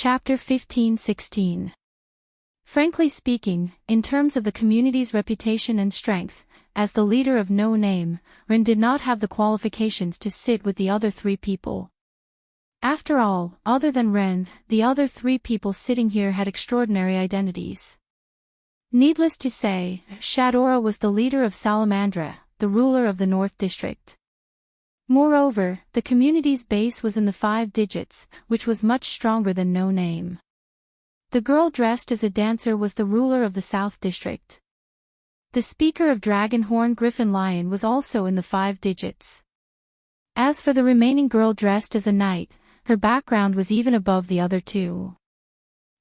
Chapter 15-16. Frankly speaking, in terms of the community's reputation and strength, as the leader of No Name, Ren did not have the qualifications to sit with the other three people. After all, other than Ren, the other three people sitting here had extraordinary identities. Needless to say, Shadora was the leader of Salamandra, the ruler of the North District. Moreover, the community's base was in the 5 digits, which was much stronger than No Name. The girl dressed as a dancer was the ruler of the South District. The speaker of Dragonhorn Griffin Lion was also in the 5 digits. As for the remaining girl dressed as a knight, her background was even above the other two.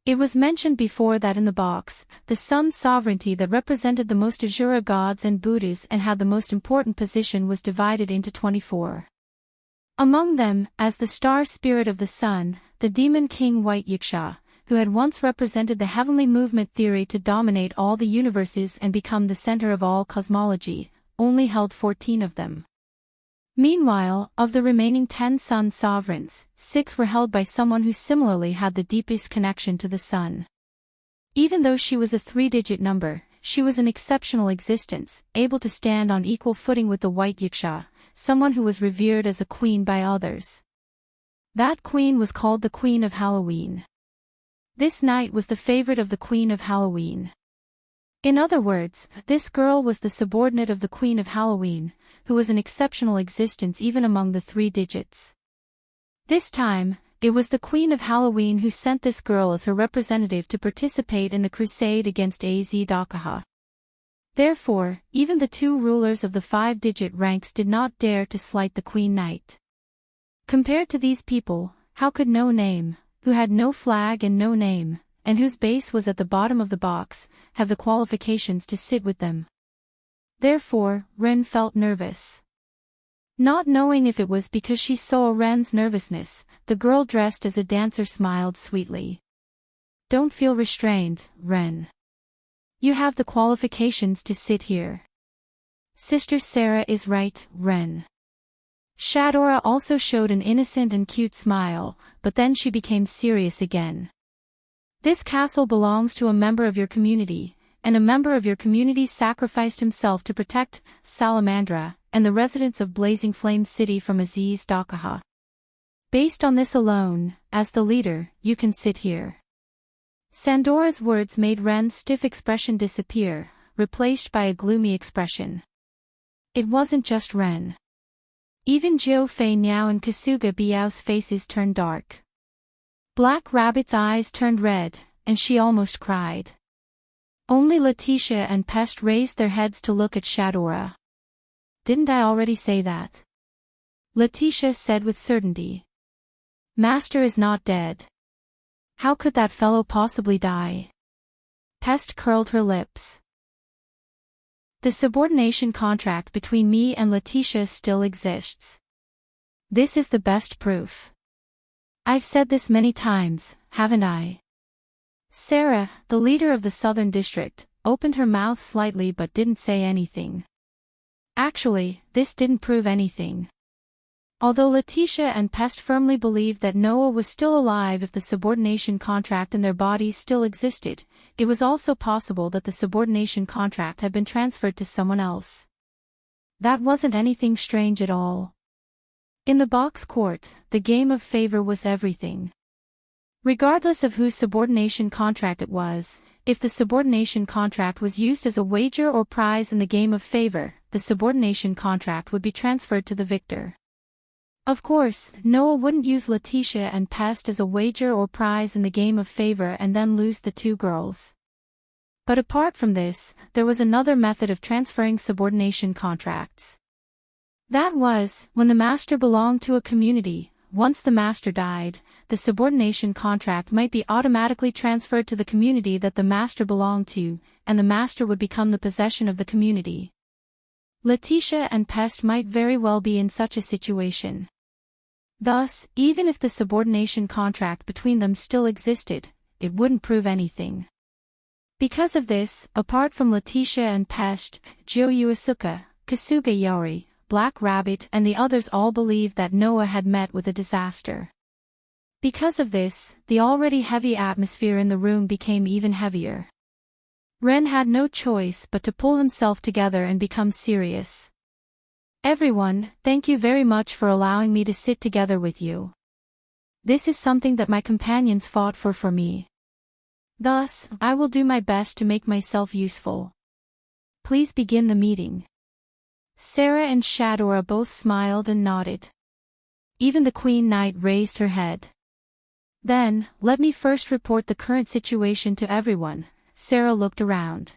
It was mentioned before that in the box, the sun's sovereignty that represented the most Asura gods and Buddhas and had the most important position was divided into 24. Among them, as the star spirit of the sun, the demon king White Yiksha, who had once represented the heavenly movement theory to dominate all the universes and become the center of all cosmology, only held 14 of them. Meanwhile, of the remaining 10 sun sovereigns, 6 were held by someone who similarly had the deepest connection to the sun. Even though she was a 3-digit number, she was an exceptional existence, able to stand on equal footing with the White Yiksha, someone who was revered as a queen by others. That queen was called the Queen of Halloween. This knight was the favorite of the Queen of Halloween. In other words, this girl was the subordinate of the Queen of Halloween, who was an exceptional existence even among the 3 digits. This time, it was the Queen of Halloween who sent this girl as her representative to participate in the crusade against Az Dakaha. Therefore, even the 2 rulers of the 5-digit ranks did not dare to slight the Queen Knight. Compared to these people, how could No Name, who had no flag and no name, and whose base was at the bottom of the box, have the qualifications to sit with them? Therefore, Ren felt nervous. Not knowing if it was because she saw Ren's nervousness, the girl dressed as a dancer smiled sweetly. Don't feel restrained, Ren. You have the qualifications to sit here. Sister Sarah is right, Ren. Shadora also showed an innocent and cute smile, but then she became serious again. This castle belongs to a member of your community, and a member of your community sacrificed himself to protect Salamandra and the residents of Blazing Flame City from Aziz Dakaha. Based on this alone, as the leader, you can sit here. Sandora's words made Ren's stiff expression disappear, replaced by a gloomy expression. It wasn't just Ren. Even Jiu Fei Niao and Kasuga Biao's faces turned dark. Black Rabbit's eyes turned red, and she almost cried. Only Letitia and Pest raised their heads to look at Shadora. Didn't I already say that? Letitia said with certainty. Master is not dead. How could that fellow possibly die? Pest curled her lips. The subordination contract between me and Letitia still exists. This is the best proof. I've said this many times, haven't I? Sarah, the leader of the Southern District, opened her mouth slightly but didn't say anything. Actually, this didn't prove anything. Although Letitia and Pest firmly believed that Noah was still alive if the subordination contract in their bodies still existed, it was also possible that the subordination contract had been transferred to someone else. That wasn't anything strange at all. In the box court, the game of favor was everything. Regardless of whose subordination contract it was, if the subordination contract was used as a wager or prize in the game of favor, the subordination contract would be transferred to the victor. Of course, Noah wouldn't use Letitia and Pest as a wager or prize in the game of favor and then lose the 2 girls. But apart from this, there was another method of transferring subordination contracts. That was, when the master belonged to a community, once the master died, the subordination contract might be automatically transferred to the community that the master belonged to, and the master would become the possession of the community. Letitia and Pest might very well be in such a situation. Thus, even if the subordination contract between them still existed, it wouldn't prove anything. Because of this, apart from Letitia and Pest, Jiu Yuasuka, Kasuga Yori, Black Rabbit and the others all believed that Noah had met with a disaster. Because of this, the already heavy atmosphere in the room became even heavier. Ren had no choice but to pull himself together and become serious. Everyone, thank you very much for allowing me to sit together with you. This is something that my companions fought for me. Thus, I will do my best to make myself useful. Please begin the meeting. Sarah and Shadora both smiled and nodded. Even the Queen Knight raised her head. Then, let me first report the current situation to everyone. Sarah looked around.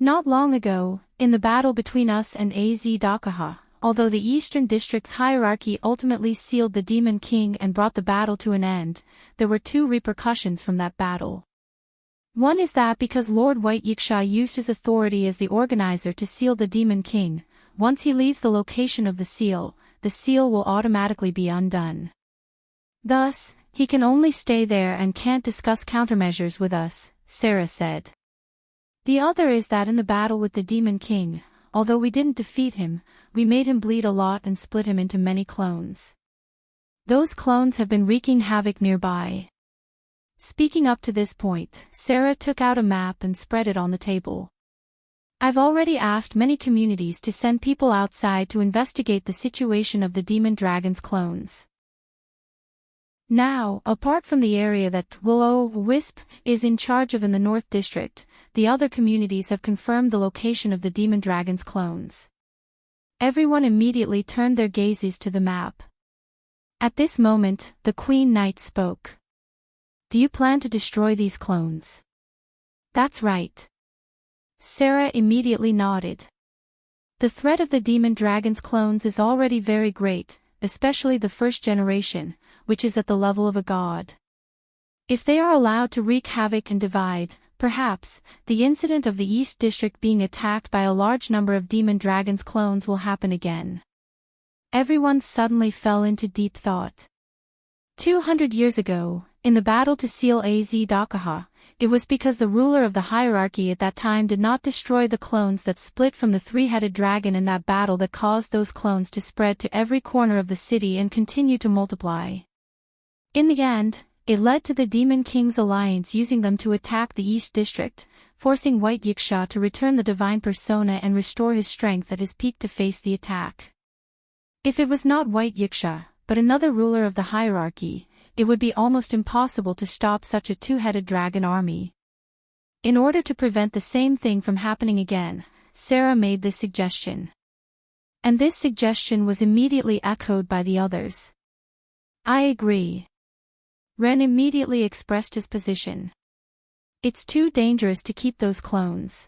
Not long ago, in the battle between us and Az Dakaha, although the Eastern District's hierarchy ultimately sealed the Demon King and brought the battle to an end, there were two repercussions from that battle. One is that because Lord White Yiksha used his authority as the organizer to seal the Demon King, once he leaves the location of the seal will automatically be undone. Thus, he can only stay there and can't discuss countermeasures with us, Sarah said. The other is that in the battle with the Demon King, although we didn't defeat him, we made him bleed a lot and split him into many clones. Those clones have been wreaking havoc nearby. Speaking up to this point, Sarah took out a map and spread it on the table. I've already asked many communities to send people outside to investigate the situation of the Demon Dragon's clones. Now, apart from the area that Will-O-Wisp is in charge of in the North District, the other communities have confirmed the location of the Demon Dragon's clones. Everyone immediately turned their gazes to the map. At this moment, the Queen Knight spoke. Do you plan to destroy these clones? That's right. Sarah immediately nodded. The threat of the Demon Dragon's clones is already very great, especially the first generation, which is at the level of a god. If they are allowed to wreak havoc and divide, perhaps, the incident of the East District being attacked by a large number of Demon Dragon's clones will happen again. Everyone suddenly fell into deep thought. 200 years ago, in the battle to seal Az Dakaha, it was because the ruler of the hierarchy at that time did not destroy the clones that split from the three-headed dragon in that battle that caused those clones to spread to every corner of the city and continue to multiply. In the end, it led to the Demon King's alliance using them to attack the East District, forcing White Yiksha to return the divine persona and restore his strength at his peak to face the attack. If it was not White Yiksha, but another ruler of the hierarchy, it would be almost impossible to stop such a two-headed dragon army. In order to prevent the same thing from happening again, Sarah made this suggestion. And this suggestion was immediately echoed by the others. I agree. Ren immediately expressed his position. It's too dangerous to keep those clones.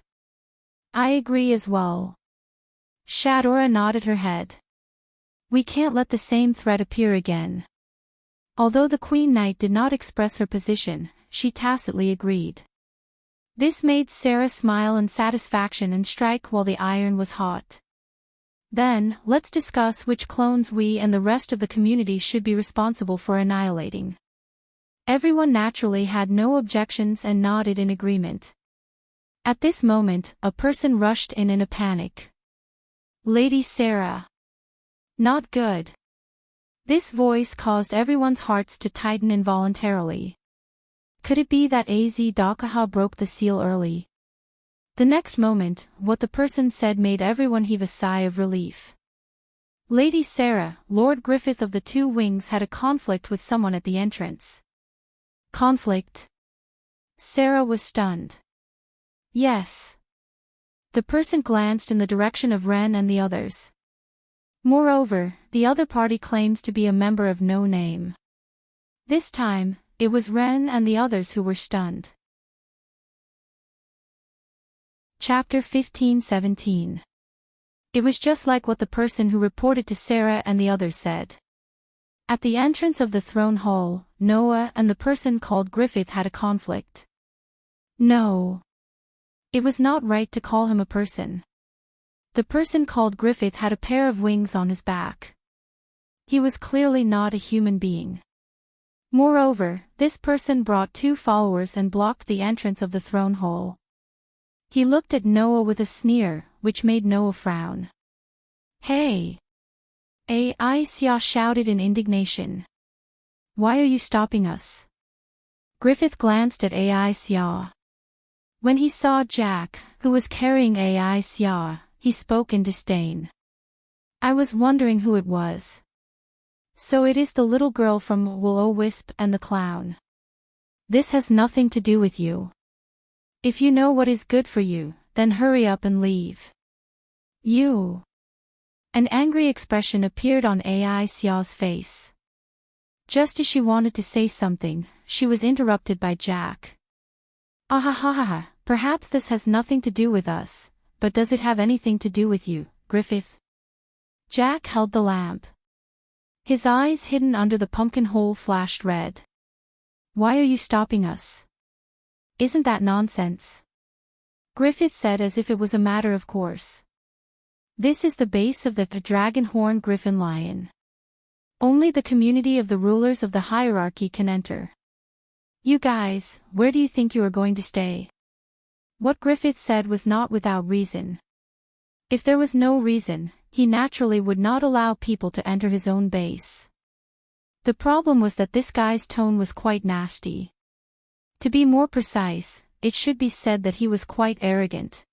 I agree as well. Shadora nodded her head. We can't let the same threat appear again. Although the Queen Knight did not express her position, she tacitly agreed. This made Sarah smile in satisfaction and strike while the iron was hot. Then, let's discuss which clones we and the rest of the community should be responsible for annihilating. Everyone naturally had no objections and nodded in agreement. At this moment, a person rushed in a panic. Lady Sarah. Not good. This voice caused everyone's hearts to tighten involuntarily. Could it be that Az Dakaha broke the seal early? The next moment, what the person said made everyone heave a sigh of relief. Lady Sarah, Lord Griffith of the Two Wings had a conflict with someone at the entrance. Conflict? Sarah was stunned. Yes. The person glanced in the direction of Ren and the others. Moreover, the other party claims to be a member of No Name. This time, it was Ren and the others who were stunned. Chapter 15-17. It was just like what the person who reported to Sarah and the others said. At the entrance of the throne hall, Noah and the person called Griffith had a conflict. No. It was not right to call him a person. The person called Griffith had a pair of wings on his back. He was clearly not a human being. Moreover, this person brought 2 followers and blocked the entrance of the throne hall. He looked at Noah with a sneer, which made Noah frown. Hey! Aisya shouted in indignation. Why are you stopping us? Griffith glanced at Ai Xia. When he saw Jack, who was carrying Ai Xia, he spoke in disdain. I was wondering who it was. So it is the little girl from Will-O-Wisp and the clown. This has nothing to do with you. If you know what is good for you, then hurry up and leave. You. An angry expression appeared on Ai Xia's face. Just as she wanted to say something, she was interrupted by Jack. Ahahaha, perhaps this has nothing to do with us, but does it have anything to do with you, Griffith? Jack held the lamp. His eyes hidden under the pumpkin hole flashed red. Why are you stopping us? Isn't that nonsense? Griffith said as if it was a matter of course. This is the base of the dragon-horned griffin lion. Only the community of the rulers of the hierarchy can enter. You guys, where do you think you are going to stay? What Griffith said was not without reason. If there was no reason, he naturally would not allow people to enter his own base. The problem was that this guy's tone was quite nasty. To be more precise, it should be said that he was quite arrogant.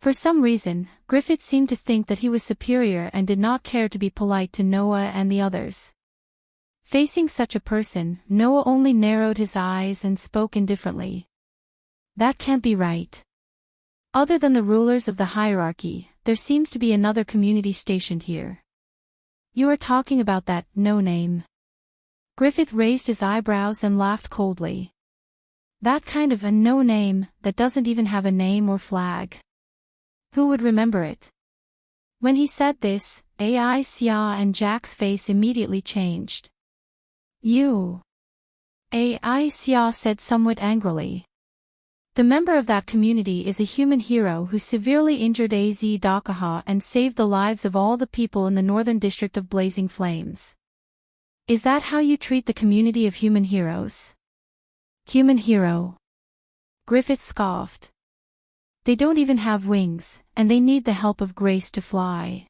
For some reason, Griffith seemed to think that he was superior and did not care to be polite to Noah and the others. Facing such a person, Noah only narrowed his eyes and spoke indifferently. That can't be right. Other than the rulers of the hierarchy, there seems to be another community stationed here. You are talking about that no-name. Griffith raised his eyebrows and laughed coldly. That kind of a no-name that doesn't even have a name or flag. Who would remember it? When he said this, Ai Xia and Jack's face immediately changed. You. Ai Xia said somewhat angrily. The member of that community is a human hero who severely injured Az Dakaha and saved the lives of all the people in the northern district of Blazing Flames. Is that how you treat the community of human heroes? Human hero. Griffith scoffed. They don't even have wings, and they need the help of grace to fly.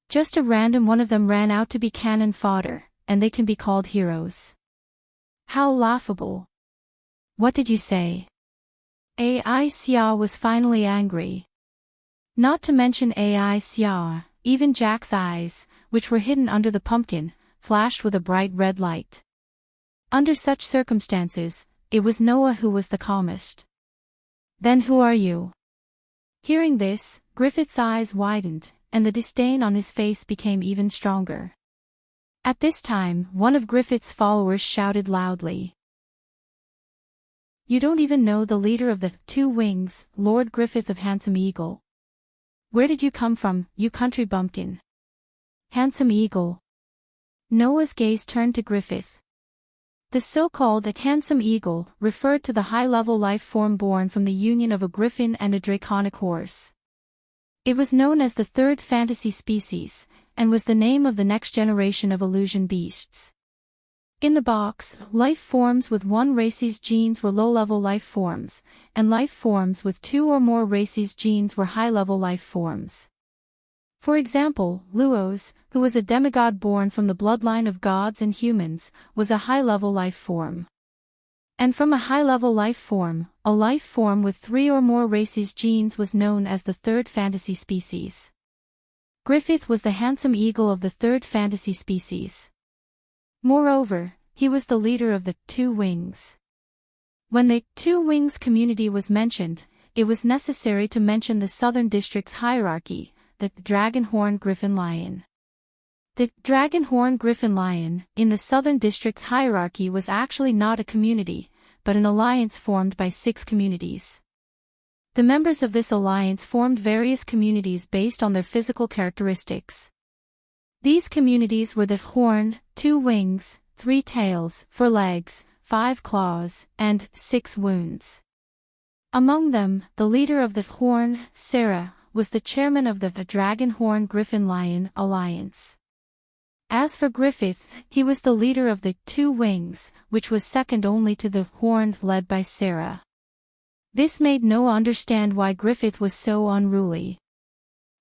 Just a random one of them ran out to be cannon fodder, and they can be called heroes. How laughable. What did you say? Ai Xia was finally angry. Not to mention Ai Xia, even Jack's eyes, which were hidden under the pumpkin, flashed with a bright red light. Under such circumstances, it was Noah who was the calmest. Then who are you? Hearing this, Griffith's eyes widened, and the disdain on his face became even stronger. At this time, one of Griffith's followers shouted loudly. You don't even know the leader of the Two Wings, Lord Griffith of Handsome Eagle. Where did you come from, you country bumpkin? Handsome Eagle. Noah's gaze turned to Griffith. The so-called Handsome Eagle referred to the high-level life form born from the union of a griffin and a draconic horse. It was known as the third fantasy species, and was the name of the next generation of illusion beasts. In the box, life forms with one race's genes were low-level life forms, and life forms with two or more race's genes were high-level life forms. For example, Luos, who was a demigod born from the bloodline of gods and humans, was a high-level life form. And from a high-level life form, a life form with three or more races genes was known as the third fantasy species. Griffith was the handsome eagle of the third fantasy species. Moreover, he was the leader of the Two Wings. When the Two Wings community was mentioned, it was necessary to mention the Southern District's hierarchy, the dragon-horned griffin lion. The dragon-horned griffin lion, in the Southern District's hierarchy, was actually not a community, but an alliance formed by 6 communities. The members of this alliance formed various communities based on their physical characteristics. These communities were the Horn, 2 Wings, 3 Tails, 4 Legs, 5 Claws, and 6 Wounds. Among them, the leader of the Horn, Sarah, was the chairman of the Dragon-Horned Griffin Lion Alliance. As for Griffith, he was the leader of the Two Wings, which was second only to the Horn led by Sarah. This made Noah understand why Griffith was so unruly.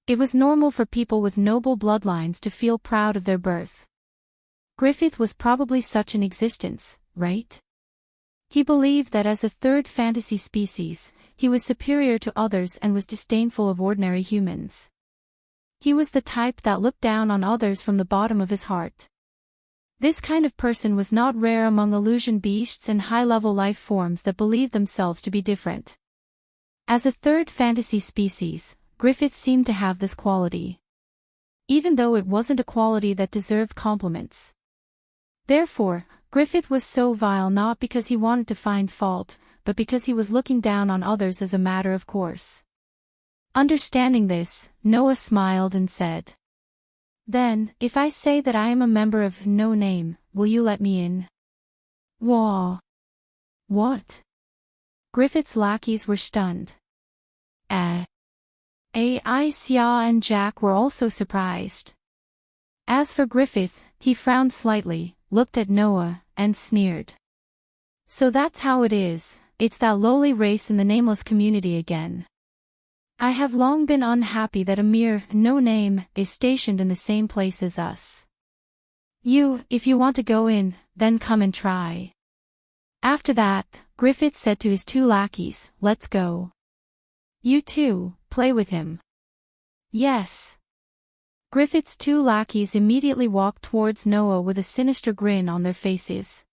It was normal for people with noble bloodlines to feel proud of their birth. Griffith was probably such an existence, right? He believed that as a third fantasy species, he was superior to others and was disdainful of ordinary humans. He was the type that looked down on others from the bottom of his heart. This kind of person was not rare among illusion beasts and high-level life forms that believed themselves to be different. As a third fantasy species, Griffith seemed to have this quality. Even though it wasn't a quality that deserved compliments. Therefore, Griffith was so vile not because he wanted to find fault, but because he was looking down on others as a matter of course. Understanding this, Noah smiled and said, "Then, if I say that I am a member of No Name, will you let me in?" Wah! What? Griffith's lackeys were stunned. Sia and Jack were also surprised. As for Griffith, he frowned slightly, looked at Noah, and sneered. "So that's how it is, it's that lowly race in the nameless community again. I have long been unhappy that a mere no name is stationed in the same place as us. If you want to go in, then come and try." After that, Griffith said to his two lackeys, "Let's go. You too, play with him." "Yes." Griffith's two lackeys immediately walked towards Noah with a sinister grin on their faces.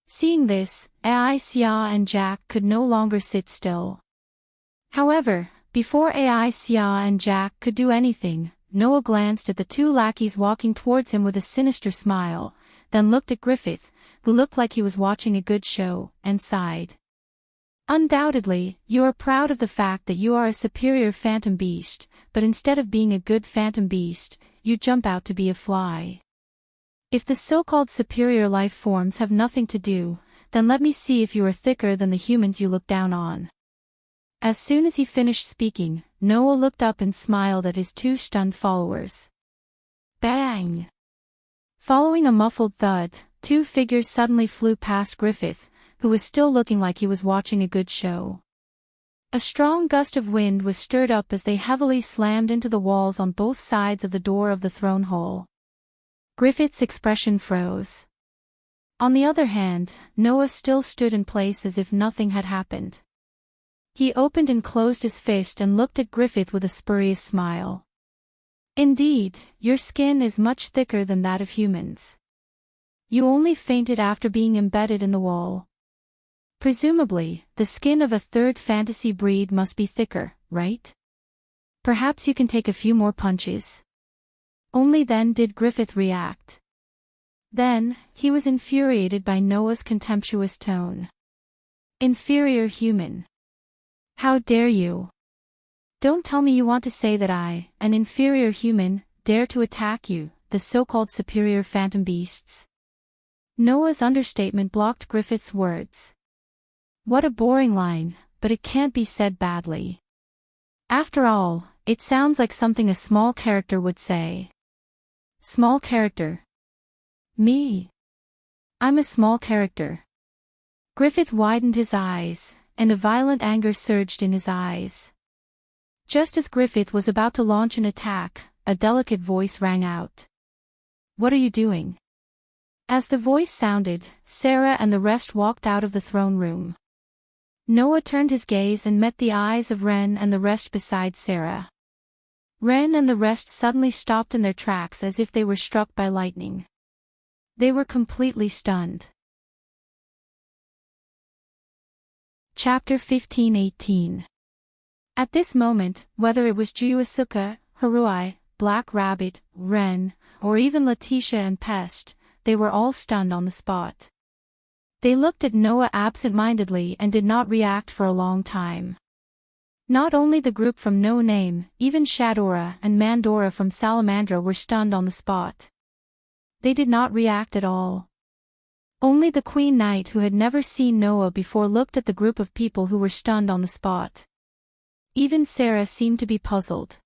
Seeing this, Sia and Jack could no longer sit still. However, before Sia and Jack could do anything, Noah glanced at the two lackeys walking towards him with a sinister smile, then looked at Griffith, who looked like he was watching a good show, and sighed. "Undoubtedly, you are proud of the fact that you are a superior phantom beast, but instead of being a good phantom beast, you jump out to be a fly. If the so-called superior life forms have nothing to do, then let me see if you are thicker than the humans you look down on." As soon as he finished speaking, Noah looked up and smiled at his two stunned followers. Bang! Following a muffled thud, two figures suddenly flew past Griffith, who was still looking like he was watching a good show. A strong gust of wind was stirred up as they heavily slammed into the walls on both sides of the door of the throne hall. Griffith's expression froze. On the other hand, Noah still stood in place as if nothing had happened. He opened and closed his fist and looked at Griffith with a spurious smile. "Indeed, your skin is much thicker than that of humans. You only fainted after being embedded in the wall. Presumably, the skin of a third fantasy breed must be thicker, right? Perhaps you can take a few more punches." Only then did Griffith react. Then, he was infuriated by Noah's contemptuous tone. "Inferior human. How dare you? Don't tell me you want to say that I, an inferior human, dare to attack you, the so-called superior phantom beasts." Noah's understatement blocked Griffith's words. What a boring line, but it can't be said badly. After all, it sounds like something a small character would say. Small character? Me? I'm a small character. Griffith widened his eyes, and a violent anger surged in his eyes. Just as Griffith was about to launch an attack, a delicate voice rang out. "What are you doing?" As the voice sounded, Sarah and the rest walked out of the throne room. Noah turned his gaze and met the eyes of Ren and the rest beside Sarah. Ren and the rest suddenly stopped in their tracks as if they were struck by lightning. They were completely stunned. Chapter 15-18. At this moment, whether it was Juyusuka, Haruai, Black Rabbit, Ren, or even Letitia and Pest, they were all stunned on the spot. They looked at Noah absent-mindedly and did not react for a long time. Not only the group from No Name, even Shadora and Mandora from Salamandra were stunned on the spot. They did not react at all. Only the Queen Knight, who had never seen Noah before, looked at the group of people who were stunned on the spot. Even Sarah seemed to be puzzled.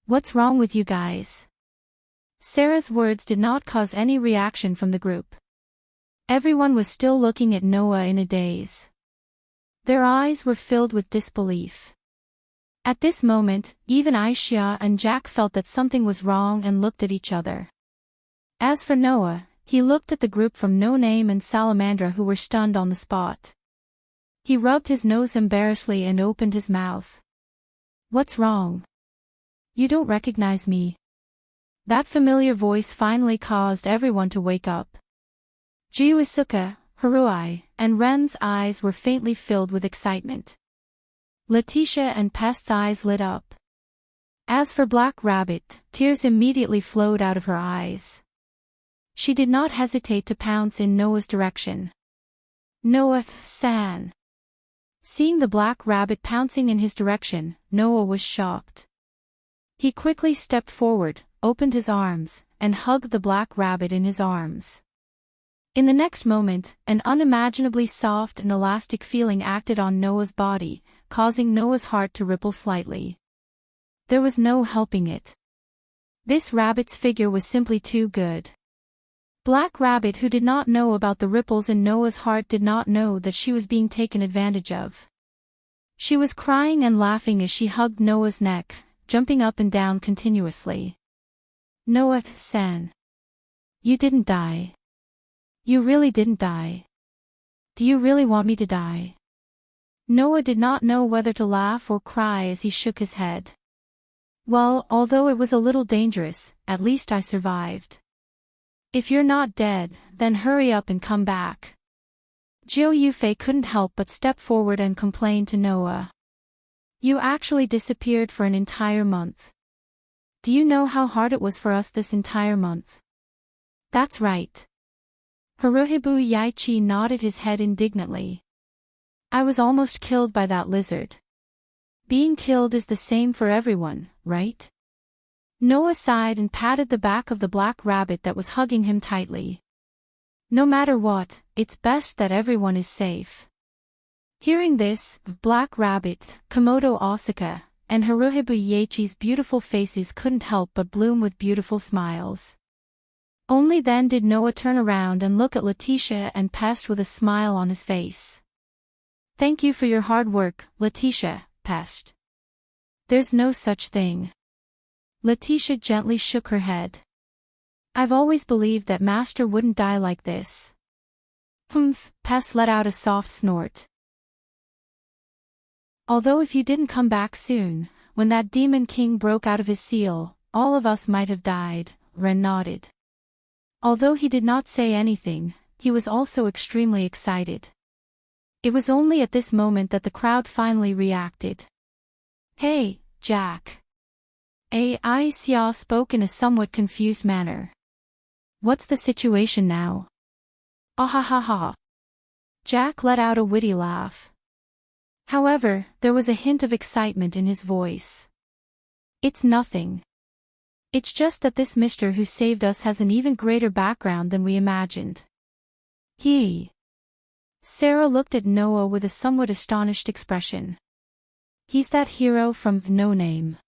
"What's wrong with you guys?" Sarah's words did not cause any reaction from the group. Everyone was still looking at Noah in a daze. Their eyes were filled with disbelief. At this moment, even Aisha and Jack felt that something was wrong and looked at each other. As for Noah, he looked at the group from No Name and Salamandra who were stunned on the spot. He rubbed his nose embarrassedly and opened his mouth. What's wrong? You don't recognize me? That familiar voice finally caused everyone to wake up. Jiuisuke, Haruai, and Ren's eyes were faintly filled with excitement. Letitia and Pest's eyes lit up. As for Black Rabbit, tears immediately flowed out of her eyes. She did not hesitate to pounce in Noah's direction. Noah-san. Seeing the Black Rabbit pouncing in his direction, Noah was shocked. He quickly stepped forward, opened his arms, and hugged the Black Rabbit in his arms. In the next moment, an unimaginably soft and elastic feeling acted on Noah's body, causing Noah's heart to ripple slightly. There was no helping it. This rabbit's figure was simply too good. Black Rabbit, who did not know about the ripples in Noah's heart, did not know that she was being taken advantage of. She was crying and laughing as she hugged Noah's neck, jumping up and down continuously. Noah-san. You didn't die. You really didn't die. Do you really want me to die? Noah did not know whether to laugh or cry as he shook his head. Well, although it was a little dangerous, at least I survived. If you're not dead, then hurry up and come back. Jiu Yufei couldn't help but step forward and complain to Noah. You actually disappeared for an entire month. Do you know how hard it was for us this entire month? That's right. Haruhibu Yaichi nodded his head indignantly. I was almost killed by that lizard. Being killed is the same for everyone, right? Noah sighed and patted the back of the Black Rabbit that was hugging him tightly. No matter what, it's best that everyone is safe. Hearing this, Black Rabbit, Komodo Asuka, and Haruhibu Yaichi's beautiful faces couldn't help but bloom with beautiful smiles. Only then did Noah turn around and look at Letitia and Pest with a smile on his face. Thank you for your hard work, Letitia, Pest. There's no such thing. Letitia gently shook her head. I've always believed that Master wouldn't die like this. Humph, Pest let out a soft snort. Although if you didn't come back soon, when that Demon King broke out of his seal, all of us might have died, Ren nodded. Although he did not say anything, he was also extremely excited. It was only at this moment that the crowd finally reacted. Hey, Jack. I Xia spoke in a somewhat confused manner. What's the situation now? Ahahaha. Jack let out a witty laugh. However, there was a hint of excitement in his voice. It's nothing. It's just that this Mr. who saved us has an even greater background than we imagined. Sarah looked at Noah with a somewhat astonished expression. He's that hero from No Name.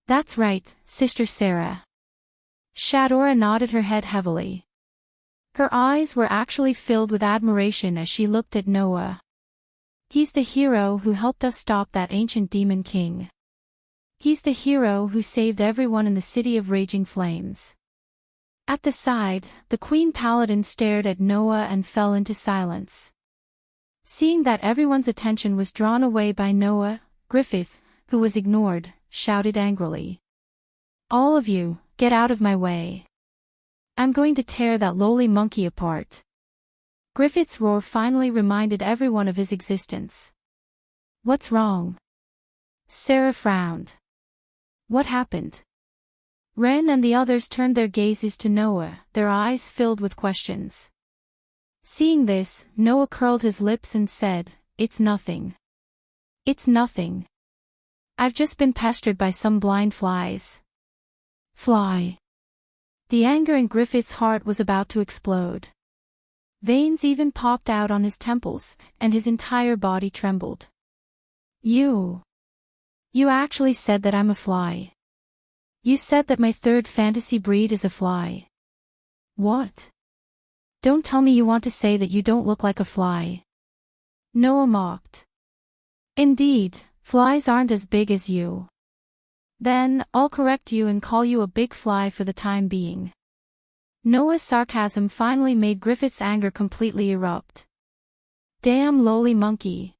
That's right, Sister Sarah. Shadora nodded her head heavily. Her eyes were actually filled with admiration as she looked at Noah. He's the hero who helped us stop that ancient demon king. He's the hero who saved everyone in the city of raging flames. At the side, the Queen Paladin stared at Noah and fell into silence. Seeing that everyone's attention was drawn away by Noah, Griffith, who was ignored, shouted angrily. All of you, get out of my way. I'm going to tear that lowly monkey apart. Griffith's roar finally reminded everyone of his existence. What's wrong? Sarah frowned. What happened? Ren and the others turned their gazes to Noah, their eyes filled with questions. Seeing this, Noah curled his lips and said, It's nothing. It's nothing. I've just been pestered by some blind flies. Fly. The anger in Griffith's heart was about to explode. Veins even popped out on his temples, and his entire body trembled. You actually said that I'm a fly. You said that my third fantasy breed is a fly. What? Don't tell me you want to say that you don't look like a fly. Noah mocked. Indeed, flies aren't as big as you. Then, I'll correct you and call you a big fly for the time being. Noah's sarcasm finally made Griffith's anger completely erupt. Damn lowly monkey.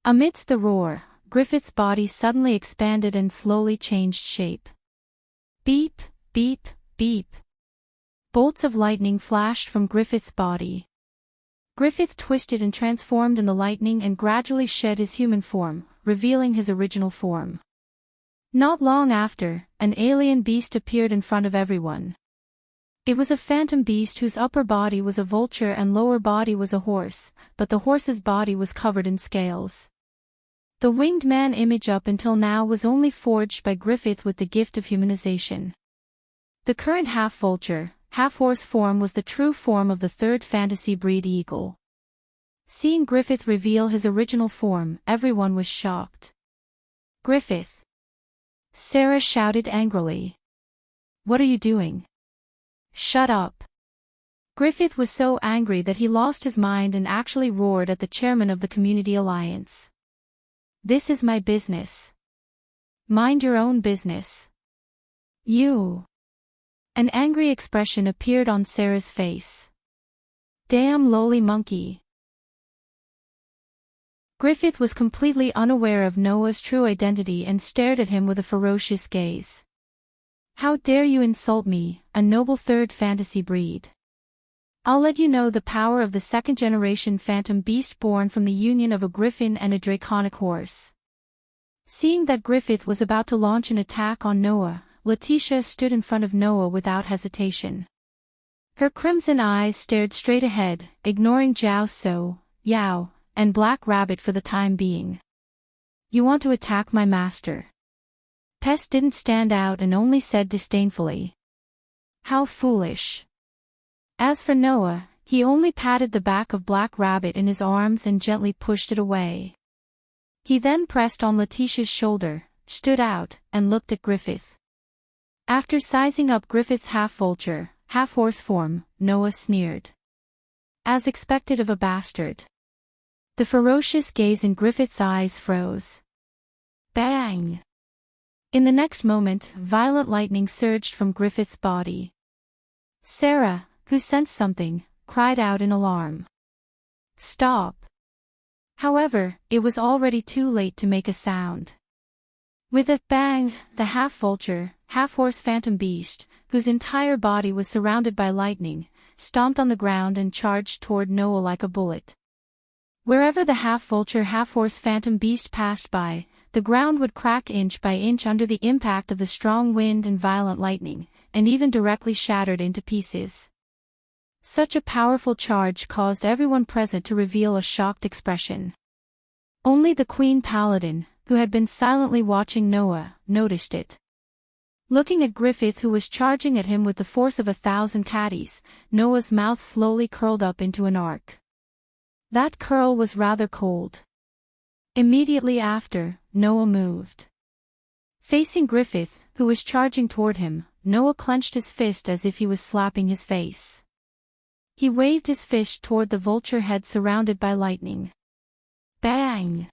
Amidst the roar, Griffith's body suddenly expanded and slowly changed shape. Beep, beep, beep. Bolts of lightning flashed from Griffith's body. Griffith twisted and transformed in the lightning and gradually shed his human form, revealing his original form. Not long after, an alien beast appeared in front of everyone. It was a phantom beast whose upper body was a vulture and lower body was a horse, but the horse's body was covered in scales. The winged man image up until now was only forged by Griffith with the gift of humanization. The current half-vulture, half-horse form was the true form of the third fantasy breed eagle. Seeing Griffith reveal his original form, everyone was shocked. Griffith! Sarah shouted angrily. What are you doing? Shut up! Griffith was so angry that he lost his mind and actually roared at the chairman of the Community Alliance. This is my business. Mind your own business. You! An angry expression appeared on Sarah's face. Damn lowly monkey. Griffith was completely unaware of Noah's true identity and stared at him with a ferocious gaze. How dare you insult me, a noble third fantasy breed? I'll let you know the power of the second-generation phantom beast born from the union of a griffin and a draconic horse. Seeing that Griffith was about to launch an attack on Noah, Letitia stood in front of Noah without hesitation. Her crimson eyes stared straight ahead, ignoring Jiao So, Yao, and Black Rabbit for the time being. You want to attack my master? Pest didn't stand out and only said disdainfully. How foolish. As for Noah, he only patted the back of Black Rabbit in his arms and gently pushed it away. He then pressed on Letitia's shoulder, stood out, and looked at Griffith. After sizing up Griffith's half-vulture, half-horse form, Noah sneered. As expected of a bastard. The ferocious gaze in Griffith's eyes froze. Bang! In the next moment, violent lightning surged from Griffith's body. Sarah, who sensed something, cried out in alarm. Stop! However, it was already too late to make a sound. With a bang, the half-vulture, half-horse phantom beast, whose entire body was surrounded by lightning, stomped on the ground and charged toward Noah like a bullet. Wherever the half-vulture half-horse phantom beast passed by, the ground would crack inch by inch under the impact of the strong wind and violent lightning, and even directly shattered into pieces. Such a powerful charge caused everyone present to reveal a shocked expression. Only the Queen Paladin, who had been silently watching Noah, noticed it. Looking at Griffith, who was charging at him with the force of 1,000 caddies, Noah's mouth slowly curled up into an arc. That curl was rather cold. Immediately after, Noah moved. Facing Griffith, who was charging toward him, Noah clenched his fist as if he was slapping his face. He waved his fist toward the vulture head surrounded by lightning. Bang!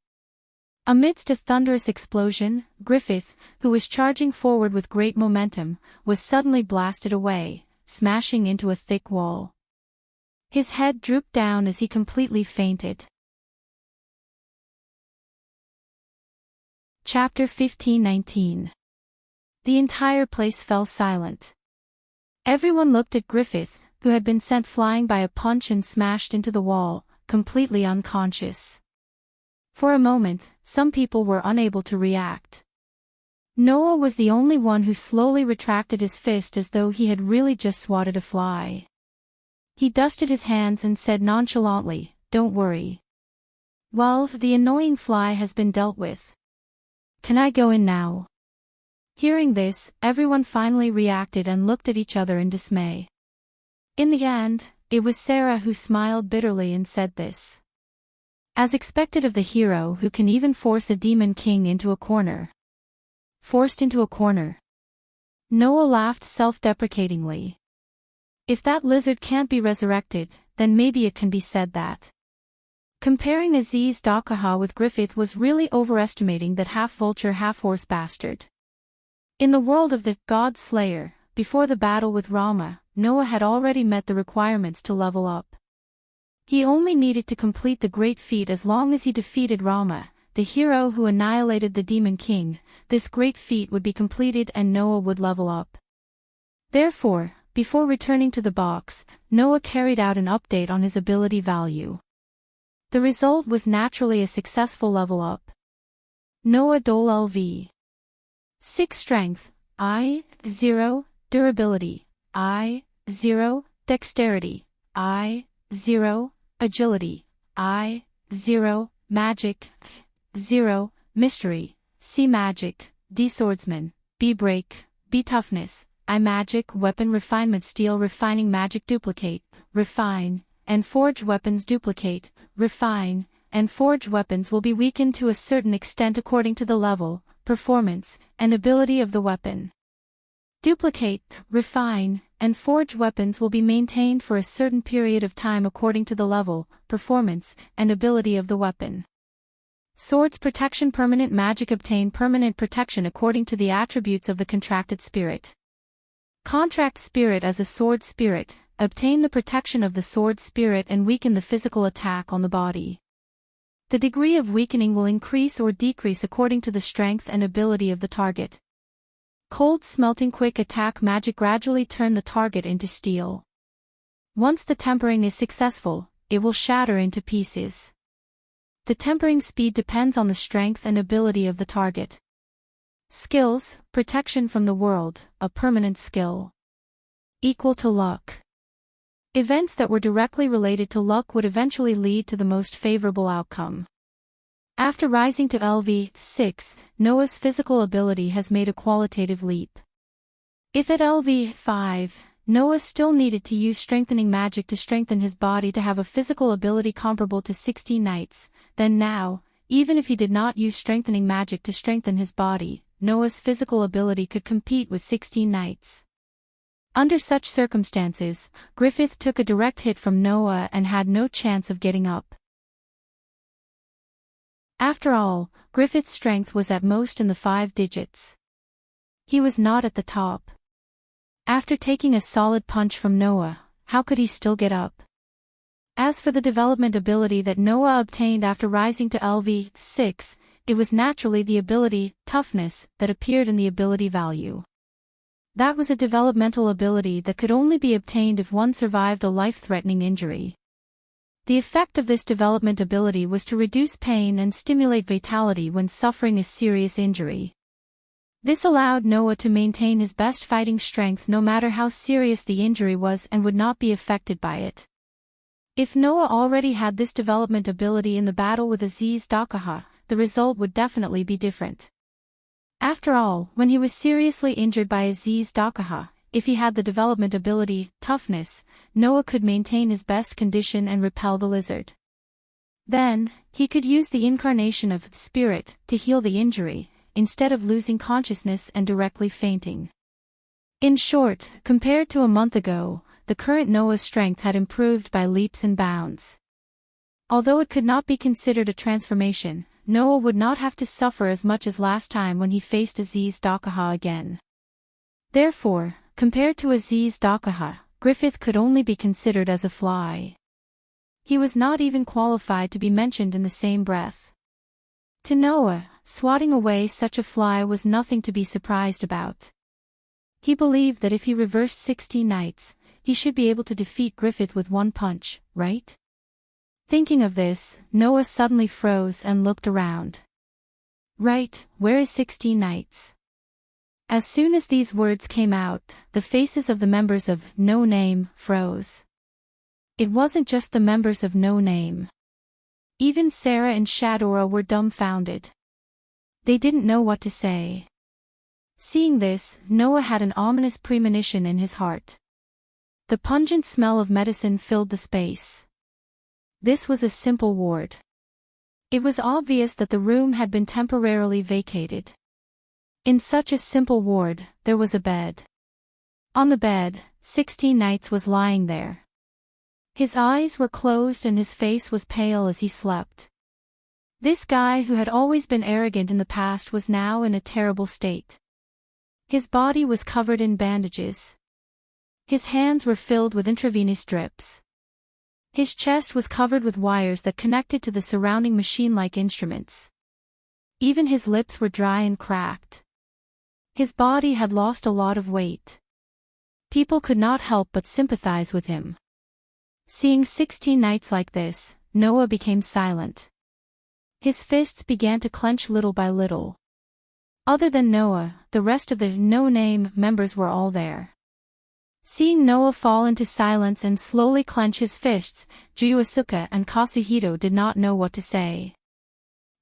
Amidst a thunderous explosion, Griffith, who was charging forward with great momentum, was suddenly blasted away, smashing into a thick wall. His head drooped down as he completely fainted. Chapter 15:19. The entire place fell silent. Everyone looked at Griffith, who had been sent flying by a punch and smashed into the wall, completely unconscious. For a moment, some people were unable to react. Noah was the only one who slowly retracted his fist as though he had really just swatted a fly. He dusted his hands and said nonchalantly, "Don't worry. Well, the annoying fly has been dealt with. Can I go in now?" Hearing this, everyone finally reacted and looked at each other in dismay. In the end, it was Sarah who smiled bitterly and said this. As expected of the hero who can even force a demon king into a corner. Forced into a corner. Noah laughed self-deprecatingly. If that lizard can't be resurrected, then maybe it can be said that. Comparing Aziz Dakaha with Griffith was really overestimating that half-vulture half-horse bastard. In the world of the God Slayer, before the battle with Rama, Noah had already met the requirements to level up. He only needed to complete the great feat as long as he defeated Rama, the hero who annihilated the Demon King. This great feat would be completed and Noah would level up. Therefore, before returning to the box, Noah carried out an update on his ability value. The result was naturally a successful level up. Noah Dole LV 6 Strength, I, 0, Durability, I, 0, Dexterity, I, 0, Agility, I, 0, Magic, 0, Mystery, C Magic, D Swordsman, B Break, B Toughness, I Magic Weapon Refinement Steel Refining Magic Duplicate, Refine, and Forge Weapons Duplicate, Refine, and Forge Weapons will be weakened to a certain extent according to the level, performance, and ability of the weapon. Duplicate, Refine, and Forge Weapons will be maintained for a certain period of time according to the level, performance, and ability of the weapon. Swords Protection Permanent Magic obtain permanent protection according to the attributes of the contracted spirit. Contract Spirit as a Sword Spirit, obtain the protection of the Sword Spirit and weaken the physical attack on the body. The degree of weakening will increase or decrease according to the strength and ability of the target. Cold Smelting Quick Attack Magic gradually turn the target into steel. Once the tempering is successful, it will shatter into pieces. The tempering speed depends on the strength and ability of the target. Skills, Protection from the World, a permanent skill. Equal to luck. Events that were directly related to luck would eventually lead to the most favorable outcome. After rising to LV6, Noah's physical ability has made a qualitative leap. If at LV5, Noah still needed to use strengthening magic to strengthen his body to have a physical ability comparable to 16 knights, then now, even if he did not use strengthening magic to strengthen his body, Noah's physical ability could compete with 16 knights. Under such circumstances, Griffith took a direct hit from Noah and had no chance of getting up. After all, Griffith's strength was at most in the 5 digits. He was not at the top. After taking a solid punch from Noah, how could he still get up? As for the development ability that Noah obtained after rising to LV6, it was naturally the ability, Toughness, that appeared in the ability value. That was a developmental ability that could only be obtained if one survived a life-threatening injury. The effect of this development ability was to reduce pain and stimulate vitality when suffering a serious injury. This allowed Noah to maintain his best fighting strength no matter how serious the injury was and would not be affected by it. If Noah already had this development ability in the battle with Aziz Dakaha, the result would definitely be different. After all, when he was seriously injured by Aziz Dakaha, if he had the development ability, Toughness, Noah could maintain his best condition and repel the lizard. Then, he could use the incarnation of Spirit to heal the injury, instead of losing consciousness and directly fainting. In short, compared to a month ago, the current Noah's strength had improved by leaps and bounds. Although it could not be considered a transformation, Noah would not have to suffer as much as last time when he faced Aziz Dakaha again. Therefore, compared to Aziz Dakaha, Griffith could only be considered as a fly. He was not even qualified to be mentioned in the same breath. To Noah, swatting away such a fly was nothing to be surprised about. He believed that if he reversed 16 knights, he should be able to defeat Griffith with one punch, right? Thinking of this, Noah suddenly froze and looked around. Right, where is 16 knights? As soon as these words came out, the faces of the members of No Name froze. It wasn't just the members of No Name. Even Sarah and Shadora were dumbfounded. They didn't know what to say. Seeing this, Noah had an ominous premonition in his heart. The pungent smell of medicine filled the space. This was a simple ward. It was obvious that the room had been temporarily vacated. In such a simple ward, there was a bed. On the bed, 16 knights was lying there. His eyes were closed and his face was pale as he slept. This guy who had always been arrogant in the past was now in a terrible state. His body was covered in bandages. His hands were filled with intravenous drips. His chest was covered with wires that connected to the surrounding machine-like instruments. Even his lips were dry and cracked. His body had lost a lot of weight. People could not help but sympathize with him. Seeing 16 knights like this, Noah became silent. His fists began to clench little by little. Other than Noah, the rest of the no-name members were all there. Seeing Noah fall into silence and slowly clench his fists, Juyusuke and Kazuhito did not know what to say.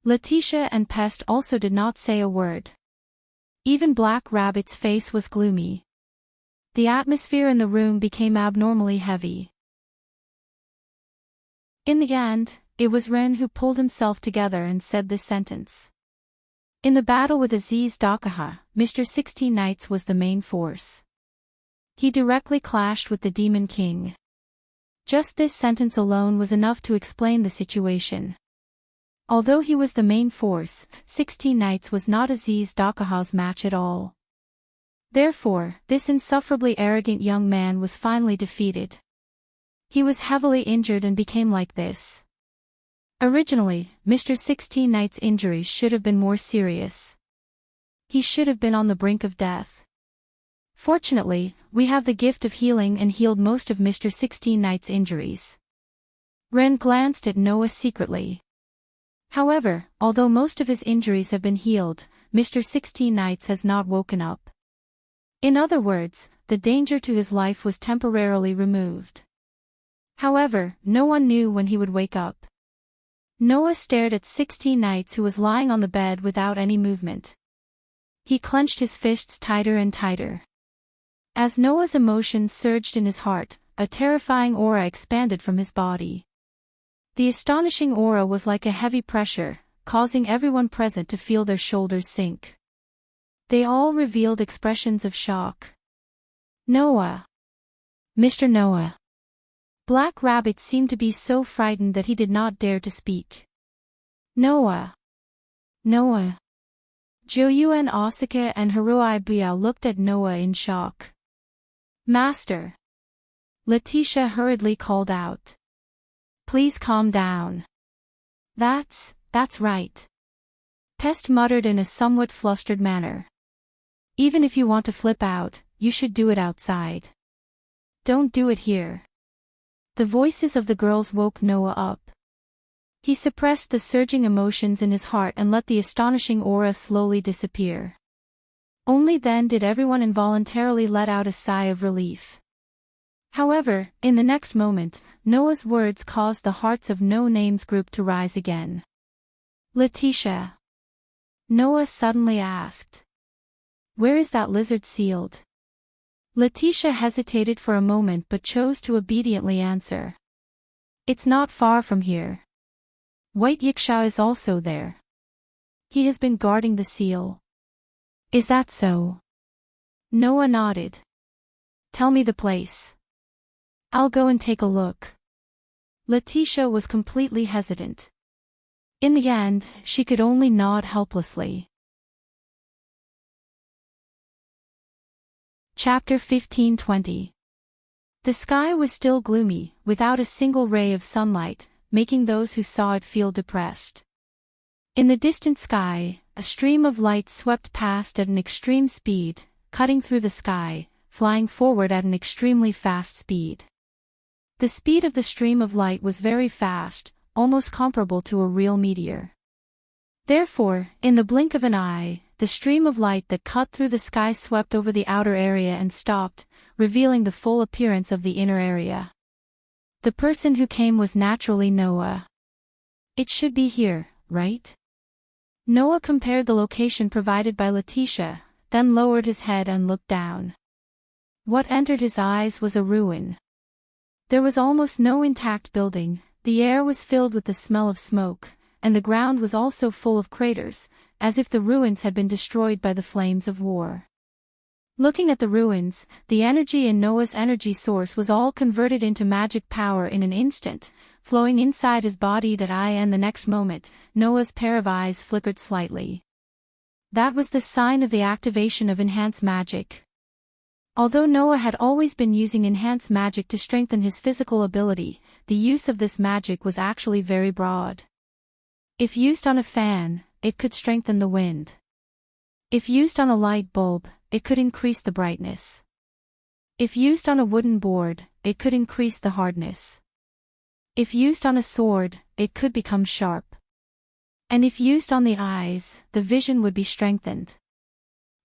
Letitia and Pest also did not say a word. Even Black Rabbit's face was gloomy. The atmosphere in the room became abnormally heavy. In the end, it was Ren who pulled himself together and said this sentence. In the battle with Aziz Dakaha, Mr. 16 Knights was the main force. He directly clashed with the Demon King. Just this sentence alone was enough to explain the situation. Although he was the main force, 16 Knights was not Aziz Dakaha's match at all. Therefore, this insufferably arrogant young man was finally defeated. He was heavily injured and became like this. Originally, Mr. 16 Knight's injuries should have been more serious. He should have been on the brink of death. Fortunately, we have the gift of healing and healed most of Mr. 16 Knight's injuries. Ren glanced at Noah secretly. However, although most of his injuries have been healed, Mr. 16 Knights has not woken up. In other words, the danger to his life was temporarily removed. However, no one knew when he would wake up. Noah stared at 16 Knights who was lying on the bed without any movement. He clenched his fists tighter and tighter. As Noah's emotions surged in his heart, a terrifying aura expanded from his body. The astonishing aura was like a heavy pressure, causing everyone present to feel their shoulders sink. They all revealed expressions of shock. Noah! Mr. Noah! Black Rabbit seemed to be so frightened that he did not dare to speak. Noah! Noah! Joyuen Asuka and Haruai Biao looked at Noah in shock. Master! Letitia hurriedly called out. Please calm down. That's right. Pest muttered in a somewhat flustered manner. Even if you want to flip out, you should do it outside. Don't do it here. The voices of the girls woke Noah up. He suppressed the surging emotions in his heart and let the astonishing aura slowly disappear. Only then did everyone involuntarily let out a sigh of relief. However, in the next moment, Noah's words caused the hearts of No Names group to rise again. Letitia. Noah suddenly asked. Where is that lizard sealed? Letitia hesitated for a moment but chose to obediently answer. It's not far from here. White Yiksha is also there. He has been guarding the seal. Is that so? Noah nodded. Tell me the place. I'll go and take a look. Letitia was completely hesitant. In the end, she could only nod helplessly. Chapter 15:20. The sky was still gloomy, without a single ray of sunlight, making those who saw it feel depressed. In the distant sky, a stream of light swept past at an extreme speed, cutting through the sky, flying forward at an extremely fast speed. The speed of the stream of light was very fast, almost comparable to a real meteor. Therefore, in the blink of an eye, the stream of light that cut through the sky swept over the outer area and stopped, revealing the full appearance of the inner area. The person who came was naturally Noah. It should be here, right? Noah compared the location provided by Letitia, then lowered his head and looked down. What entered his eyes was a ruin. There was almost no intact building, the air was filled with the smell of smoke, and the ground was also full of craters, as if the ruins had been destroyed by the flames of war. Looking at the ruins, the energy in Noah's energy source was all converted into magic power in an instant, flowing inside his body and the next moment, Noah's pair of eyes flickered slightly. That was the sign of the activation of enhanced magic. Although Noah had always been using enhanced magic to strengthen his physical ability, the use of this magic was actually very broad. If used on a fan, it could strengthen the wind. If used on a light bulb, it could increase the brightness. If used on a wooden board, it could increase the hardness. If used on a sword, it could become sharp. And if used on the eyes, the vision would be strengthened.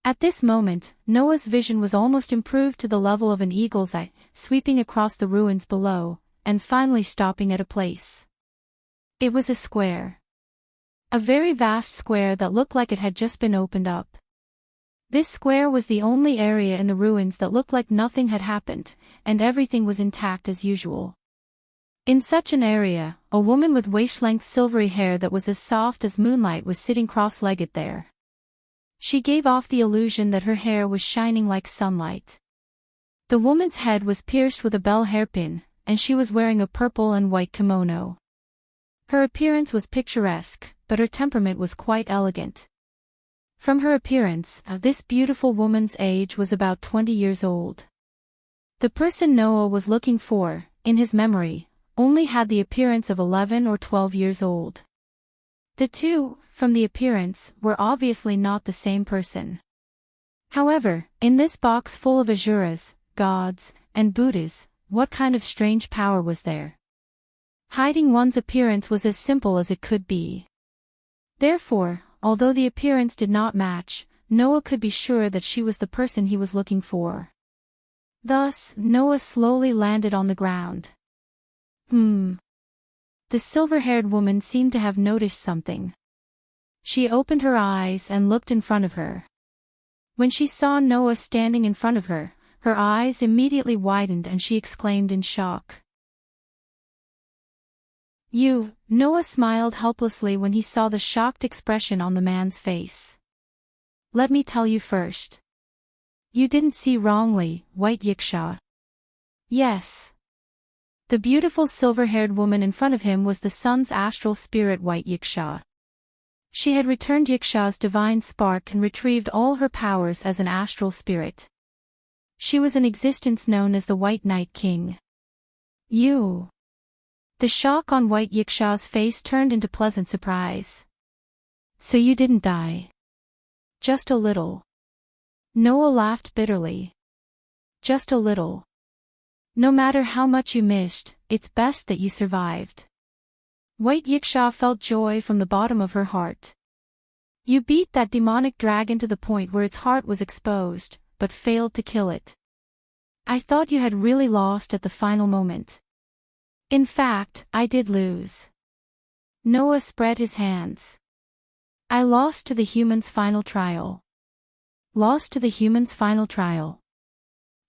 At this moment, Noah's vision was almost improved to the level of an eagle's eye, sweeping across the ruins below, and finally stopping at a place. It was a square. A very vast square that looked like it had just been opened up. This square was the only area in the ruins that looked like nothing had happened, and everything was intact as usual. In such an area, a woman with waist-length silvery hair that was as soft as moonlight was sitting cross-legged there. She gave off the illusion that her hair was shining like sunlight. The woman's head was pierced with a bell hairpin, and she was wearing a purple and white kimono. Her appearance was picturesque, but her temperament was quite elegant. From her appearance, this beautiful woman's age was about 20 years old. The person Noah was looking for, in his memory, only had the appearance of 11 or 12 years old. The two, from the appearance, were obviously not the same person. However, in this box full of asuras, gods, and Buddhas, what kind of strange power was there? Hiding one's appearance was as simple as it could be. Therefore, although the appearance did not match, Noah could be sure that she was the person he was looking for. Thus, Noah slowly landed on the ground. The silver-haired woman seemed to have noticed something. She opened her eyes and looked in front of her. When she saw Noah standing in front of her, her eyes immediately widened and she exclaimed in shock. "You," Noah smiled helplessly when he saw the shocked expression on the man's face. "Let me tell you first. You didn't see wrongly, White Yiksha." Yes. The beautiful silver-haired woman in front of him was the sun's astral spirit White Yiksha. She had returned Yiksha's divine spark and retrieved all her powers as an astral spirit. She was an existence known as the White Night King. You. The shock on White Yiksha's face turned into pleasant surprise. So you didn't die? Just a little. Noah laughed bitterly. Just a little. No matter how much you missed, it's best that you survived. White Yiksha felt joy from the bottom of her heart. You beat that demonic dragon to the point where its heart was exposed, but failed to kill it. I thought you had really lost at the final moment. In fact, I did lose. Noah spread his hands. I lost to the human's final trial. Lost to the human's final trial.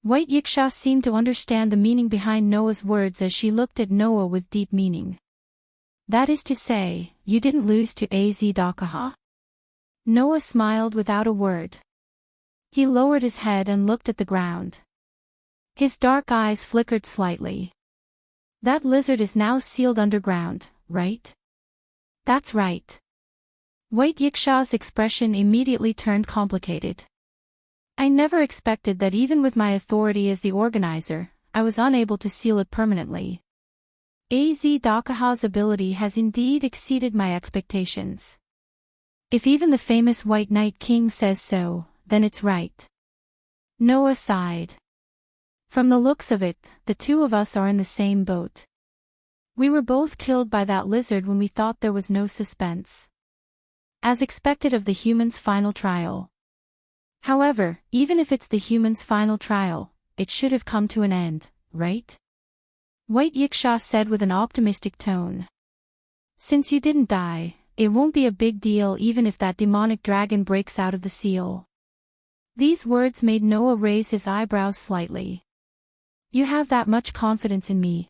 White Yiksha seemed to understand the meaning behind Noah's words as she looked at Noah with deep meaning. That is to say, you didn't lose to Az Dakaha? Noah smiled without a word. He lowered his head and looked at the ground. His dark eyes flickered slightly. That lizard is now sealed underground, right? That's right. White Yiksha's expression immediately turned complicated. I never expected that even with my authority as the organizer, I was unable to seal it permanently. Az Dakaha's ability has indeed exceeded my expectations. If even the famous White Night King says so, then it's right. Noah sighed. From the looks of it, the two of us are in the same boat. We were both killed by that lizard when we thought there was no suspense. As expected of the human's final trial. However, even if it's the human's final trial, it should have come to an end, right? White Yiksha said with an optimistic tone. Since you didn't die, it won't be a big deal even if that demonic dragon breaks out of the seal. These words made Noah raise his eyebrows slightly. You have that much confidence in me.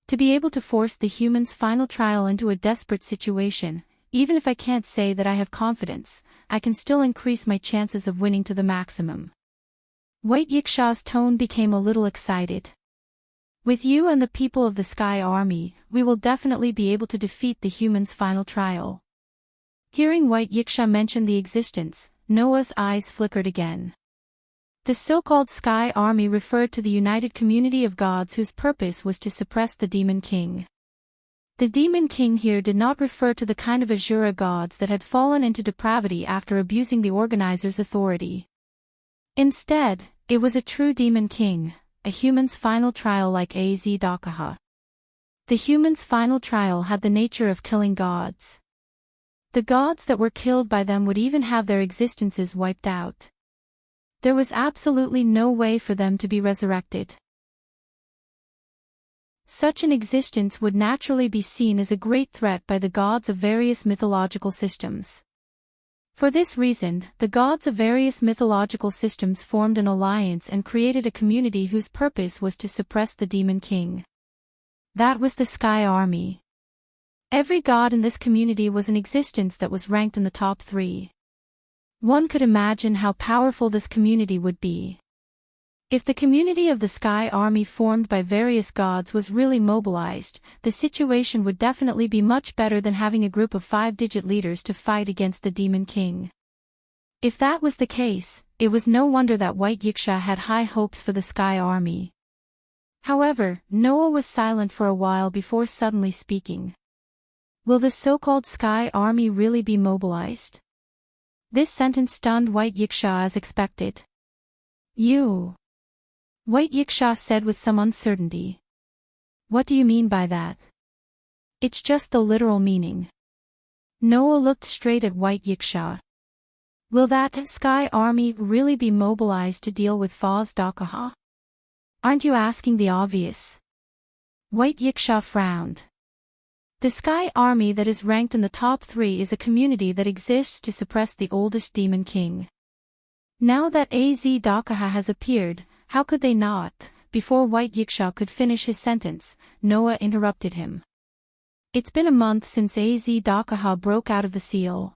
To be able to force the human's final trial into a desperate situation, even if I can't say that I have confidence, I can still increase my chances of winning to the maximum. White Yiksha's tone became a little excited. With you and the people of the Sky Army, we will definitely be able to defeat the human's final trial. Hearing White Yiksha mention the existence, Noah's eyes flickered again. The so-called Sky Army referred to the united community of gods whose purpose was to suppress the Demon King. The Demon King here did not refer to the kind of Asura gods that had fallen into depravity after abusing the organizer's authority. Instead, it was a true Demon King, a human's final trial like Az Dakaha. The human's final trial had the nature of killing gods. The gods that were killed by them would even have their existences wiped out. There was absolutely no way for them to be resurrected. Such an existence would naturally be seen as a great threat by the gods of various mythological systems. For this reason, the gods of various mythological systems formed an alliance and created a community whose purpose was to suppress the Demon King. That was the Sky Army. Every god in this community was an existence that was ranked in the top 3. One could imagine how powerful this community would be. If the community of the Sky Army formed by various gods was really mobilized, the situation would definitely be much better than having a group of 5-digit leaders to fight against the Demon King. If that was the case, it was no wonder that White Yiksha had high hopes for the Sky Army. However, Noah was silent for a while before suddenly speaking. Will the so-called Sky Army really be mobilized? This sentence stunned White Yiksha as expected. White Yiksha said with some uncertainty. What do you mean by that? It's just the literal meaning. Noah looked straight at White Yiksha. Will that Sky Army really be mobilized to deal with Az Dakaha? Aren't you asking the obvious? White Yiksha frowned. The Sky Army that is ranked in the top 3 is a community that exists to suppress the oldest Demon King. Now that Az Dakaha has appeared, how could they not? Before White Yiksha could finish his sentence, Noah interrupted him. It's been a month since Az Dakaha broke out of the seal.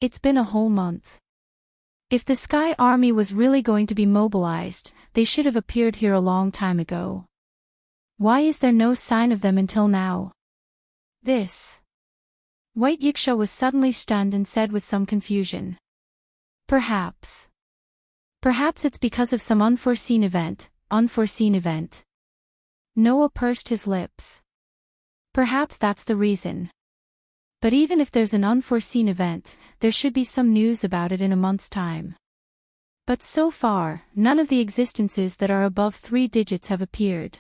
It's been a whole month. If the Sky Army was really going to be mobilized, they should have appeared here a long time ago. Why is there no sign of them until now? White Yiksha was suddenly stunned and said with some confusion. Perhaps it's because of some unforeseen event. Noah pursed his lips. Perhaps that's the reason. But even if there's an unforeseen event, there should be some news about it in a month's time. But so far, none of the existences that are above 3 digits have appeared.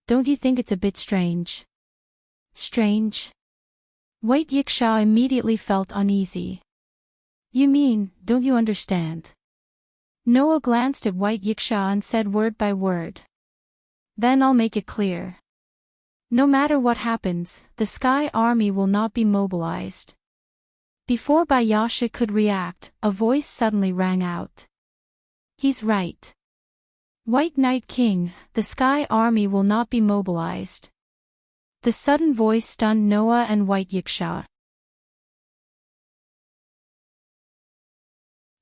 Don't you think it's a bit strange? Strange? White Yiksha immediately felt uneasy. You mean, don't you understand? Noah glanced at White Yiksha and said word by word. Then I'll make it clear. No matter what happens, the Sky Army will not be mobilized. Before Bayasha could react, a voice suddenly rang out. He's right. White Night King, the Sky Army will not be mobilized. The sudden voice stunned Noah and White Yiksha.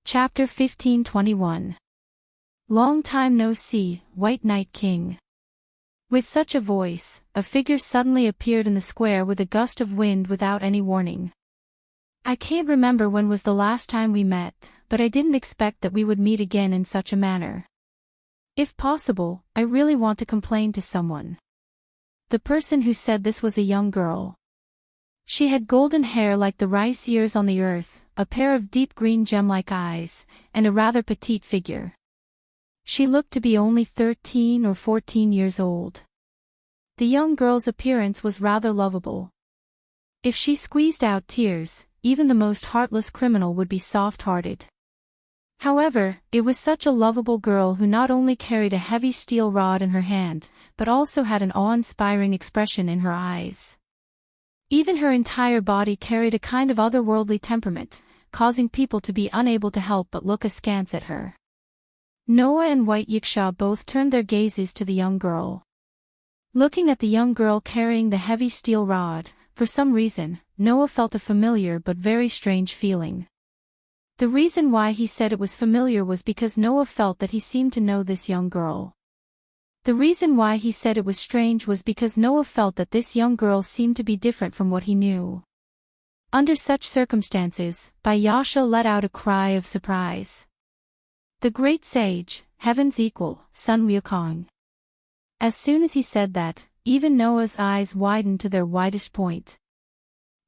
Chapter 1521. Long time no see, White Night King. With such a voice, a figure suddenly appeared in the square with a gust of wind without any warning. I can't remember when was the last time we met, but I didn't expect that we would meet again in such a manner. If possible, I really want to complain to someone. The person who said this was a young girl. She had golden hair like the rice ears on the earth, a pair of deep green gem-like eyes, and a rather petite figure. She looked to be only 13 or 14 years old. The young girl's appearance was rather lovable. If she squeezed out tears, even the most heartless criminal would be soft-hearted. However, it was such a lovable girl who not only carried a heavy steel rod in her hand, but also had an awe-inspiring expression in her eyes. Even her entire body carried a kind of otherworldly temperament, causing people to be unable to help but look askance at her. Noah and White Yiksha both turned their gazes to the young girl. Looking at the young girl carrying the heavy steel rod, for some reason, Noah felt a familiar but very strange feeling. The reason why he said it was familiar was because Noah felt that he seemed to know this young girl. The reason why he said it was strange was because Noah felt that this young girl seemed to be different from what he knew. Under such circumstances, Yasha let out a cry of surprise. The great sage, heaven's equal, Sun Wukong. As soon as he said that, even Noah's eyes widened to their widest point.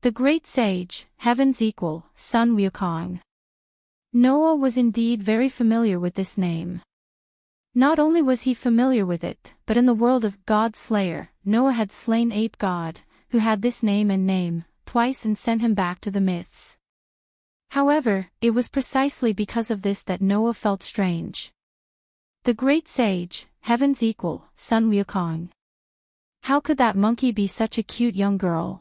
The great sage, heaven's equal, Sun Wukong. Noah was indeed very familiar with this name. Not only was he familiar with it, but in the world of God Slayer, Noah had slain Ape God, who had this name twice and sent him back to the myths. However, it was precisely because of this that Noah felt strange. The great sage, heaven's equal, Sun Wukong. How could that monkey be such a cute young girl?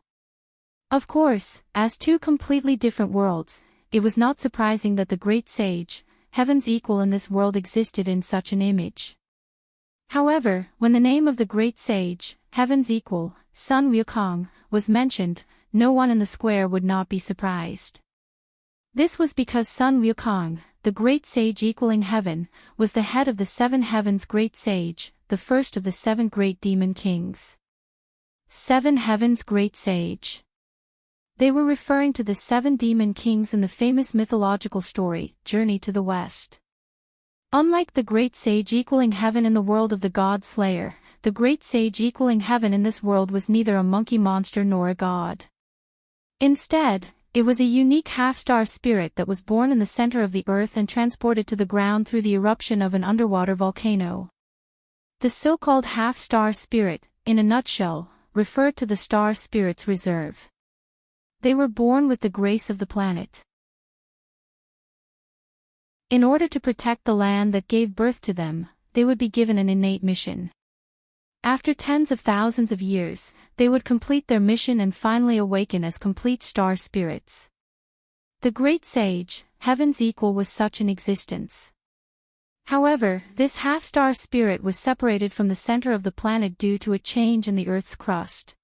Of course, as two completely different worlds, it was not surprising that the great sage, heaven's equal in this world existed in such an image. However, when the name of the great sage, heaven's equal, Sun Wukong, was mentioned, no one in the square would not be surprised. This was because Sun Wukong, the great sage equaling heaven, was the head of the 7 heavens great sage, the first of the 7 great demon kings. 7 heavens great sage. They were referring to the 7 demon kings in the famous mythological story, Journey to the West. Unlike the great sage equaling heaven in the world of the God Slayer, the great sage equaling heaven in this world was neither a monkey monster nor a god. Instead, it was a unique half-star spirit that was born in the center of the earth and transported to the ground through the eruption of an underwater volcano. The so-called half-star spirit, in a nutshell, referred to the star spirit's reserve. They were born with the grace of the planet. In order to protect the land that gave birth to them, they would be given an innate mission. After tens of thousands of years, they would complete their mission and finally awaken as complete star spirits. The great sage, heaven's equal, was such an existence. However, this half-star spirit was separated from the center of the planet due to a change in the Earth's crust.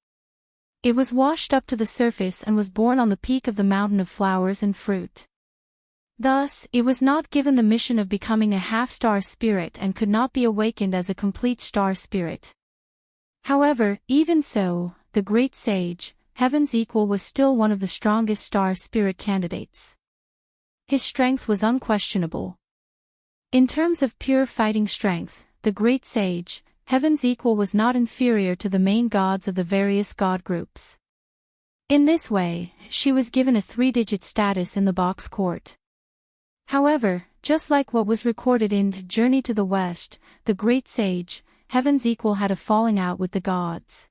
It was washed up to the surface and was born on the peak of the mountain of flowers and fruit. Thus, it was not given the mission of becoming a half-star spirit and could not be awakened as a complete star spirit. However, even so, the great sage, heaven's equal, was still one of the strongest star spirit candidates. His strength was unquestionable. In terms of pure fighting strength, the great sage, heaven's equal, was not inferior to the main gods of the various god groups. In this way, she was given a 3-digit status in the box court. However, just like what was recorded in Journey to the West, the great sage, heaven's equal, had a falling out with the gods.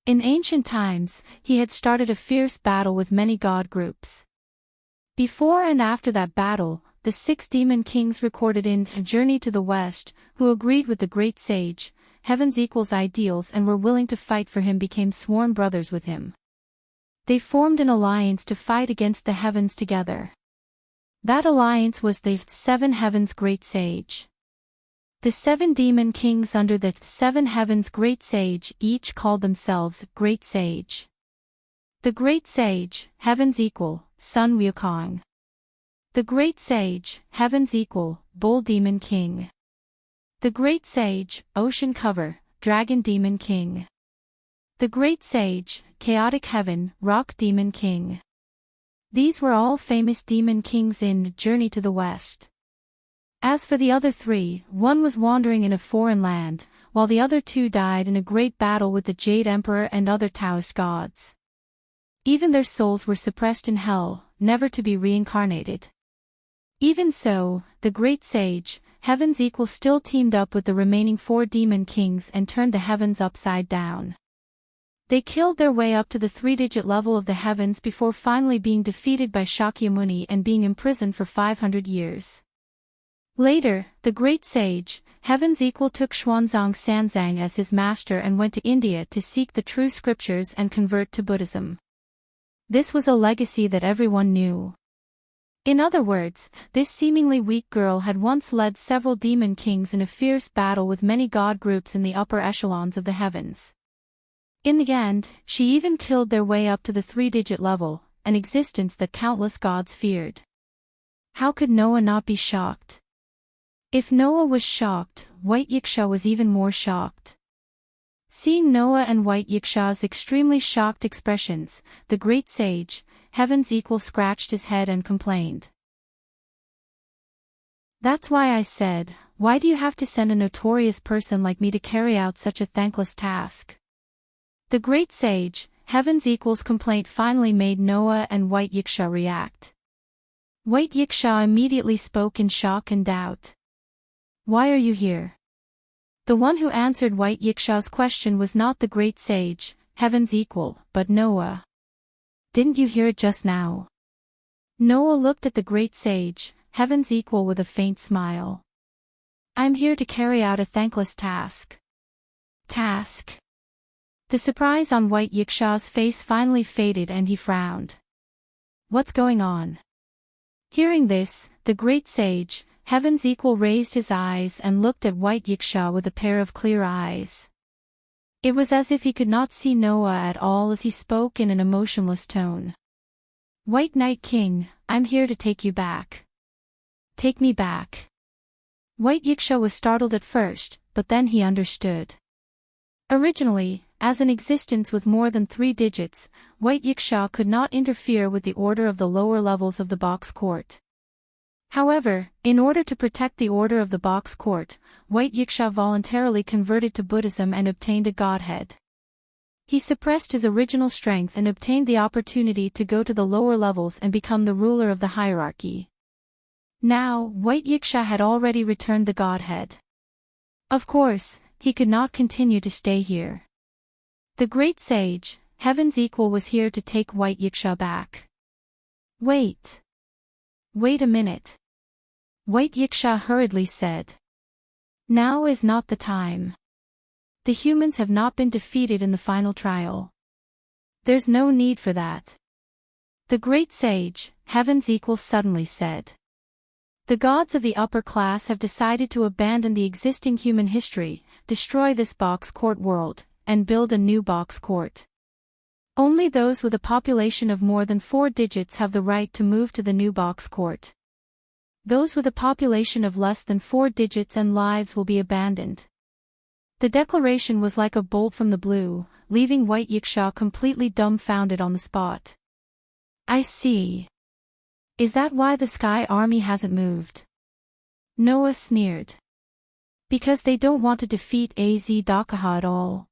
In ancient times, he had started a fierce battle with many god groups. Before and after that battle, the 6 demon kings recorded in Journey to the West, who agreed with the great sage, heaven's equal's ideals and were willing to fight for him, became sworn brothers with him. They formed an alliance to fight against the heavens together. That alliance was the 7 heavens great sage. The 7 demon kings under the 7 heavens great sage each called themselves Great Sage. The great sage, heaven's equal, Sun Wukong. The great sage, heaven's equal, Bull Demon King. The great sage, Ocean Cover, Dragon Demon King. The great sage, Chaotic Heaven, Rock Demon King. These were all famous demon kings in Journey to the West. As for the other 3, one was wandering in a foreign land, while the other 2 died in a great battle with the Jade Emperor and other Taoist gods. Even their souls were suppressed in hell, never to be reincarnated. Even so, the great sage, heaven's equal, still teamed up with the remaining 4 demon kings and turned the heavens upside down. They killed their way up to the 3-digit level of the heavens before finally being defeated by Shakyamuni and being imprisoned for 500 years. Later, the great sage, heaven's equal, took Xuanzang Sanzang as his master and went to India to seek the true scriptures and convert to Buddhism. This was a legacy that everyone knew. In other words, this seemingly weak girl had once led several demon kings in a fierce battle with many god groups in the upper echelons of the heavens. In the end, she even killed their way up to the 3-digit level, an existence that countless gods feared. How could Noah not be shocked? If Noah was shocked, White Yiksha was even more shocked. Seeing Noah and White Yiksha's extremely shocked expressions, the great sage, Heaven's Equal, scratched his head and complained. "That's why I said, why do you have to send a notorious person like me to carry out such a thankless task?" The great sage, Heaven's Equal's complaint finally made Noah and White Yiksha react. White Yiksha immediately spoke in shock and doubt. "Why are you here?" The one who answered White Yiksha's question was not the great sage, Heaven's Equal, but Noah. "Didn't you hear it just now?" Noah looked at the great sage, Heaven's Equal, with a faint smile. "I'm here to carry out a thankless task." Task? The surprise on White Yiksha's face finally faded and he frowned. "What's going on?" Hearing this, the great sage, Heaven's Equal, raised his eyes and looked at White Yiksha with a pair of clear eyes. It was as if he could not see Noah at all as he spoke in an emotionless tone. "White Night King, I'm here to take you back." "Take me back?" White Yiksha was startled at first, but then he understood. Originally, as an existence with more than 3 digits, White Yiksha could not interfere with the order of the lower levels of the box court. However, in order to protect the order of the box court, White Yiksha voluntarily converted to Buddhism and obtained a godhead. He suppressed his original strength and obtained the opportunity to go to the lower levels and become the ruler of the hierarchy. Now, White Yiksha had already returned the godhead. Of course, he could not continue to stay here. The great sage, Heaven's Equal, was here to take White Yiksha back. "Wait. Wait a minute." White Yiksha hurriedly said. "Now is not the time. The humans have not been defeated in the final trial. There's no need for that." The great sage, Heaven's Equal, suddenly said. "The gods of the upper class have decided to abandon the existing human history, destroy this box court world, and build a new box court. Only those with a population of more than 4 digits have the right to move to the new box court. Those with a population of less than 4 digits and lives will be abandoned." The declaration was like a bolt from the blue, leaving White Yiksha completely dumbfounded on the spot. "I see. Is that why the Sky Army hasn't moved?" Noah sneered. "Because they don't want to defeat AZ Dakaha at all.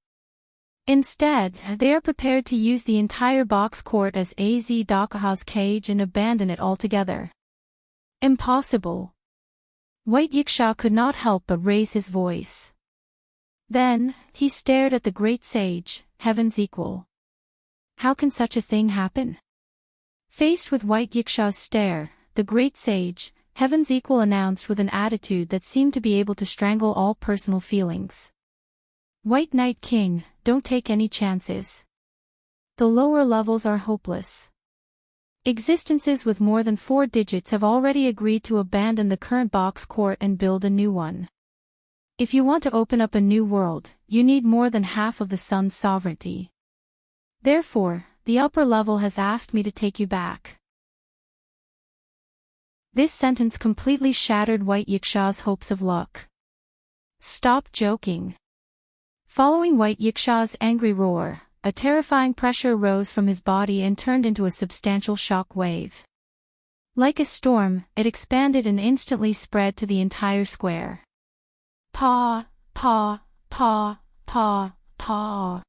Instead, they are prepared to use the entire box court as AZ Dakaha's cage and abandon it altogether." "Impossible." White Yiksha could not help but raise his voice. Then, he stared at the great sage, Heaven's Equal. "How can such a thing happen?" Faced with White Yiksha's stare, the great sage, Heaven's Equal, announced with an attitude that seemed to be able to strangle all personal feelings. "White Night King, don't take any chances. The lower levels are hopeless. Existences with more than 4 digits have already agreed to abandon the current box court and build a new one. If you want to open up a new world, you need more than half of the sun's sovereignty. Therefore, the upper level has asked me to take you back." This sentence completely shattered White Yiksha's hopes of luck. "Stop joking." Following White Yiksha's angry roar, a terrifying pressure rose from his body and turned into a substantial shock wave. Like a storm, it expanded and instantly spread to the entire square. "Paw, paw, paw, paw, paw."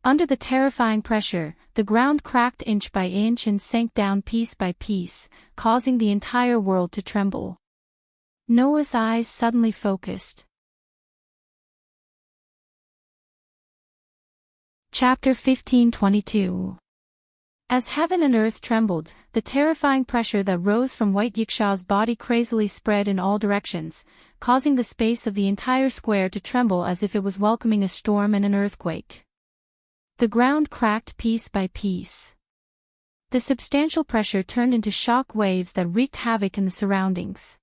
Under the terrifying pressure, the ground cracked inch by inch and sank down piece by piece, causing the entire world to tremble. Noah's eyes suddenly focused. Chapter 15:22. As heaven and earth trembled, the terrifying pressure that rose from White Yiksha's body crazily spread in all directions, causing the space of the entire square to tremble as if it was welcoming a storm and an earthquake. The ground cracked piece by piece. The substantial pressure turned into shock waves that wreaked havoc in the surroundings.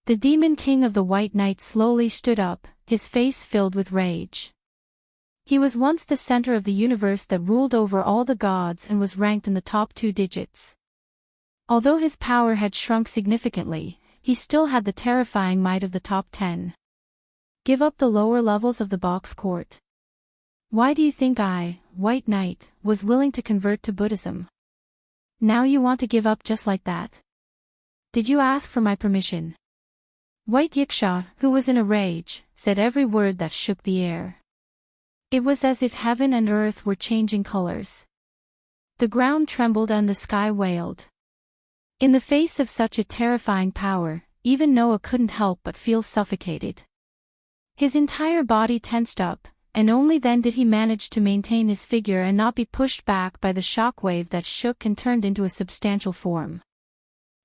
The demon king of the White Night slowly stood up, his face filled with rage. He was once the center of the universe that ruled over all the gods and was ranked in the top 2 digits. Although his power had shrunk significantly, he still had the terrifying might of the top 10. Give up the lower levels of the box court. Why do you think I, White Knight, was willing to convert to Buddhism? Now you want to give up just like that? Did you ask for my permission? White Yiksha, who was in a rage, said every word that shook the air. It was as if heaven and earth were changing colors. The ground trembled and the sky wailed. In the face of such a terrifying power, even Noah couldn't help but feel suffocated. His entire body tensed up, and only then did he manage to maintain his figure and not be pushed back by the shockwave that shook and turned into a substantial form.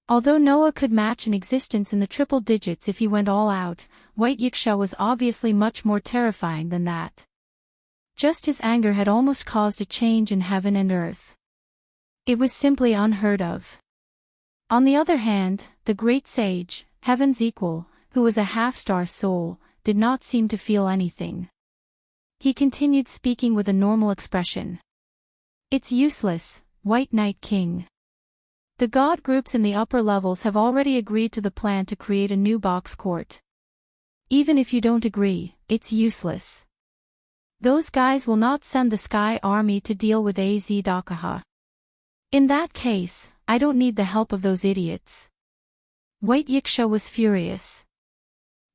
Although Noah could match an existence in the triple digits if he went all out, White Yiksha was obviously much more terrifying than that. Just his anger had almost caused a change in heaven and earth. It was simply unheard of. On the other hand, the great sage, Heaven's equal, who was a half-star soul, did not seem to feel anything. He continued speaking with a normal expression. It's useless, White Knight King. The god groups in the upper levels have already agreed to the plan to create a new box court. Even if you don't agree, it's useless. Those guys will not send the Sky Army to deal with AZ Dakaha. In that case, I don't need the help of those idiots. White Yiksha was furious.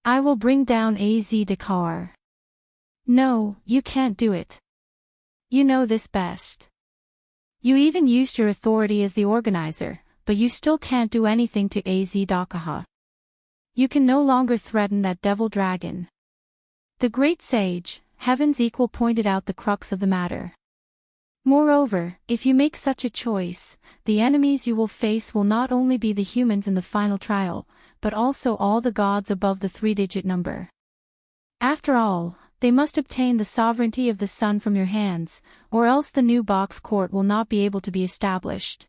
I will bring down AZ Dakar. No, you can't do it. You know this best. You even used your authority as the organizer, but you still can't do anything to AZ Dakaha. You can no longer threaten that devil dragon. The great sage, Heaven's equal, pointed out the crux of the matter. Moreover, if you make such a choice, the enemies you will face will not only be the humans in the final trial, but also all the gods above the three-digit number. After all, they must obtain the sovereignty of the sun from your hands, or else the new box court will not be able to be established.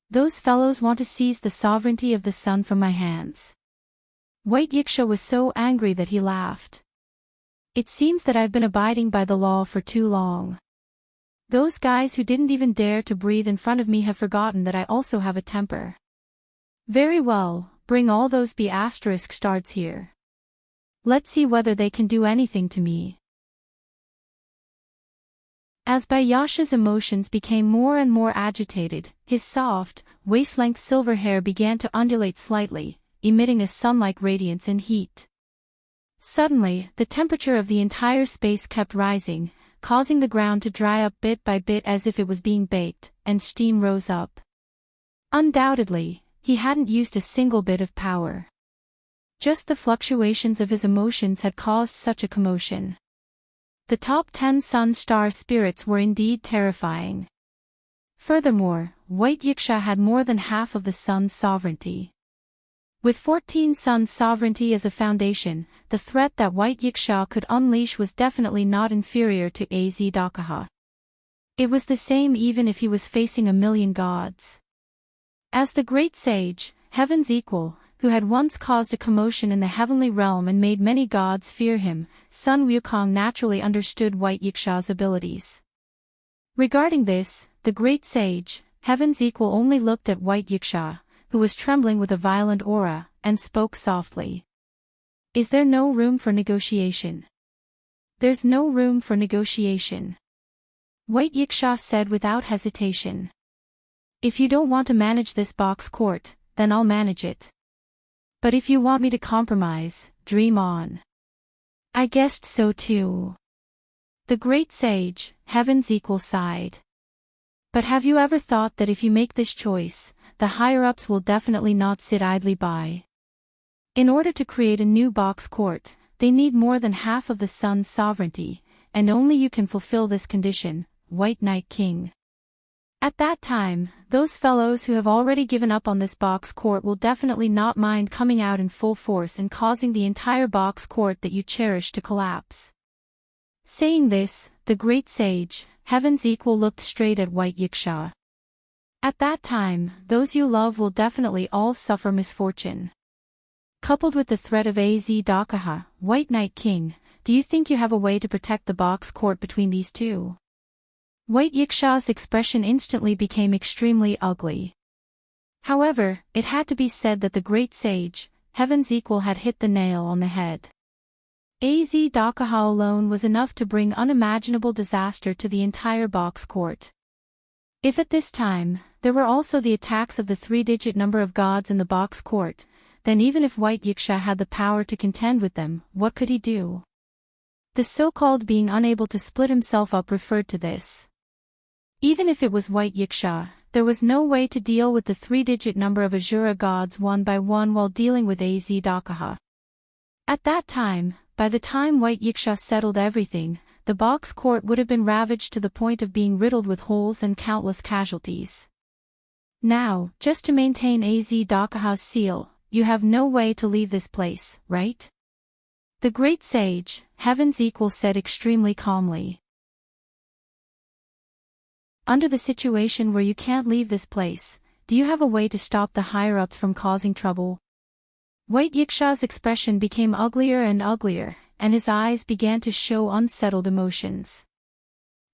Those fellows want to seize the sovereignty of the sun from my hands. White Yiksha was so angry that he laughed. It seems that I've been abiding by the law for too long. Those guys who didn't even dare to breathe in front of me have forgotten that I also have a temper. Very well, bring all those B** stars here. Let's see whether they can do anything to me. As Bayasha's emotions became more and more agitated, his soft, waist-length silver hair began to undulate slightly, emitting a sun-like radiance and heat. Suddenly, the temperature of the entire space kept rising, causing the ground to dry up bit by bit as if it was being baked, and steam rose up. Undoubtedly, he hadn't used a single bit of power. Just the fluctuations of his emotions had caused such a commotion. The top 10 sun-star spirits were indeed terrifying. Furthermore, White Yiksha had more than half of the sun's sovereignty. With 14 sun sovereignty as a foundation, the threat that White Yiksha could unleash was definitely not inferior to AZ Dakaha. It was the same even if he was facing a million gods. As the great sage, Heaven's equal, who had once caused a commotion in the heavenly realm and made many gods fear him, Sun Wukong naturally understood White Yiksha's abilities. Regarding this, the great sage, Heaven's equal, only looked at White Yiksha, who was trembling with a violent aura, and spoke softly. Is there no room for negotiation? There's no room for negotiation. White Yiksha said without hesitation. If you don't want to manage this box court, then I'll manage it. But if you want me to compromise, dream on. I guessed so too. The great sage, Heaven's equal, sighed. But have you ever thought that if you make this choice, the higher-ups will definitely not sit idly by? In order to create a new box court, they need more than half of the sun's sovereignty, and only you can fulfill this condition, White Knight King. At that time, those fellows who have already given up on this box court will definitely not mind coming out in full force and causing the entire box court that you cherish to collapse. Saying this, the great sage, Heaven's equal, looked straight at White Yiksha. At that time, those you love will definitely all suffer misfortune. Coupled with the threat of AZ Dakaha, White Knight King, do you think you have a way to protect the box court between these two? White Yiksha's expression instantly became extremely ugly. However, it had to be said that the great sage, Heaven's equal, had hit the nail on the head. Az-Dakaha alone was enough to bring unimaginable disaster to the entire box court. If at this time, there were also the attacks of the three-digit number of gods in the box court, then even if White Yiksha had the power to contend with them, what could he do? The so-called being unable to split himself up referred to this. Even if it was White Yiksha, there was no way to deal with the three-digit number of Azura gods one by one while dealing with Az-Dakaha. At that time, by the time White Yiksha settled everything, the box court would have been ravaged to the point of being riddled with holes and countless casualties. Now, just to maintain Az-Dakaha's seal, you have no way to leave this place, right? The great sage, Heaven's Equal, said extremely calmly. Under the situation where you can't leave this place, do you have a way to stop the higher-ups from causing trouble? White Yiksha's expression became uglier and uglier, and his eyes began to show unsettled emotions.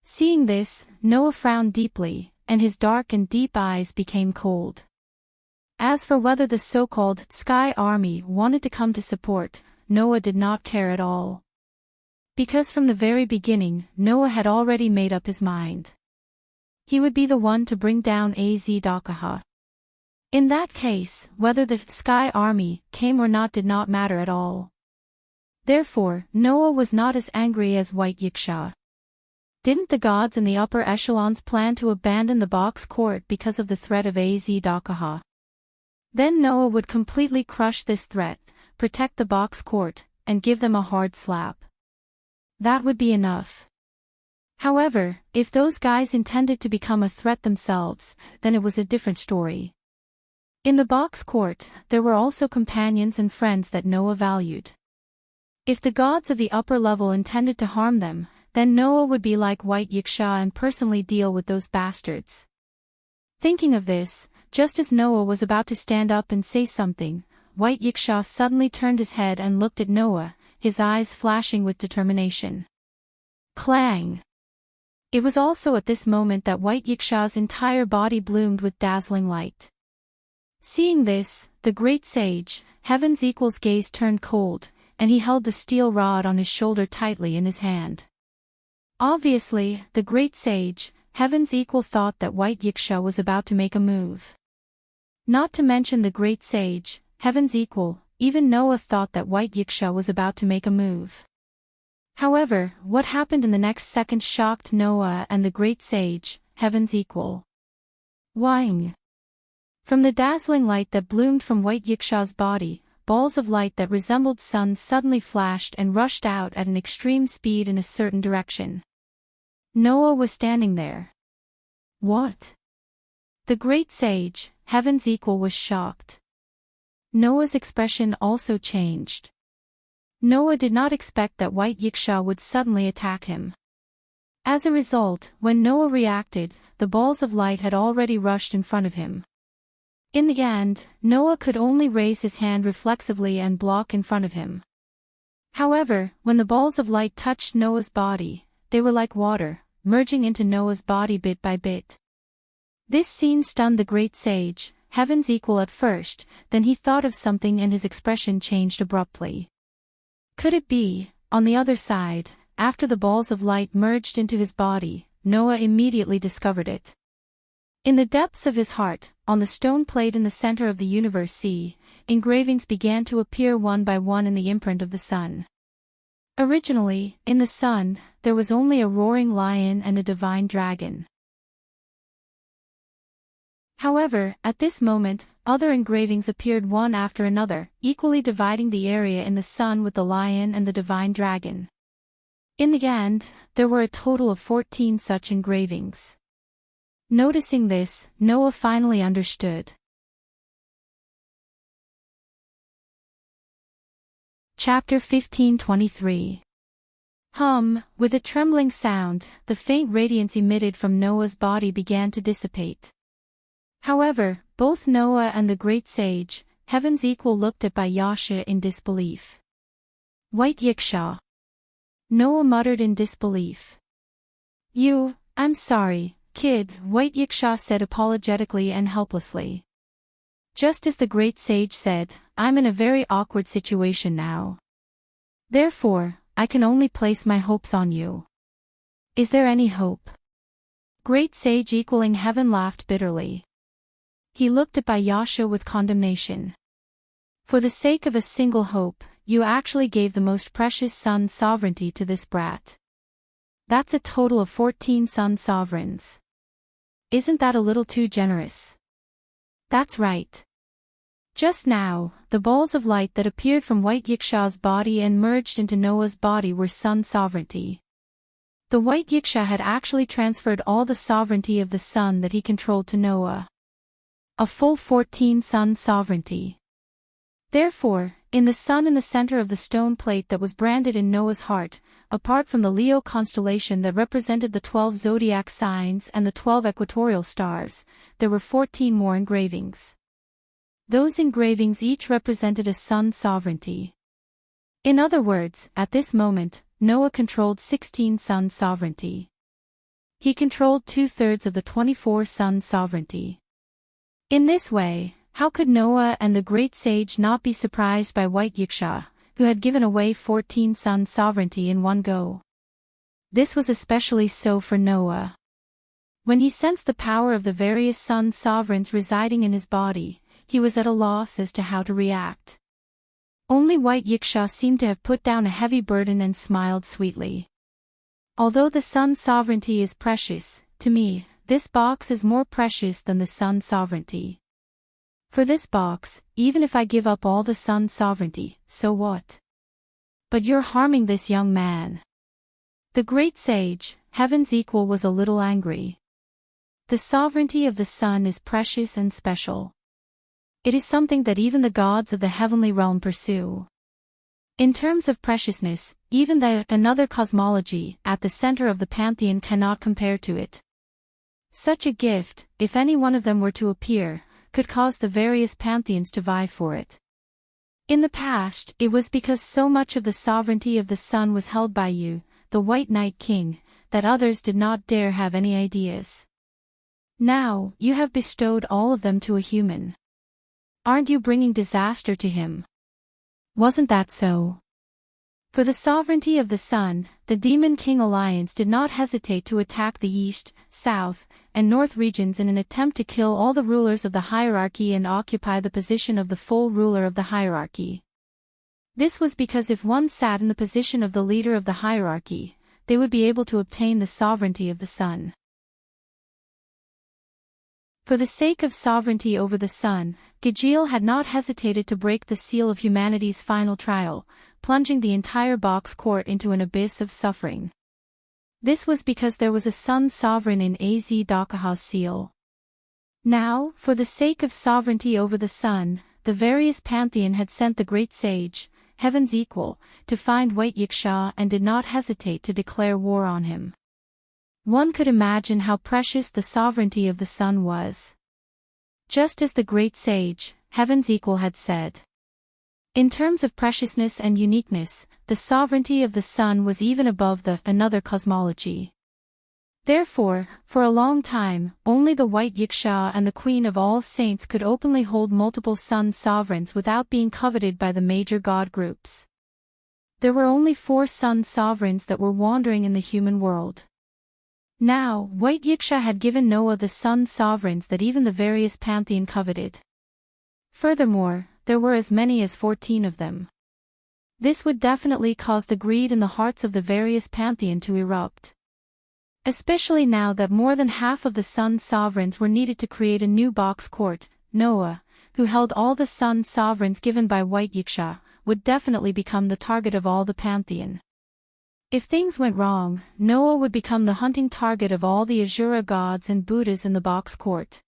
Seeing this, Noah frowned deeply, and his dark and deep eyes became cold. As for whether the so-called Sky Army wanted to come to support, Noah did not care at all. Because from the very beginning, Noah had already made up his mind. He would be the one to bring down Az-Dakaha. In that case, whether the Sky Army came or not did not matter at all. Therefore, Noah was not as angry as White Yiksha. Didn't the gods in the upper echelons plan to abandon the box court because of the threat of Az-Dakaha? Then Noah would completely crush this threat, protect the box court, and give them a hard slap. That would be enough. However, if those guys intended to become a threat themselves, then it was a different story. In the box court, there were also companions and friends that Noah valued. If the gods of the upper level intended to harm them, then Noah would be like White Yiksha and personally deal with those bastards. Thinking of this, just as Noah was about to stand up and say something, White Yiksha suddenly turned his head and looked at Noah, his eyes flashing with determination. Clang! It was also at this moment that White Yiksha's entire body bloomed with dazzling light. Seeing this, the great sage, Heaven's Equal's gaze turned cold, and he held the steel rod on his shoulder tightly in his hand. Obviously, the great sage, Heaven's Equal, thought that White Yiksha was about to make a move. Not to mention the great sage, Heaven's Equal, even Noah thought that White Yiksha was about to make a move. However, what happened in the next second shocked Noah and the great sage, Heaven's Equal. Whing! From the dazzling light that bloomed from White Yiksha's body, balls of light that resembled suns suddenly flashed and rushed out at an extreme speed in a certain direction. Noah was standing there. What? The great sage, Heaven's Equal, was shocked. Noah's expression also changed. Noah did not expect that White Yiksha would suddenly attack him. As a result, when Noah reacted, the balls of light had already rushed in front of him. In the end, Noah could only raise his hand reflexively and block in front of him. However, when the balls of light touched Noah's body, they were like water, merging into Noah's body bit by bit. This scene stunned the great sage, Heaven's Equal, at first, then he thought of something and his expression changed abruptly. Could it be, on the other side, after the balls of light merged into his body, Noah immediately discovered it. In the depths of his heart, on the stone plate in the center of the universe sea, engravings began to appear one by one in the imprint of the sun. Originally, in the sun, there was only a roaring lion and a divine dragon. However, at this moment, other engravings appeared one after another, equally dividing the area in the sun with the lion and the divine dragon. In the end, there were a total of 14 such engravings. Noticing this, Noah finally understood. Chapter 15:23. With a trembling sound, the faint radiance emitted from Noah's body began to dissipate. However, both Noah and the great sage, Heaven's Equal, looked at Bayasha in disbelief. White Yiksha. Noah muttered in disbelief. I'm sorry, kid, White Yiksha said apologetically and helplessly. Just as the great sage said, I'm in a very awkward situation now. Therefore, I can only place my hopes on you. Is there any hope? Great sage equaling heaven laughed bitterly. He looked at Bayasha with condemnation. For the sake of a single hope, you actually gave the most precious sun sovereignty to this brat. That's a total of 14 sun sovereigns. Isn't that a little too generous? That's right. Just now, the balls of light that appeared from White Yiksha's body and merged into Noah's body were sun sovereignty. The White Yiksha had actually transferred all the sovereignty of the sun that he controlled to Noah. A full 14 sun sovereignty. Therefore, in the sun in the center of the stone plate that was branded in Noah's heart, apart from the Leo constellation that represented the 12 zodiac signs and the 12 equatorial stars, there were 14 more engravings. Those engravings each represented a sun sovereignty. In other words, at this moment, Noah controlled 16 sun sovereignty. He controlled 2/3 of the 24 sun sovereignty. In this way, how could Noah and the great sage not be surprised by White Yiksha, who had given away 14 sun sovereignty in one go? This was especially so for Noah. When he sensed the power of the various sun sovereigns residing in his body, he was at a loss as to how to react. Only White Yiksha seemed to have put down a heavy burden and smiled sweetly. Although the sun sovereignty is precious, to me, this box is more precious than the sun sovereignty. For this box, even if I give up all the sun sovereignty, so what? But you're harming this young man. The great sage, heaven's equal, was a little angry. The sovereignty of the sun is precious and special. It is something that even the gods of the heavenly realm pursue. In terms of preciousness, even the another cosmology at the center of the pantheon cannot compare to it. Such a gift, if any one of them were to appear, could cause the various pantheons to vie for it. In the past, it was because so much of the sovereignty of the sun was held by you, the White Night King, that others did not dare have any ideas. Now, you have bestowed all of them to a human. Aren't you bringing disaster to him? Wasn't that so? For the sovereignty of the sun, the Demon King Alliance did not hesitate to attack the east, south, and north regions in an attempt to kill all the rulers of the hierarchy and occupy the position of the full ruler of the hierarchy. This was because if one sat in the position of the leader of the hierarchy, they would be able to obtain the sovereignty of the sun. For the sake of sovereignty over the sun, Gajiel had not hesitated to break the seal of humanity's final trial, plunging the entire box court into an abyss of suffering. This was because there was a sun sovereign in Az Dakaha's seal. Now, for the sake of sovereignty over the sun, the various pantheon had sent the great sage, heaven's equal, to find White Yiksha and did not hesitate to declare war on him. One could imagine how precious the sovereignty of the sun was. Just as the great sage, heaven's equal, had said. In terms of preciousness and uniqueness, the sovereignty of the sun was even above the another cosmology. Therefore, for a long time, only the White Yiksha and the Queen of all Saints could openly hold multiple sun sovereigns without being coveted by the major god groups. There were only 4 sun sovereigns that were wandering in the human world. Now, White Yiksha had given Noah the sun sovereigns that even the various pantheon coveted. Furthermore, there were as many as 14 of them. This would definitely cause the greed in the hearts of the various pantheon to erupt. Especially now that more than half of the sun sovereigns were needed to create a new box court, Noah, who held all the sun sovereigns given by White Yiksha, would definitely become the target of all the pantheon. If things went wrong, Noah would become the hunting target of all the Asura gods and Buddhas in the box court.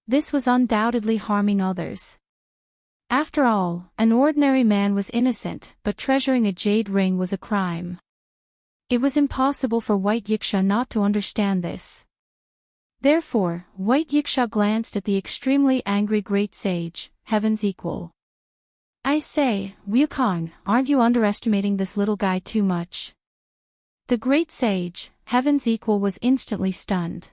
This was undoubtedly harming others. After all, an ordinary man was innocent, but treasuring a jade ring was a crime. It was impossible for White Yiksha not to understand this. Therefore, White Yiksha glanced at the extremely angry great sage, heaven's equal. I say, Wukong, aren't you underestimating this little guy too much? The great sage, heaven's equal, was instantly stunned.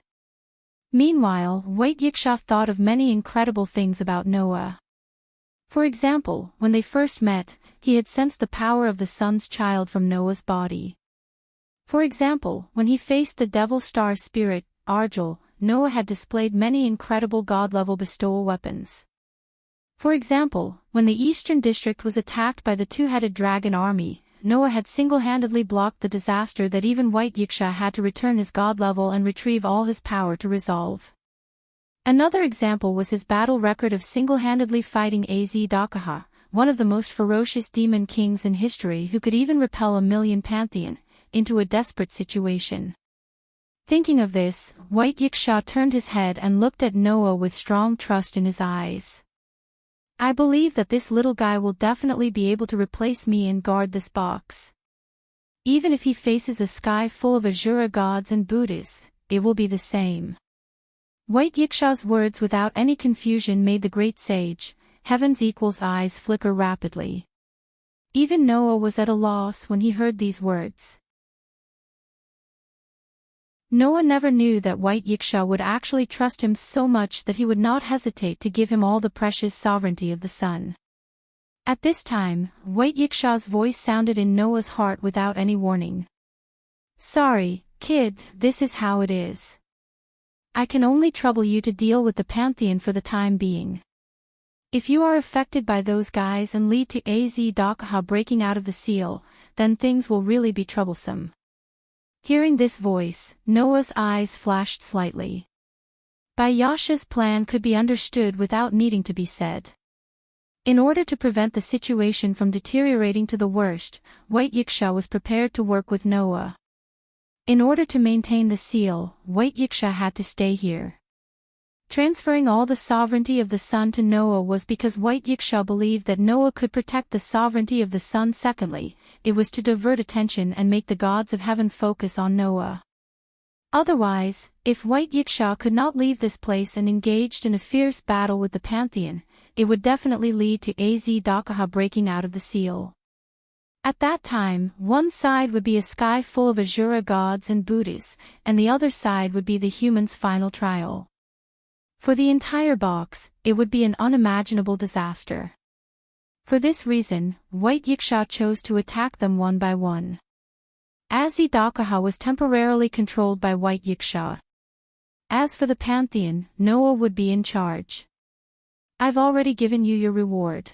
Meanwhile, White Yiksha thought of many incredible things about Noah. For example, when they first met, he had sensed the power of the sun's child from Noah's body. For example, when he faced the devil star spirit, Argel, Noah had displayed many incredible god-level bestowal weapons. For example, when the Eastern District was attacked by the two-headed dragon army, Noah had single-handedly blocked the disaster that even White Yiksha had to return his god level and retrieve all his power to resolve. Another example was his battle record of single-handedly fighting Az-Dakaha, one of the most ferocious demon kings in history who could even repel a million pantheon, into a desperate situation. Thinking of this, White Yiksha turned his head and looked at Noah with strong trust in his eyes. I believe that this little guy will definitely be able to replace me and guard this box. Even if he faces a sky full of Asura gods and Buddhas, it will be the same. White Yiksha's words without any confusion made the great sage, Heaven's equals eyes flicker rapidly. Even Noah was at a loss when he heard these words. Noah never knew that White Yiksha would actually trust him so much that he would not hesitate to give him all the precious sovereignty of the sun. At this time, White Yiksha's voice sounded in Noah's heart without any warning. Sorry, kid, this is how it is. I can only trouble you to deal with the pantheon for the time being. If you are affected by those guys and lead to Az-Dakaha breaking out of the seal, then things will really be troublesome. Hearing this voice, Noah's eyes flashed slightly. Yasha's plan could be understood without needing to be said. In order to prevent the situation from deteriorating to the worst, White Yiksha was prepared to work with Noah. In order to maintain the seal, White Yiksha had to stay here. Transferring all the sovereignty of the sun to Noah was because White Yiksha believed that Noah could protect the sovereignty of the sun. Secondly, it was to divert attention and make the gods of heaven focus on Noah. Otherwise, if White Yiksha could not leave this place and engaged in a fierce battle with the pantheon, it would definitely lead to Az-Dakaha breaking out of the seal. At that time, one side would be a sky full of Asura gods and Buddhas, and the other side would be the humans' final trial. For the entire box, it would be an unimaginable disaster. For this reason, White Yiksha chose to attack them one by one. Az-Dakaha was temporarily controlled by White Yiksha. As for the pantheon, Noah would be in charge. I've already given you your reward.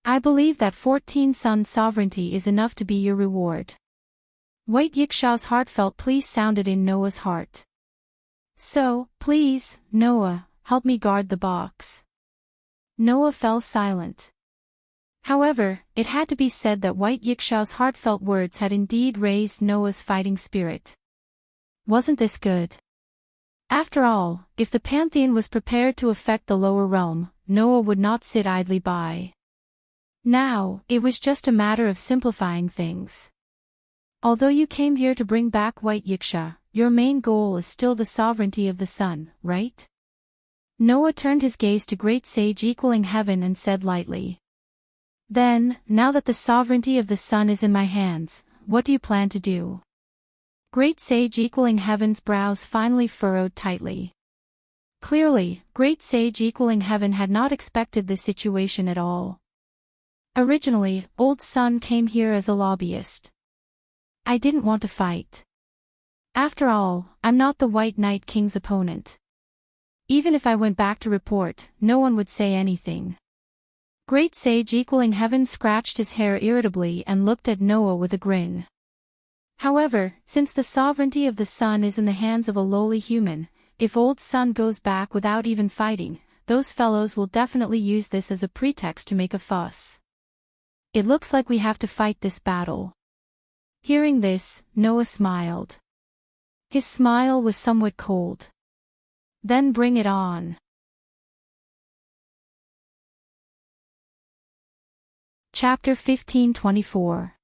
I believe that 14 sun sovereignty is enough to be your reward. White Yiksha's heartfelt plea sounded in Noah's heart. So, please, Noah, help me guard the box. Noah fell silent. However, it had to be said that White Yiksha's heartfelt words had indeed raised Noah's fighting spirit. Wasn't this good? After all, if the pantheon was prepared to affect the lower realm, Noah would not sit idly by. Now, it was just a matter of simplifying things. Although you came here to bring back White Yiksha, your main goal is still the sovereignty of the sun, right? Noah turned his gaze to Great Sage equaling heaven and said lightly. Then, now that the sovereignty of the sun is in my hands, what do you plan to do? Great Sage equaling heaven's brows finally furrowed tightly. Clearly, Great Sage equaling heaven had not expected this situation at all. Originally, Old Sun came here as a lobbyist. I didn't want to fight. After all, I'm not the White Knight King's opponent. Even if I went back to report, no one would say anything. Great Sage equaling heaven scratched his hair irritably and looked at Noah with a grin. However, since the sovereignty of the sun is in the hands of a lowly human, if Old Sun goes back without even fighting, those fellows will definitely use this as a pretext to make a fuss. It looks like we have to fight this battle. Hearing this, Noah smiled. His smile was somewhat cold. Then bring it on. Chapter 15:24.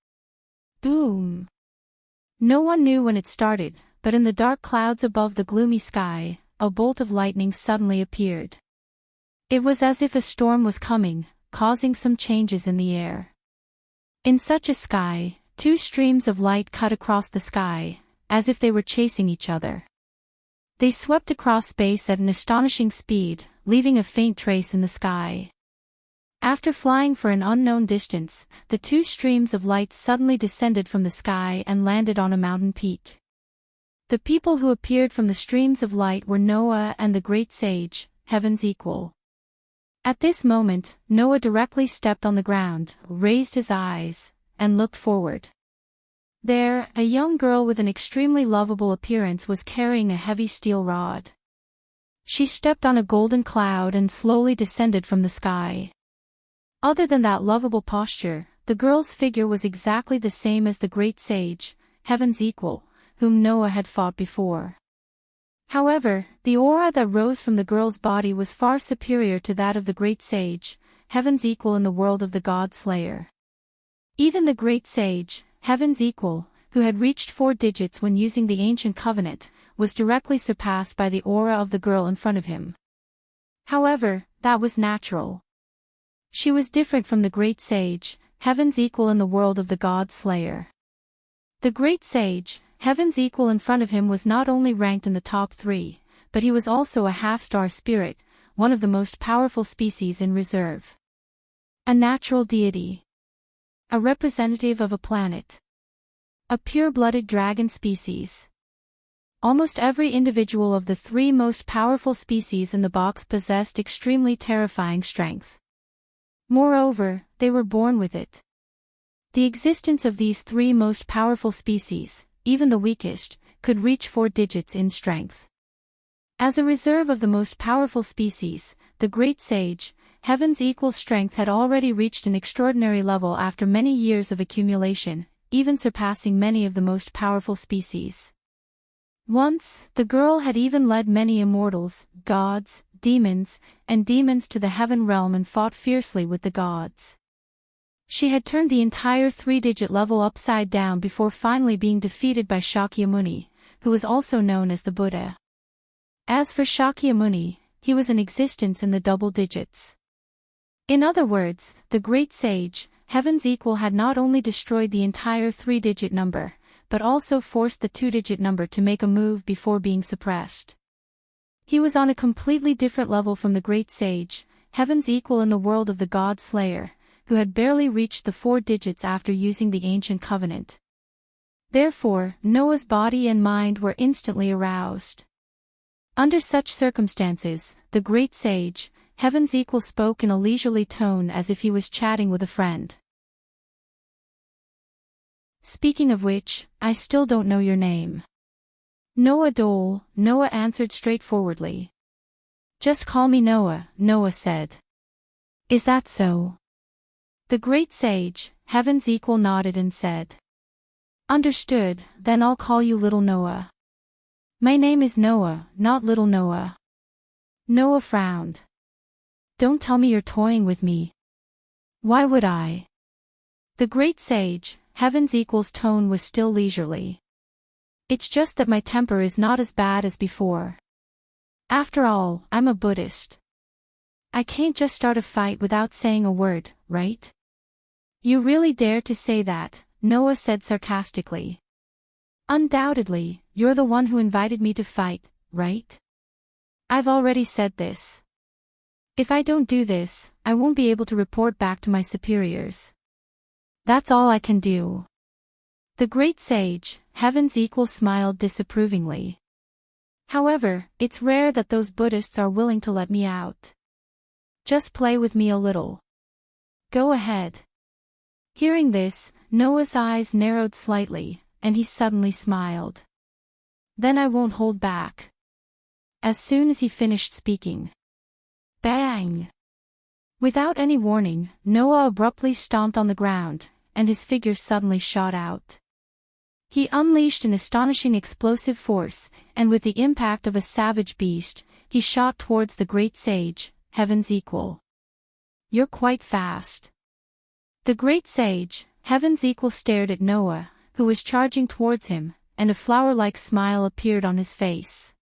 Boom. No one knew when it started, but in the dark clouds above the gloomy sky, a bolt of lightning suddenly appeared. It was as if a storm was coming, causing some changes in the air. In such a sky, two streams of light cut across the sky, as if they were chasing each other. They swept across space at an astonishing speed, leaving a faint trace in the sky. After flying for an unknown distance, the two streams of light suddenly descended from the sky and landed on a mountain peak. The people who appeared from the streams of light were Noah and the great sage, Heaven's equal. At this moment, Noah directly stepped on the ground, raised his eyes, and looked forward. There, a young girl with an extremely lovable appearance was carrying a heavy steel rod. She stepped on a golden cloud and slowly descended from the sky. Other than that lovable posture, the girl's figure was exactly the same as the great sage, Heaven's equal, whom Noah had fought before. However, the aura that rose from the girl's body was far superior to that of the great sage, Heaven's equal in the world of the God Slayer. Even the great sage, Heaven's equal, who had reached 4 digits when using the ancient covenant, was directly surpassed by the aura of the girl in front of him. However, that was natural. She was different from the great sage, Heaven's equal in the world of the God Slayer. The great sage, Heaven's equal in front of him was not only ranked in the top 3, but he was also a half-star spirit, one of the most powerful species in reserve. A natural deity. A representative of a planet. A pure-blooded dragon species. Almost every individual of the 3 most powerful species in the box possessed extremely terrifying strength. Moreover, they were born with it. The existence of these 3 most powerful species, even the weakest, could reach 4 digits in strength. As a reserve of the most powerful species, the great sage, Heaven's equal strength had already reached an extraordinary level after many years of accumulation, even surpassing many of the most powerful species. Once, the girl had even led many immortals, gods, demons, and demons to the heaven realm and fought fiercely with the gods. She had turned the entire 3-digit level upside down before finally being defeated by Shakyamuni, who was also known as the Buddha. As for Shakyamuni, he was in existence in the double digits. In other words, the great sage, Heaven's equal had not only destroyed the entire 3-digit number, but also forced the 2-digit number to make a move before being suppressed. He was on a completely different level from the great sage, Heaven's equal in the world of the God Slayer, who had barely reached the 4 digits after using the ancient covenant. Therefore, Noah's body and mind were instantly aroused. Under such circumstances, the great sage, Heaven's equal spoke in a leisurely tone as if he was chatting with a friend. Speaking of which, I still don't know your name. Noah Dole, Noah answered straightforwardly. Just call me Noah, Noah said. Is that so? The great sage, Heaven's equal nodded and said. Understood, then I'll call you Little Noah. My name is Noah, not Little Noah. Noah frowned. Don't tell me you're toying with me. Why would I? The great sage, Heaven's equal's tone was still leisurely. It's just that my temper is not as bad as before. After all, I'm a Buddhist. I can't just start a fight without saying a word, right? You really dare to say that, Noah said sarcastically. Undoubtedly, you're the one who invited me to fight, right? I've already said this. If I don't do this, I won't be able to report back to my superiors. That's all I can do. The great sage, Heaven's equal smiled disapprovingly. However, it's rare that those Buddhists are willing to let me out. Just play with me a little. Go ahead. Hearing this, Noah's eyes narrowed slightly, and he suddenly smiled. Then I won't hold back. As soon as he finished speaking. Bang! Without any warning, Noah abruptly stomped on the ground, and his figure suddenly shot out. He unleashed an astonishing explosive force, and with the impact of a savage beast, he shot towards the great sage, Heaven's equal. You're quite fast. The great sage, Heaven's equal stared at Noah, who was charging towards him, and a flower-like smile appeared on his face.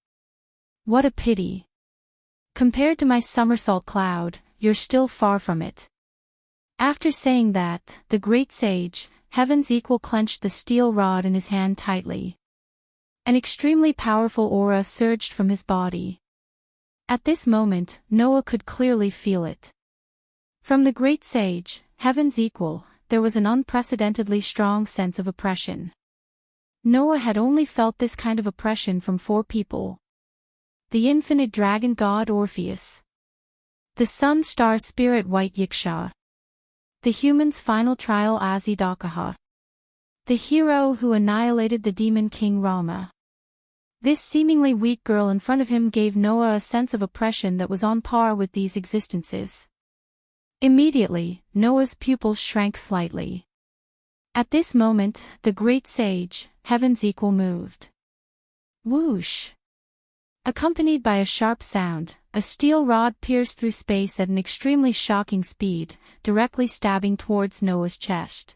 What a pity. Compared to my somersault cloud, you're still far from it. After saying that, the great sage, Heaven's equal clenched the steel rod in his hand tightly. An extremely powerful aura surged from his body. At this moment, Noah could clearly feel it. From the great sage, heaven's equal, there was an unprecedentedly strong sense of oppression. Noah had only felt this kind of oppression from 4 people. The infinite dragon god Orpheus. The sun-star spirit White Yiksha. The human's final trial Azidakaha. The hero who annihilated the demon king Rama. This seemingly weak girl in front of him gave Noah a sense of oppression that was on par with these existences. Immediately, Noah's pupils shrank slightly. At this moment, the great sage, heaven's equal, moved. Whoosh! Accompanied by a sharp sound, a steel rod pierced through space at an extremely shocking speed, directly stabbing towards Noah's chest.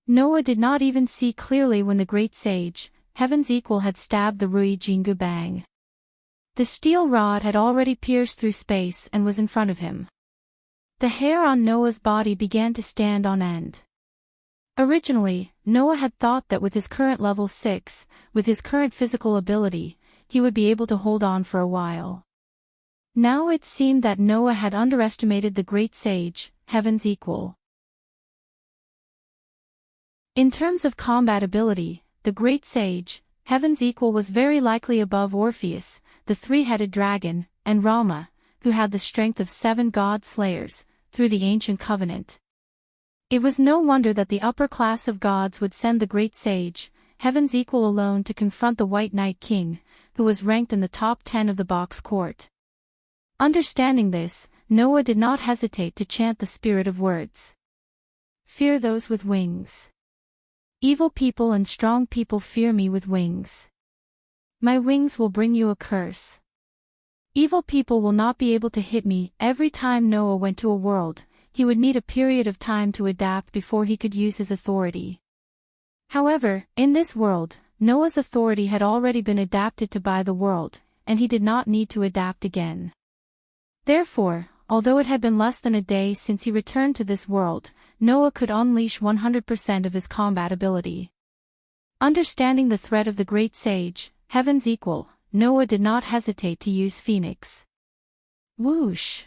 Noah did not even see clearly when the great sage, heaven's equal, had stabbed the Rui Jingu Bang. The steel rod had already pierced through space and was in front of him. The hair on Noah's body began to stand on end. Originally, Noah had thought that with his current level 6, with his current physical ability, he would be able to hold on for a while. Now it seemed that Noah had underestimated the great sage, heaven's equal. In terms of combat ability, the great sage, heaven's equal, was very likely above Orpheus, the 3-headed dragon, and Rama, who had the strength of 7 god slayers, through the ancient covenant. It was no wonder that the upper class of gods would send the great sage, heaven's equal, alone to confront the White Knight King, who was ranked in the top 10 of the box court. Understanding this, Noah did not hesitate to chant the spirit of words. Fear those with wings. Evil people and strong people fear me with wings. My wings will bring you a curse. Evil people will not be able to hit me. Every time Noah went to a world, he would need a period of time to adapt before he could use his authority. However, in this world, Noah's authority had already been adapted to by the world, and he did not need to adapt again. Therefore, although it had been less than a day since he returned to this world, Noah could unleash 100% of his combat ability. Understanding the threat of the great sage, heaven's equal, Noah did not hesitate to use Phoenix. Whoosh!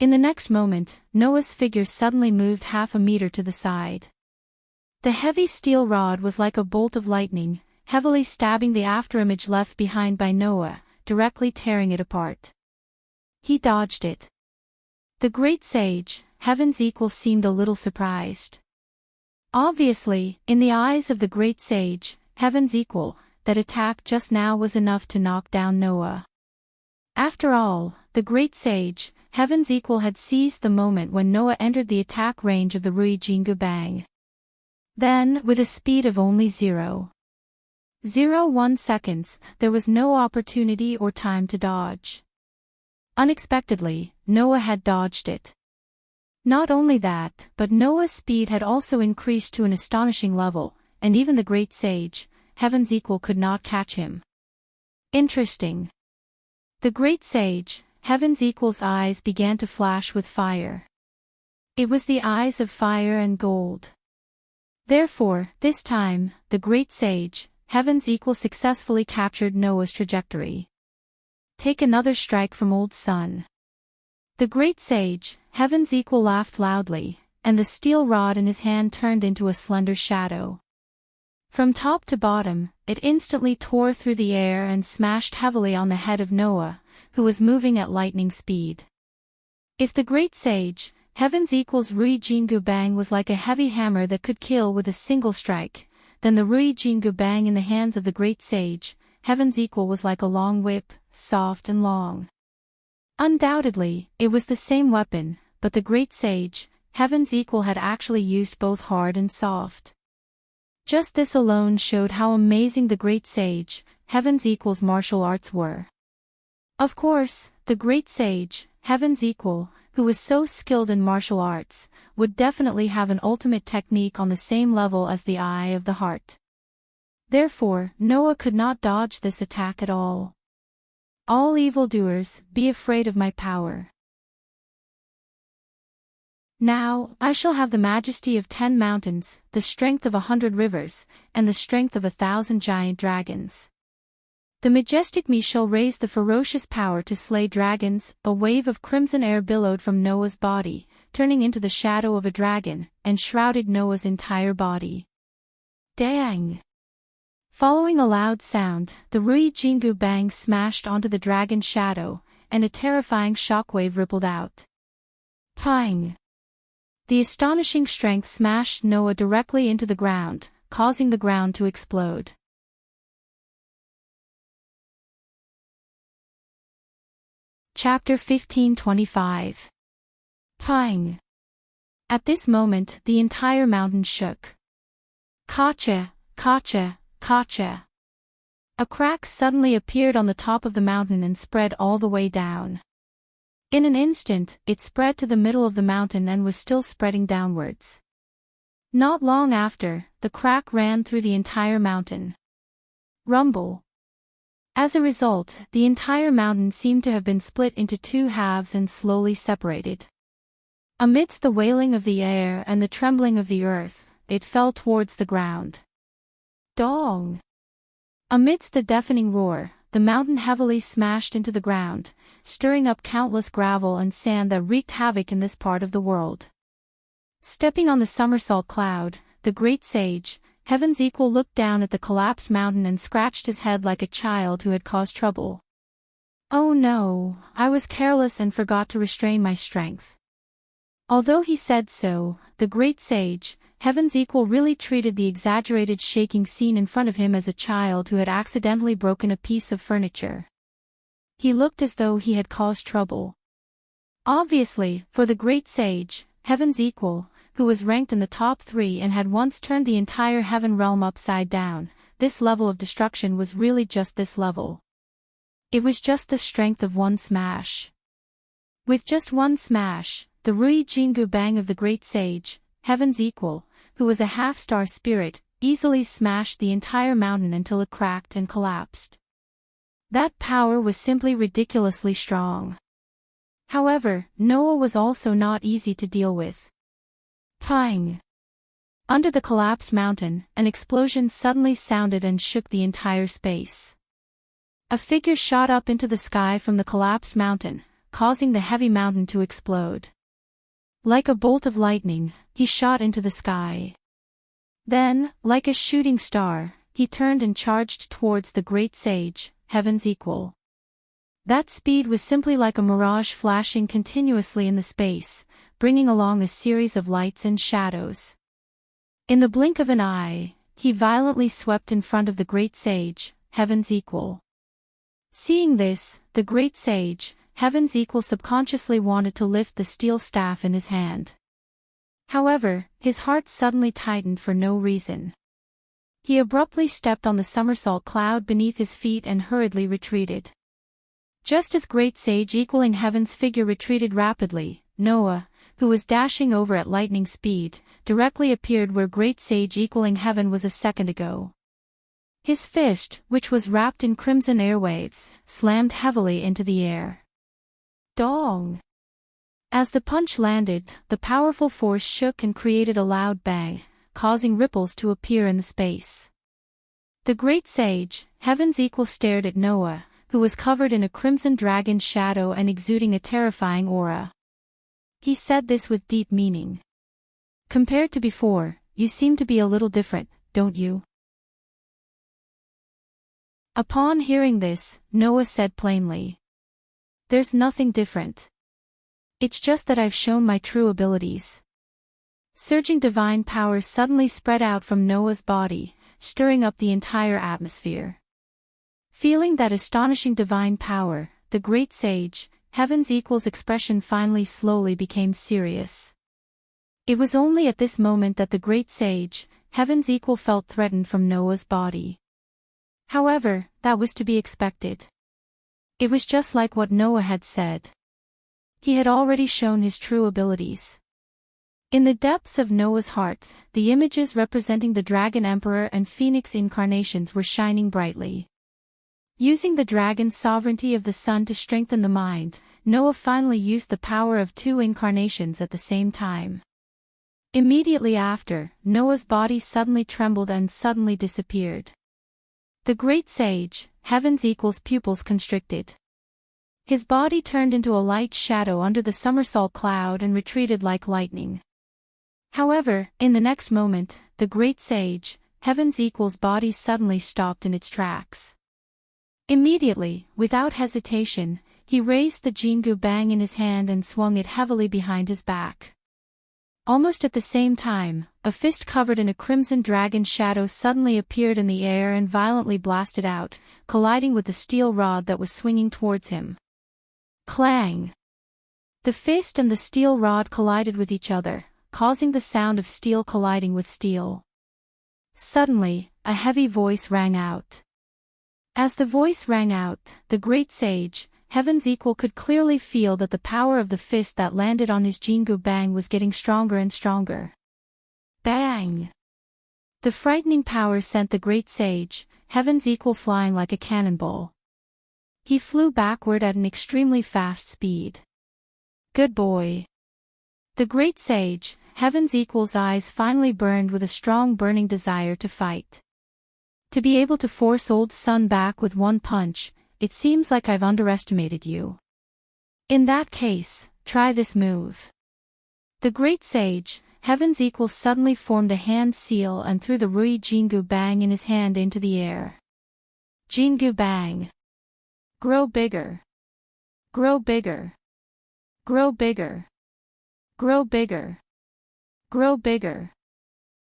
In the next moment, Noah's figure suddenly moved half a meter to the side. The heavy steel rod was like a bolt of lightning, heavily stabbing the afterimage left behind by Noah, directly tearing it apart. He dodged it. The great sage, heaven's equal, seemed a little surprised. Obviously, in the eyes of the great sage, heaven's equal, that attack just now was enough to knock down Noah. After all, the great sage, heaven's equal, had seized the moment when Noah entered the attack range of the Rui Jingu Bang. Then, with a speed of only 0.01 seconds, there was no opportunity or time to dodge. Unexpectedly, Noah had dodged it. Not only that, but Noah's speed had also increased to an astonishing level, and even the great sage, heaven's equal, could not catch him. Interesting. The great sage, heaven's equal's eyes began to flash with fire. It was the eyes of fire and gold. Therefore, this time, the great sage, heaven's equal, successfully captured Noah's trajectory. Take another strike from old sun. The great sage, heaven's equal, laughed loudly, and the steel rod in his hand turned into a slender shadow. From top to bottom, it instantly tore through the air and smashed heavily on the head of Noah, who was moving at lightning speed. If the great sage, heaven's equal's Rui Jingu Bang was like a heavy hammer that could kill with a single strike, then the Rui Jingu Bang in the hands of the great sage, heaven's equal, was like a long whip, soft and long. Undoubtedly, it was the same weapon, but the great sage, heaven's equal, had actually used both hard and soft. Just this alone showed how amazing the great sage, heaven's equal's martial arts were. Of course, the great sage, heaven's equal, who was so skilled in martial arts, would definitely have an ultimate technique on the same level as the eye of the heart. Therefore, Noah could not dodge this attack at all. All evildoers, be afraid of my power. Now, I shall have the majesty of 10 mountains, the strength of 100 rivers, and the strength of 1,000 giant dragons. The majestic me shall raise the ferocious power to slay dragons. A wave of crimson air billowed from Noah's body, turning into the shadow of a dragon, and shrouded Noah's entire body. Dang! Following a loud sound, the Rui Jingu Bang smashed onto the dragon's shadow, and a terrifying shockwave rippled out. Pang! The astonishing strength smashed Noah directly into the ground, causing the ground to explode. Chapter 1525. Pang! At this moment, the entire mountain shook. Kacha, kacha, kacha. A crack suddenly appeared on the top of the mountain and spread all the way down. In an instant, it spread to the middle of the mountain and was still spreading downwards. Not long after, the crack ran through the entire mountain. Rumble. As a result, the entire mountain seemed to have been split into two halves and slowly separated. Amidst the wailing of the air and the trembling of the earth, it fell towards the ground. Dong! Amidst the deafening roar, the mountain heavily smashed into the ground, stirring up countless gravel and sand that wreaked havoc in this part of the world. Stepping on the somersault cloud, the great sage, Heaven's Equal, looked down at the collapsed mountain and scratched his head like a child who had caused trouble. Oh no, I was careless and forgot to restrain my strength. Although he said so, the great sage, Heaven's Equal, really treated the exaggerated shaking scene in front of him as a child who had accidentally broken a piece of furniture. He looked as though he had caused trouble. Obviously, for the great sage, Heaven's Equal, who was ranked in the top 3 and had once turned the entire heaven realm upside down, this level of destruction was really just this level. It was just the strength of one smash. With just one smash, the Rui Jingu Bang of the great sage, Heaven's Equal, who was a half-star spirit, easily smashed the entire mountain until it cracked and collapsed. That power was simply ridiculously strong. However, Noah was also not easy to deal with. Pang! Under the collapsed mountain, an explosion suddenly sounded and shook the entire space. A figure shot up into the sky from the collapsed mountain, causing the heavy mountain to explode. Like a bolt of lightning, he shot into the sky. Then, like a shooting star, he turned and charged towards the great sage, Heaven's Equal. That speed was simply like a mirage flashing continuously in the space, bringing along a series of lights and shadows. In the blink of an eye, he violently swept in front of the great sage, Heaven's Equal. Seeing this, the great sage, Heaven's Equal, subconsciously wanted to lift the steel staff in his hand. However, his heart suddenly tightened for no reason. He abruptly stepped on the somersault cloud beneath his feet and hurriedly retreated. Just as great sage equaling heaven's figure retreated rapidly, Noah, who was dashing over at lightning speed, directly appeared where great sage equaling heaven was a second ago. His fist, which was wrapped in crimson airwaves, slammed heavily into the air. Dong! As the punch landed, the powerful force shook and created a loud bang, causing ripples to appear in the space. The great sage, Heaven's Equal, stared at Noah, who was covered in a crimson dragon shadow and exuding a terrifying aura. He said this with deep meaning. Compared to before, you seem to be a little different, don't you? Upon hearing this, Noah said plainly. There's nothing different. It's just that I've shown my true abilities. Surging divine power suddenly spread out from Noah's body, stirring up the entire atmosphere. Feeling that astonishing divine power, the great sage, Heaven's Equal's expression finally slowly became serious. It was only at this moment that the great sage, Heaven's Equal, felt threatened from Noah's body. However, that was to be expected. It was just like what Noah had said. He had already shown his true abilities. In the depths of Noah's heart, the images representing the Dragon Emperor and Phoenix incarnations were shining brightly. Using the dragon's sovereignty of the sun to strengthen the mind, Noah finally used the power of 2 incarnations at the same time. Immediately after, Noah's body suddenly trembled and suddenly disappeared. The great sage, Heaven's Equal's pupils constricted. His body turned into a light shadow under the somersault cloud and retreated like lightning. However, in the next moment, the great sage, Heaven's Equal's body suddenly stopped in its tracks. Immediately, without hesitation, he raised the Jingu Bang in his hand and swung it heavily behind his back. Almost at the same time, a fist covered in a crimson dragon shadow suddenly appeared in the air and violently blasted out, colliding with the steel rod that was swinging towards him. Clang! The fist and the steel rod collided with each other, causing the sound of steel colliding with steel. Suddenly, a heavy voice rang out. As the voice rang out, the great sage, Heaven's Equal, could clearly feel that the power of the fist that landed on his Jingu Bang was getting stronger and stronger. Bang! The frightening power sent the great sage, Heaven's Equal, flying like a cannonball. He flew backward at an extremely fast speed. Good boy. The great sage, Heaven's Equal's eyes finally burned with a strong burning desire to fight. To be able to force old Sun back with one punch, it seems like I've underestimated you. In that case, try this move. The great sage, Heaven's Equal, suddenly formed a hand seal and threw the Rui Jingu Bang in his hand into the air. Jingu Bang. Grow bigger. Grow bigger. Grow bigger. Grow bigger. Grow bigger.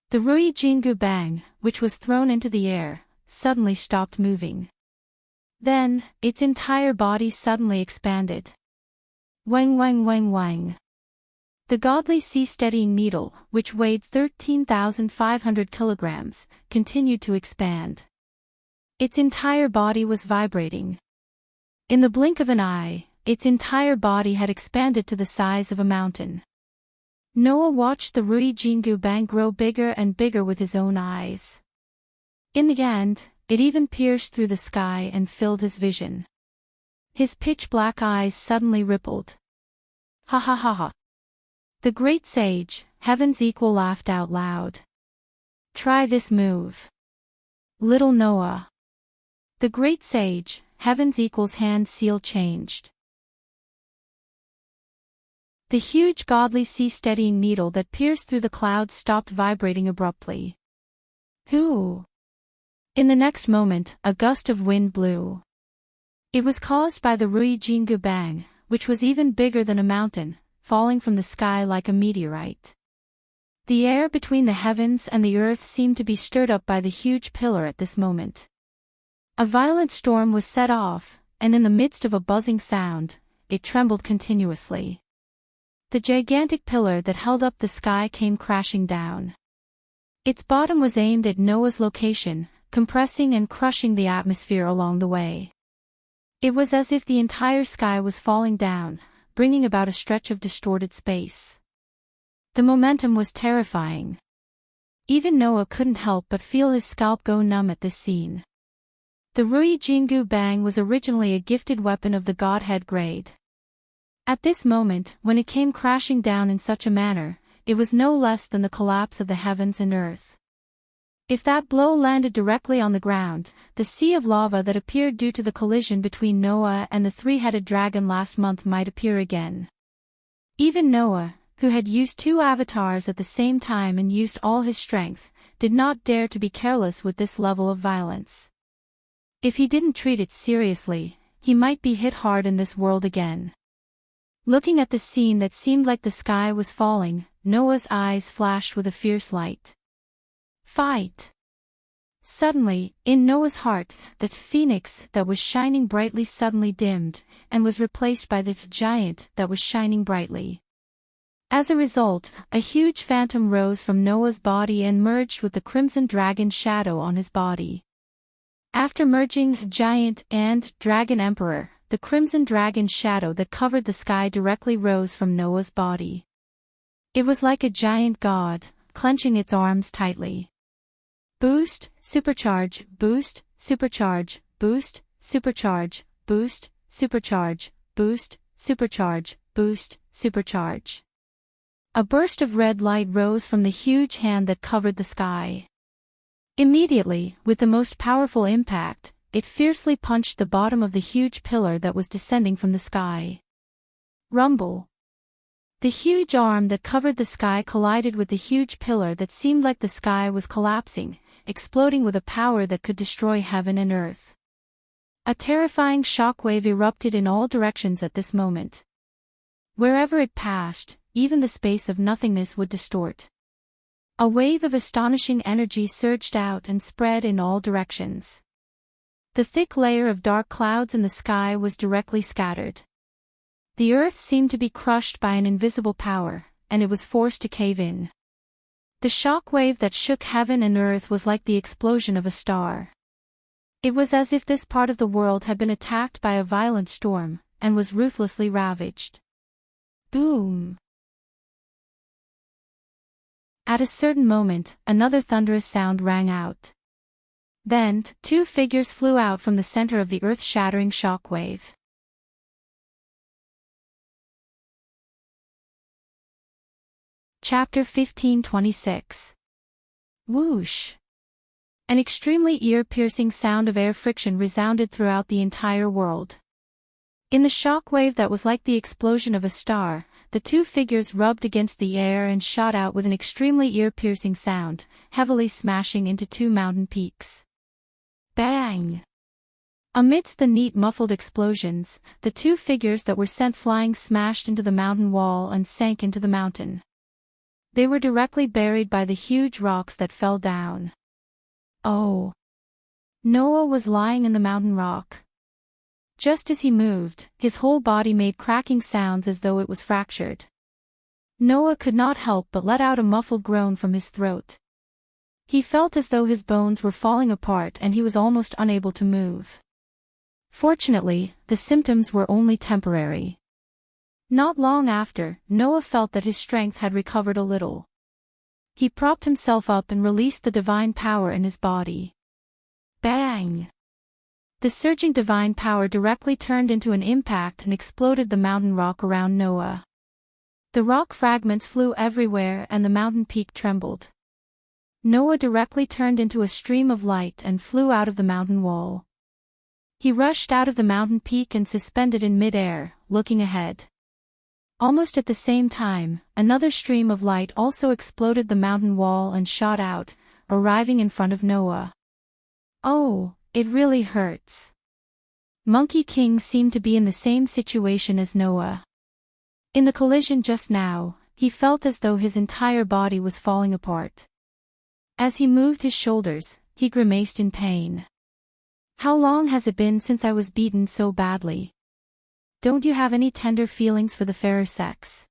The Rui Jingu Bang, which was thrown into the air, suddenly stopped moving. Then, its entire body suddenly expanded. Wang wang wang wang. The godly sea-steadying needle, which weighed 13,500 kilograms, continued to expand. Its entire body was vibrating. In the blink of an eye, its entire body had expanded to the size of a mountain. Noah watched the Rui Jingu Bang grow bigger and bigger with his own eyes. In the end, it even pierced through the sky and filled his vision. His pitch-black eyes suddenly rippled. Ha ha ha ha. The great sage, Heaven's Equal, laughed out loud. Try this move. Little Noah. The great sage, Heaven's Equal's hand seal changed. The huge godly sea-steadying needle that pierced through the clouds stopped vibrating abruptly. Whoo! In the next moment, a gust of wind blew. It was caused by the Rui Jingu Bang, which was even bigger than a mountain, falling from the sky like a meteorite. The air between the heavens and the earth seemed to be stirred up by the huge pillar at this moment. A violent storm was set off, and in the midst of a buzzing sound, it trembled continuously. The gigantic pillar that held up the sky came crashing down. Its bottom was aimed at Noah's location, compressing and crushing the atmosphere along the way. It was as if the entire sky was falling down, bringing about a stretch of distorted space. The momentum was terrifying. Even Noah couldn't help but feel his scalp go numb at this scene. The Rui Jingu Bang was originally a gifted weapon of the Godhead grade. At this moment, when it came crashing down in such a manner, it was no less than the collapse of the heavens and earth. If that blow landed directly on the ground, the sea of lava that appeared due to the collision between Noah and the three-headed dragon last month might appear again. Even Noah, who had used two avatars at the same time and used all his strength, did not dare to be careless with this level of violence. If he didn't treat it seriously, he might be hit hard in this world again. Looking at the scene that seemed like the sky was falling, Noah's eyes flashed with a fierce light. Fight! Suddenly, in Noah's heart, the phoenix that was shining brightly suddenly dimmed, and was replaced by the giant that was shining brightly. As a result, a huge phantom rose from Noah's body and merged with the crimson dragon shadow on his body. After merging giant and dragon emperor, the crimson dragon shadow that covered the sky directly rose from Noah's body. It was like a giant god, clenching its arms tightly. Boost, supercharge, boost, supercharge, boost, supercharge, boost, supercharge, boost, supercharge, boost, supercharge. A burst of red light rose from the huge hand that covered the sky. Immediately, with the most powerful impact, it fiercely punched the bottom of the huge pillar that was descending from the sky. Rumble. The huge arm that covered the sky collided with the huge pillar that seemed like the sky was collapsing, exploding with a power that could destroy heaven and earth. A terrifying shockwave erupted in all directions at this moment. Wherever it passed, even the space of nothingness would distort. A wave of astonishing energy surged out and spread in all directions. The thick layer of dark clouds in the sky was directly scattered. The earth seemed to be crushed by an invisible power, and it was forced to cave in. The shock wave that shook heaven and earth was like the explosion of a star. It was as if this part of the world had been attacked by a violent storm, and was ruthlessly ravaged. Boom! At a certain moment, another thunderous sound rang out. Then, two figures flew out from the center of the earth-shattering shockwave. Chapter 15:26. Whoosh! An extremely ear-piercing sound of air friction resounded throughout the entire world. In the shockwave that was like the explosion of a star, the two figures rubbed against the air and shot out with an extremely ear-piercing sound, heavily smashing into two mountain peaks. Bang! Amidst the neat muffled explosions, the two figures that were sent flying smashed into the mountain wall and sank into the mountain. They were directly buried by the huge rocks that fell down. Oh! Noah was lying in the mountain rock. Just as he moved, his whole body made cracking sounds as though it was fractured. Noah could not help but let out a muffled groan from his throat. He felt as though his bones were falling apart and he was almost unable to move. Fortunately, the symptoms were only temporary. Not long after, Noah felt that his strength had recovered a little. He propped himself up and released the divine power in his body. Bang! The surging divine power directly turned into an impact and exploded the mountain rock around Noah. The rock fragments flew everywhere and the mountain peak trembled. Noah directly turned into a stream of light and flew out of the mountain wall. He rushed out of the mountain peak and suspended in mid-air, looking ahead. Almost at the same time, another stream of light also exploded the mountain wall and shot out, arriving in front of Noah. Oh, it really hurts. Monkey King seemed to be in the same situation as Noah. In the collision just now, he felt as though his entire body was falling apart. As he moved his shoulders, he grimaced in pain. How long has it been since I was beaten so badly? Don't you have any tender feelings for the fairer sex?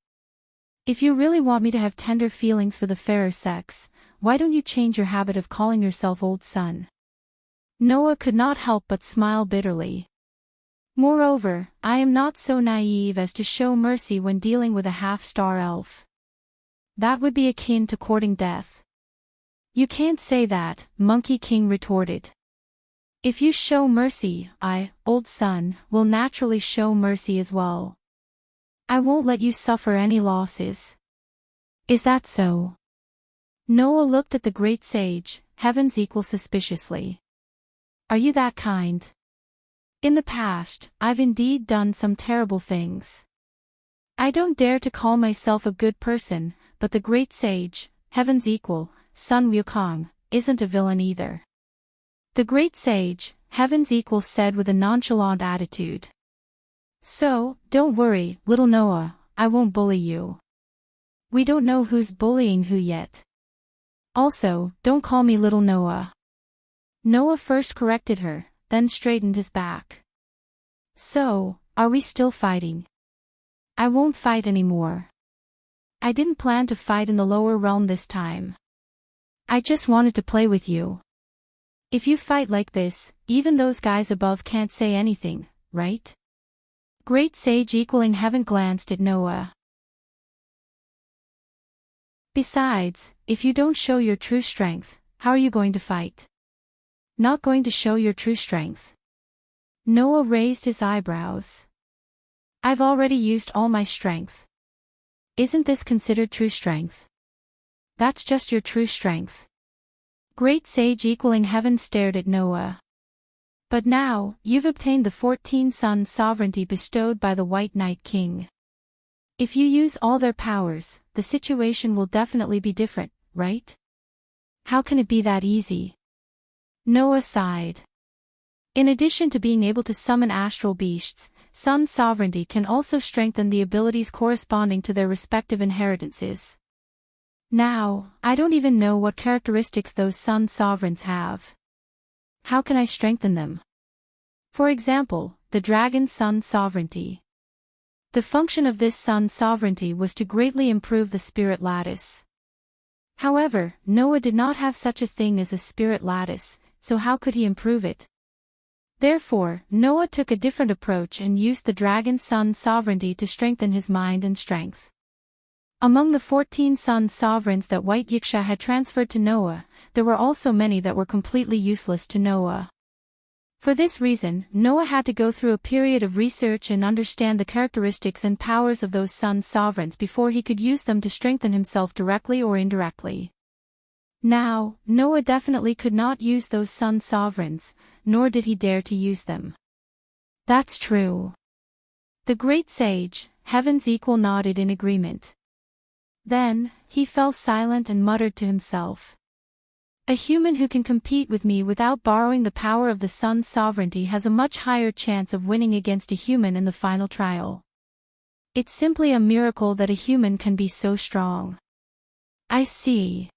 If you really want me to have tender feelings for the fairer sex, why don't you change your habit of calling yourself old son? Noah could not help but smile bitterly. Moreover, I am not so naive as to show mercy when dealing with a half-star elf. That would be akin to courting death. You can't say that, Monkey King retorted. If you show mercy, I, old son, will naturally show mercy as well. I won't let you suffer any losses. Is that so? Noah looked at the great sage, Heaven's equal, suspiciously. Are you that kind? In the past, I've indeed done some terrible things. I don't dare to call myself a good person, but the great sage, Heaven's equal, Sun Wukong, isn't a villain either. The great sage, Heaven's equal, said with a nonchalant attitude. So, don't worry, little Noah, I won't bully you. We don't know who's bullying who yet. Also, don't call me little Noah. Noah first corrected her, then straightened his back. So, are we still fighting? I won't fight anymore. I didn't plan to fight in the lower realm this time. I just wanted to play with you. If you fight like this, even those guys above can't say anything, right? Great Sage equaling Heaven glanced at Noah. Besides, if you don't show your true strength, how are you going to fight? Not going to show your true strength? Noah raised his eyebrows. I've already used all my strength. Isn't this considered true strength? That's just your true strength. Great Sage equaling Heaven stared at Noah. But now, you've obtained the 14 sons' sovereignty bestowed by the White Night King. If you use all their powers, the situation will definitely be different, right? How can it be that easy? Noah sighed. In addition to being able to summon astral beasts, sun sovereignty can also strengthen the abilities corresponding to their respective inheritances. Now, I don't even know what characteristics those sun sovereigns have. How can I strengthen them? For example, the dragon's sun sovereignty. The function of this sun sovereignty was to greatly improve the spirit lattice. However, Noah did not have such a thing as a spirit lattice, so how could he improve it? Therefore, Noah took a different approach and used the dragon's sun sovereignty to strengthen his mind and strength. Among the 14 sun sovereigns that White Yiksha had transferred to Noah, there were also many that were completely useless to Noah. For this reason, Noah had to go through a period of research and understand the characteristics and powers of those sun sovereigns before he could use them to strengthen himself directly or indirectly. Now, Noah definitely could not use those sun sovereigns, nor did he dare to use them. That's true. The great sage, Heaven's Equal, nodded in agreement. Then, he fell silent and muttered to himself. A human who can compete with me without borrowing the power of the sun's sovereignty has a much higher chance of winning against a human in the final trial. It's simply a miracle that a human can be so strong. I see.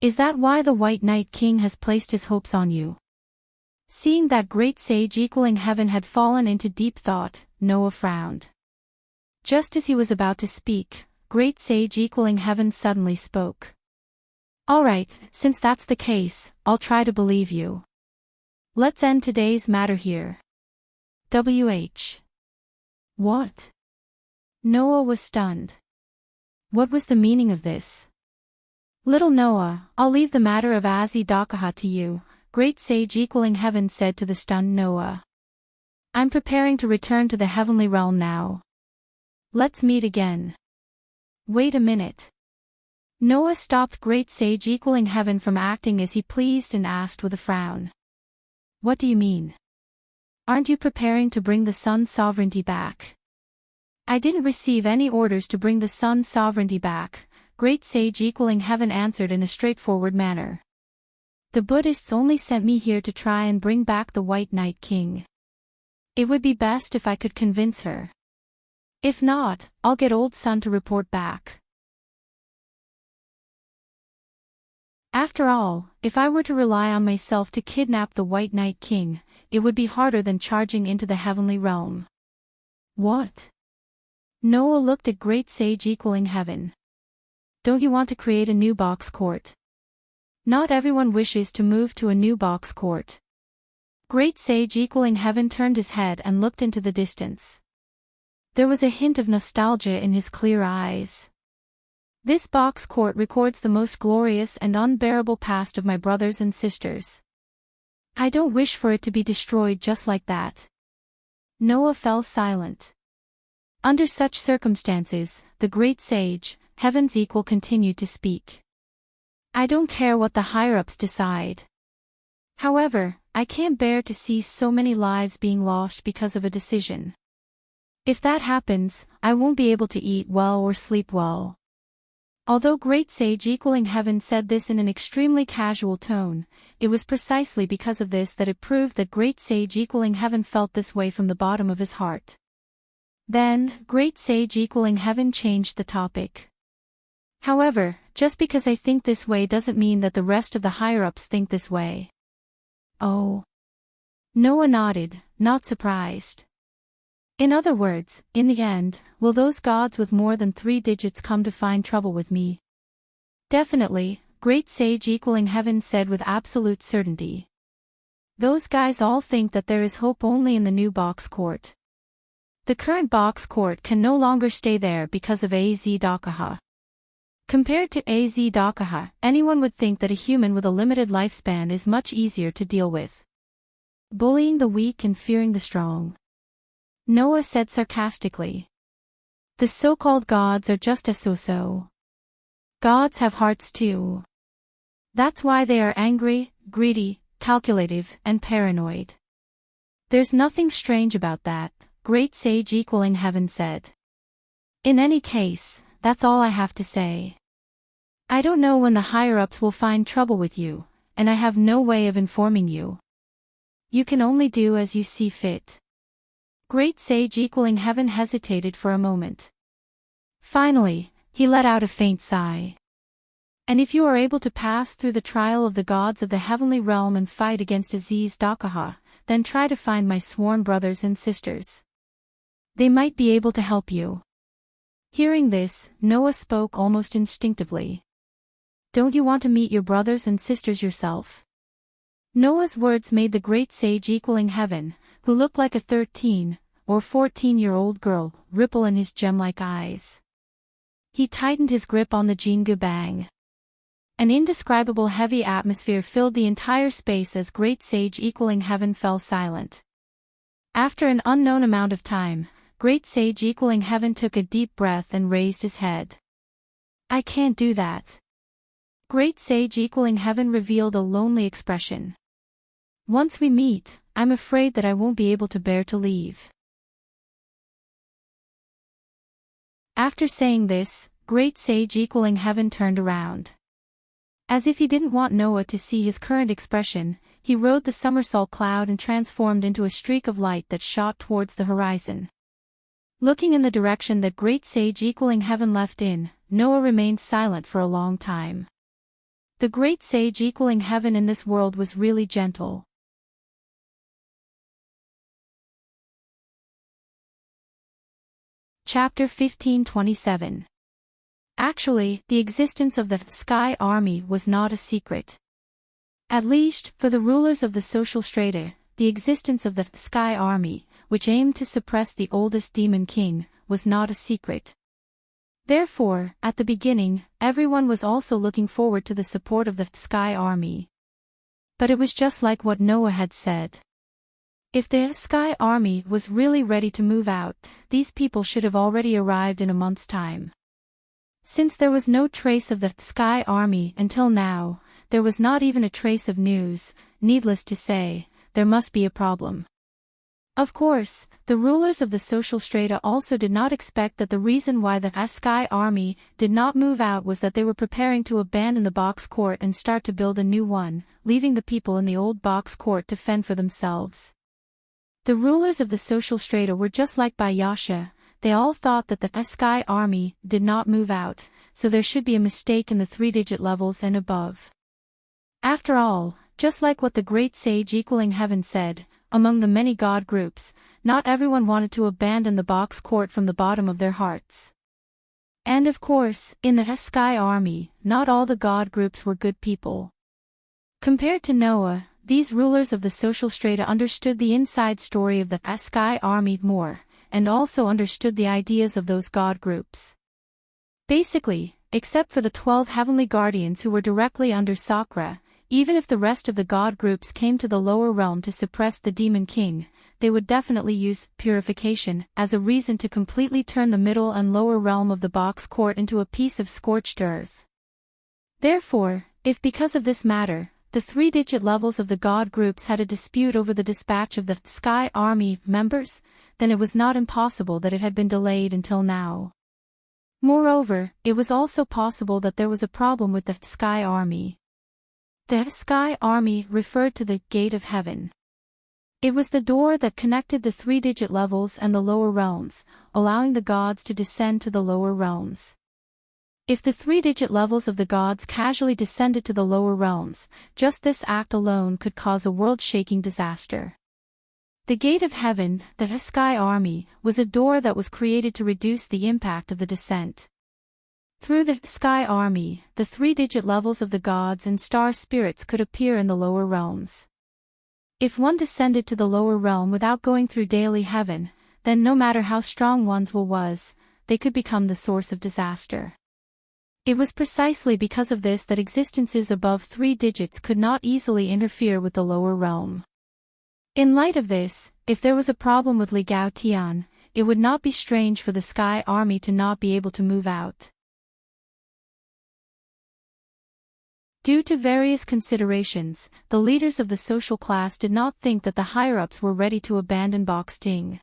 Is that why the White Night King has placed his hopes on you? Seeing that great sage equaling heaven had fallen into deep thought, Noah frowned. Just as he was about to speak, great sage equaling heaven suddenly spoke. Alright, since that's the case, I'll try to believe you. Let's end today's matter here. WH. What? Noah was stunned. What was the meaning of this? Little Noah, I'll leave the matter of Azi Dakaha to you, great sage equaling heaven said to the stunned Noah. I'm preparing to return to the heavenly realm now. Let's meet again. Wait a minute. Noah stopped great sage equaling heaven from acting as he pleased and asked with a frown. What do you mean? Aren't you preparing to bring the sun's sovereignty back? I didn't receive any orders to bring the sun's sovereignty back, great sage equaling heaven answered in a straightforward manner. The Buddhists only sent me here to try and bring back the White Night King. It would be best if I could convince her. If not, I'll get old Sun to report back. After all, if I were to rely on myself to kidnap the White Night King, it would be harder than charging into the heavenly realm. What? Noah looked at great sage equaling heaven. Don't you want to create a new box court? Not everyone wishes to move to a new box court. Great sage equaling heaven turned his head and looked into the distance. There was a hint of nostalgia in his clear eyes. This box court records the most glorious and unbearable past of my brothers and sisters. I don't wish for it to be destroyed just like that. Noah fell silent. Under such circumstances, the great sage, Heaven's Equal, continued to speak. I don't care what the higher-ups decide. However, I can't bear to see so many lives being lost because of a decision. If that happens, I won't be able to eat well or sleep well. Although great sage equaling heaven said this in an extremely casual tone, it was precisely because of this that it proved that great sage equaling heaven felt this way from the bottom of his heart. Then, great sage equaling heaven changed the topic. However, just because I think this way doesn't mean that the rest of the higher-ups think this way. Oh. Noah nodded, not surprised. In other words, in the end, will those gods with more than 3 digits come to find trouble with me? Definitely, great sage equaling heaven said with absolute certainty. Those guys all think that there is hope only in the new box court. The current box court can no longer stay there because of AZ Dakaha. Compared to AZ Dakaha, anyone would think that a human with a limited lifespan is much easier to deal with. Bullying the weak and fearing the strong. Noah said sarcastically. The so-called gods are just as so-so. Gods have hearts too. That's why they are angry, greedy, calculative, and paranoid. There's nothing strange about that, Great Sage equaling Heaven said. In any case, that's all I have to say. I don't know when the higher-ups will find trouble with you, and I have no way of informing you. You can only do as you see fit. Great Sage equaling Heaven hesitated for a moment. Finally, he let out a faint sigh. And if you are able to pass through the trial of the gods of the heavenly realm and fight against Aziz Dakaha, then try to find my sworn brothers and sisters. They might be able to help you. Hearing this, Noah spoke almost instinctively. Don't you want to meet your brothers and sisters yourself? Noah's words made the Great Sage equaling Heaven, who looked like a 13 or 14-year-old girl, ripple in his gem-like eyes. He tightened his grip on the Jingu Bang. An indescribable heavy atmosphere filled the entire space as Great Sage equaling Heaven fell silent. After an unknown amount of time, Great Sage equaling Heaven took a deep breath and raised his head. I can't do that. Great Sage equaling Heaven revealed a lonely expression. Once we meet, I'm afraid that I won't be able to bear to leave. After saying this, Great Sage equaling Heaven turned around. As if he didn't want Noah to see his current expression, he rode the somersault cloud and transformed into a streak of light that shot towards the horizon. Looking in the direction that Great Sage equaling Heaven left in, Noah remained silent for a long time. The Great Sage equaling Heaven in this world was really gentle. Chapter 15:27. Actually, the existence of the Sky Army was not a secret. At least, for the rulers of the social strata, the existence of the Sky Army, which aimed to suppress the oldest demon king, was not a secret. Therefore, at the beginning, everyone was also looking forward to the support of the Sky Army. But it was just like what Noah had said. If the Sky Army was really ready to move out, these people should have already arrived in a month's time. Since there was no trace of the Sky Army until now, there was not even a trace of news. Needless to say, there must be a problem. Of course, the rulers of the social strata also did not expect that the reason why the Sky Army did not move out was that they were preparing to abandon the box court and start to build a new one, leaving the people in the old box court to fend for themselves. The rulers of the social strata were just like Bayasha. They all thought that the Sky Army did not move out, so there should be a mistake in the 3-digit levels and above. After all, just like what the Great Sage equaling Heaven said, among the many god groups, not everyone wanted to abandon the box court from the bottom of their hearts. And of course, in the Sky Army, not all the god groups were good people. Compared to Noah, these rulers of the social strata understood the inside story of the Sky Army more, and also understood the ideas of those god groups. Basically, except for the 12 heavenly guardians who were directly under Sakra, even if the rest of the god groups came to the lower realm to suppress the demon king, they would definitely use purification as a reason to completely turn the middle and lower realm of the box court into a piece of scorched earth. Therefore, if because of this matter, the 3-digit levels of the god groups had a dispute over the dispatch of the Sky Army members, then it was not impossible that it had been delayed until now. Moreover, it was also possible that there was a problem with the Sky Army. The Sky Army referred to the Gate of Heaven. It was the door that connected the 3-digit levels and the lower realms, allowing the gods to descend to the lower realms. If the 3-digit levels of the gods casually descended to the lower realms, just this act alone could cause a world-shaking disaster. The Gate of Heaven, the Sky Army, was a door that was created to reduce the impact of the descent. Through the Sky Army, the 3-digit levels of the gods and star spirits could appear in the lower realms. If one descended to the lower realm without going through daily heaven, then no matter how strong one's will was, they could become the source of disaster. It was precisely because of this that existences above 3 digits could not easily interfere with the lower realm. In light of this, if there was a problem with Li Gao Tian, it would not be strange for the Sky Army to not be able to move out. Due to various considerations, the leaders of the social class did not think that the higher-ups were ready to abandon boxing.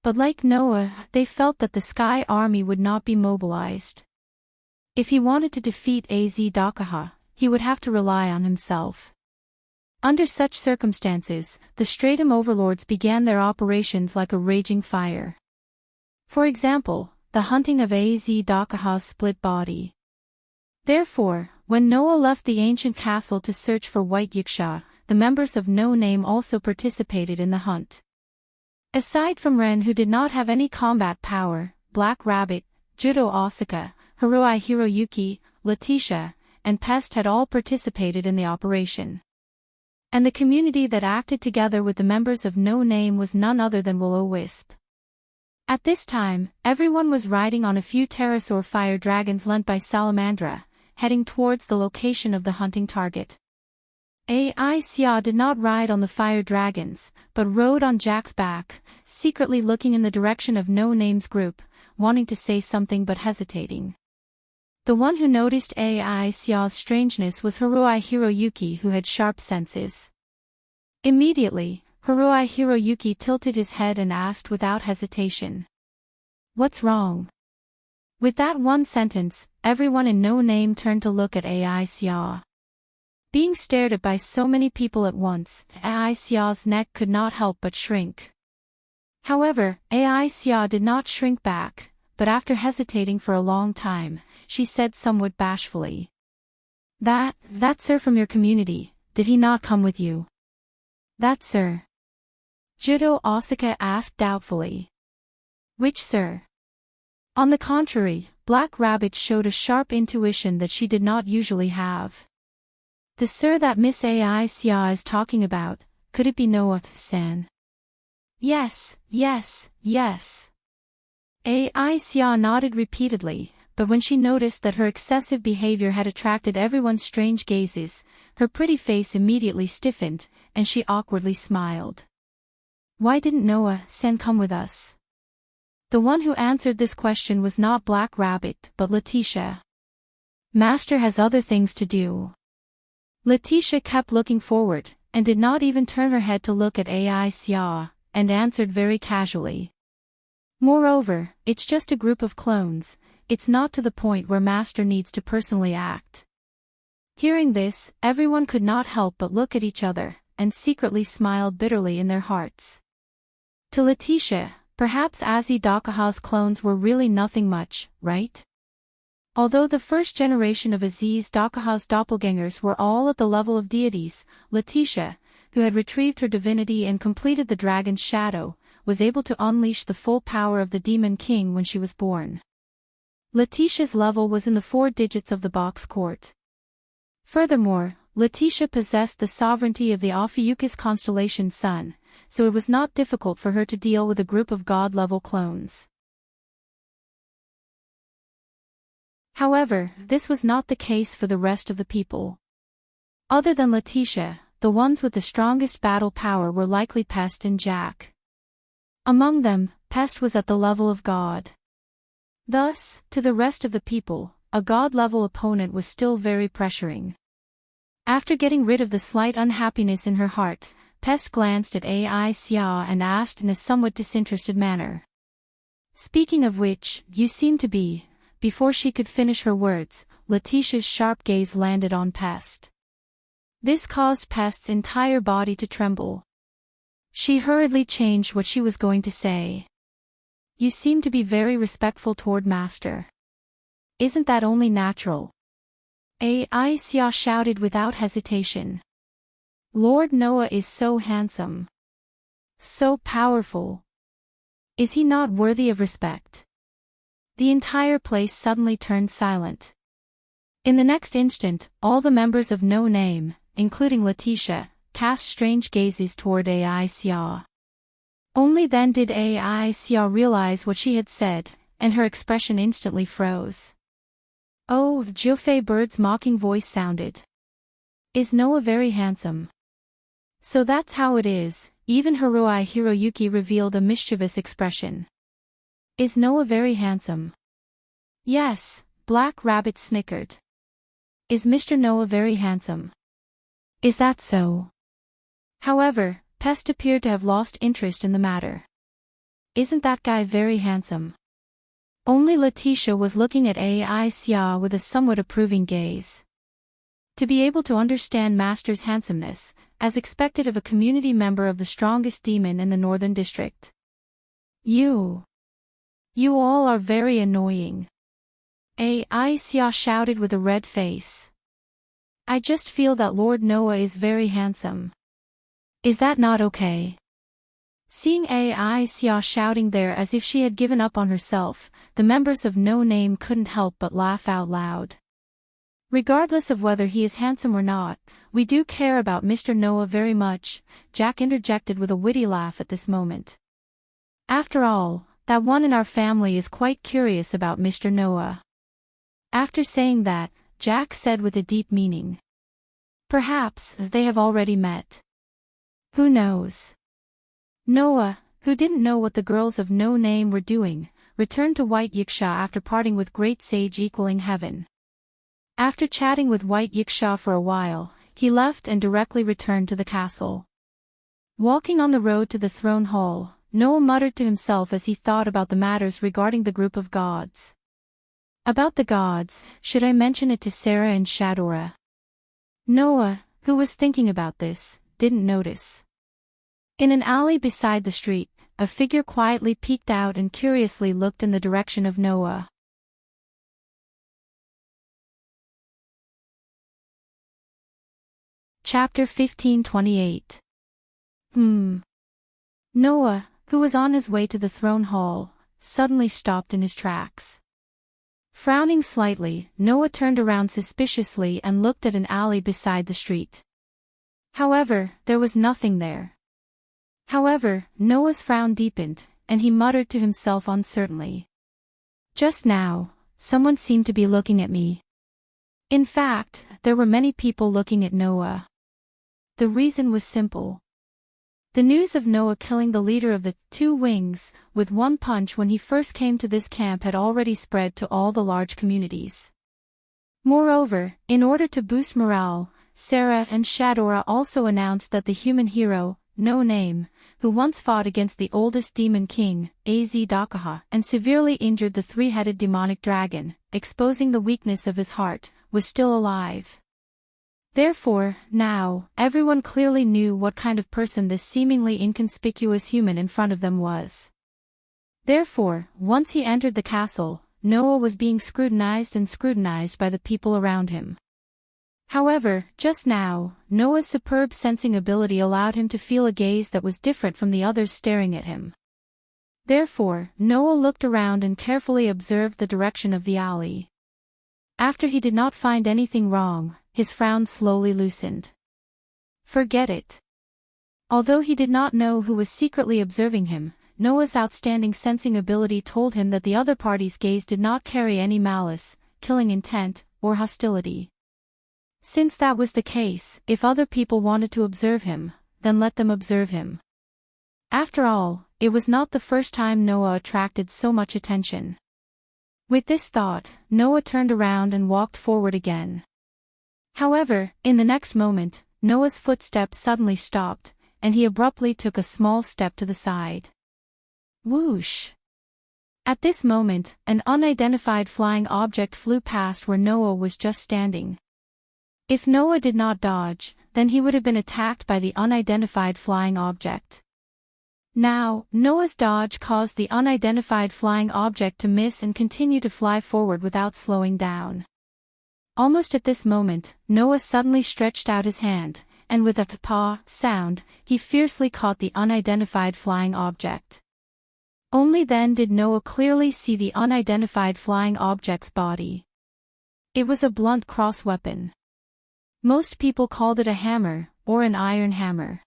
But like Noah, they felt that the Sky Army would not be mobilized. If he wanted to defeat Az-Dakaha, he would have to rely on himself. Under such circumstances, the Stratum overlords began their operations like a raging fire. For example, the hunting of Az-Dakaha's split body. Therefore, when Noah left the ancient castle to search for White Yiksha, the members of No Name also participated in the hunt. Aside from Ren, who did not have any combat power, Black Rabbit, Judo Osaka, Hiroi Hiroyuki, Letitia, and Pest had all participated in the operation. And the community that acted together with the members of No Name was none other than Will-O-Wisp. At this time, everyone was riding on a few pterosaur fire dragons lent by Salamandra, heading towards the location of the hunting target. Xia did not ride on the fire dragons, but rode on Jack's back, secretly looking in the direction of No Name's group, wanting to say something but hesitating. The one who noticed Xia's strangeness was Hiroi Hiroyuki, who had sharp senses. Immediately, Hiroi Hiroyuki tilted his head and asked without hesitation, "What's wrong?" With that one sentence, everyone in No Name turned to look at Xia. Being stared at by so many people at once, Xia's neck could not help but shrink. However, Xia did not shrink back, but after hesitating for a long time, she said somewhat bashfully, That sir from your community, did he not come with you?" "That sir?" Judo Osaka asked doubtfully. "Which sir?" On the contrary, Black Rabbit showed a sharp intuition that she did not usually have. "The sir that Miss Xia is talking about, could it be Noah-san?" Yes. Xia nodded repeatedly, but when she noticed that her excessive behavior had attracted everyone's strange gazes, her pretty face immediately stiffened, and she awkwardly smiled. "Why didn't Noah-san come with us?" The one who answered this question was not Black Rabbit, but Letitia. "Master has other things to do." Letitia kept looking forward, and did not even turn her head to look at Xia, and answered very casually. "Moreover, it's just a group of clones, it's not to the point where Master needs to personally act." Hearing this, everyone could not help but look at each other, and secretly smiled bitterly in their hearts. To Letitia, perhaps Az-Dakaha's clones were really nothing much, right? Although the first generation of Az-Dakaha's doppelgangers were all at the level of deities, Letitia, who had retrieved her divinity and completed the dragon's shadow, was able to unleash the full power of the Demon King when she was born. Letitia's level was in the 4 digits of the box court. Furthermore, Letitia possessed the sovereignty of the Ophiuchus constellation sun, so it was not difficult for her to deal with a group of god-level clones. However, this was not the case for the rest of the people. Other than Letitia, the ones with the strongest battle power were likely Pest and Jack. Among them, Pest was at the level of God. Thus, to the rest of the people, a god-level opponent was still very pressuring. After getting rid of the slight unhappiness in her heart, Pest glanced at Xia and asked in a somewhat disinterested manner. "Speaking of which, you seem to be..." Before she could finish her words, Letitia's sharp gaze landed on Pest. This caused Pest's entire body to tremble. She hurriedly changed what she was going to say. "You seem to be very respectful toward Master. Isn't that only natural?" Xia shouted without hesitation. "Lord Noah is so handsome. So powerful. Is he not worthy of respect?" The entire place suddenly turned silent. In the next instant, all the members of No Name, including Letitia, cast strange gazes toward Xia. Only then did Xia realize what she had said, and her expression instantly froze. "Oh," Jiufei Bird's mocking voice sounded. "Is Noah very handsome?" "So that's how it is," even Hiroi Hiroyuki revealed a mischievous expression. "Is Noah very handsome?" "Yes," Black Rabbit snickered. Is Mr. Noah very handsome? Is that so? However, Pest appeared to have lost interest in the matter. Isn't that guy very handsome? Only Letitia was looking at Aisha with a somewhat approving gaze. To be able to understand Master's handsomeness, as expected of a community member of the strongest demon in the Northern District. You all are very annoying. Aisha shouted with a red face. I just feel that Lord Noah is very handsome. Is that not okay? Seeing Aisha shouting there as if she had given up on herself, the members of No Name couldn't help but laugh out loud. Regardless of whether he is handsome or not, we do care about Mr. Noah very much, Jack interjected with a witty laugh at this moment. After all, that one in our family is quite curious about Mr. Noah. After saying that, Jack said with a deep meaning. Perhaps they have already met. Who knows? Noah, who didn't know what the girls of No Name were doing, returned to White Yiksha after parting with Great Sage Equaling Heaven. After chatting with White Yiksha for a while, he left and directly returned to the castle. Walking on the road to the throne hall, Noah muttered to himself as he thought about the matters regarding the group of gods. About the gods, should I mention it to Sarah and Shadora? Noah, who was thinking about this, didn't notice. In an alley beside the street, a figure quietly peeked out and curiously looked in the direction of Noah. Chapter 15:28. Noah, who was on his way to the throne hall, suddenly stopped in his tracks. Frowning slightly, Noah turned around suspiciously and looked at an alley beside the street. However, there was nothing there. However, Noah's frown deepened, and he muttered to himself uncertainly. Just now, someone seemed to be looking at me. In fact, there were many people looking at Noah. The reason was simple. The news of Noah killing the leader of the Two Wings with one punch when he first came to this camp had already spread to all the large communities. Moreover, in order to boost morale, Sarah and Shadora also announced that the human hero, No Name, who once fought against the oldest demon king, Az-Dakaha, and severely injured the three-headed demonic dragon, exposing the weakness of his heart, was still alive. Therefore, now, everyone clearly knew what kind of person this seemingly inconspicuous human in front of them was. Therefore, once he entered the castle, Noah was being scrutinized by the people around him. However, just now, Noah's superb sensing ability allowed him to feel a gaze that was different from the others staring at him. Therefore, Noah looked around and carefully observed the direction of the alley. After he did not find anything wrong, his frown slowly loosened. Forget it. Although he did not know who was secretly observing him, Noah's outstanding sensing ability told him that the other party's gaze did not carry any malice, killing intent, or hostility. Since that was the case, if other people wanted to observe him, then let them observe him. After all, it was not the first time Noah attracted so much attention. With this thought, Noah turned around and walked forward again. However, in the next moment, Noah's footsteps suddenly stopped, and he abruptly took a small step to the side. Whoosh! At this moment, an unidentified flying object flew past where Noah was just standing. If Noah did not dodge, then he would have been attacked by the unidentified flying object. Now, Noah's dodge caused the unidentified flying object to miss and continue to fly forward without slowing down. Almost at this moment, Noah suddenly stretched out his hand, and with a "paw" sound, he fiercely caught the unidentified flying object. Only then did Noah clearly see the unidentified flying object's body. It was a blunt cross weapon. Most people called it a hammer, or an iron hammer.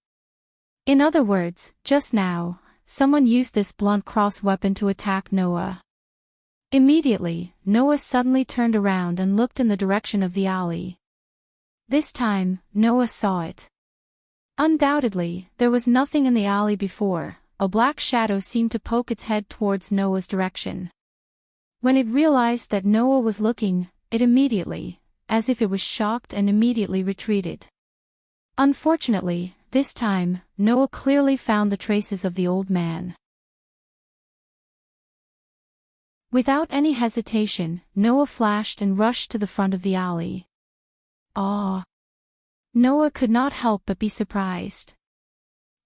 In other words, just now, someone used this blunt cross weapon to attack Noah. Immediately, Noah suddenly turned around and looked in the direction of the alley. This time, Noah saw it. Undoubtedly, there was nothing in the alley before. A black shadow seemed to poke its head towards Noah's direction. When it realized that Noah was looking, it immediately as if it was shocked and immediately retreated. Unfortunately, this time, Noah clearly found the traces of the old man. Without any hesitation, Noah flashed and rushed to the front of the alley. Ah! Noah could not help but be surprised.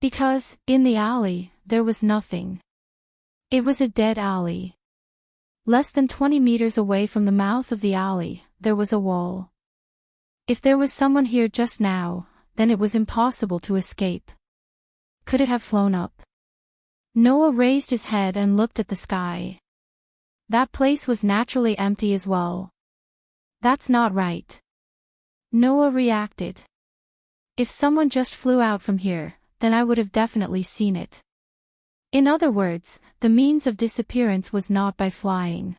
Because, in the alley, there was nothing. It was a dead alley. Less than 20 meters away from the mouth of the alley, there was a wall. If there was someone here just now, then it was impossible to escape. Could it have flown up? Noah raised his head and looked at the sky. That place was naturally empty as well. That's not right. Noah reacted. If someone just flew out from here, then I would have definitely seen it. In other words, the means of disappearance was not by flying.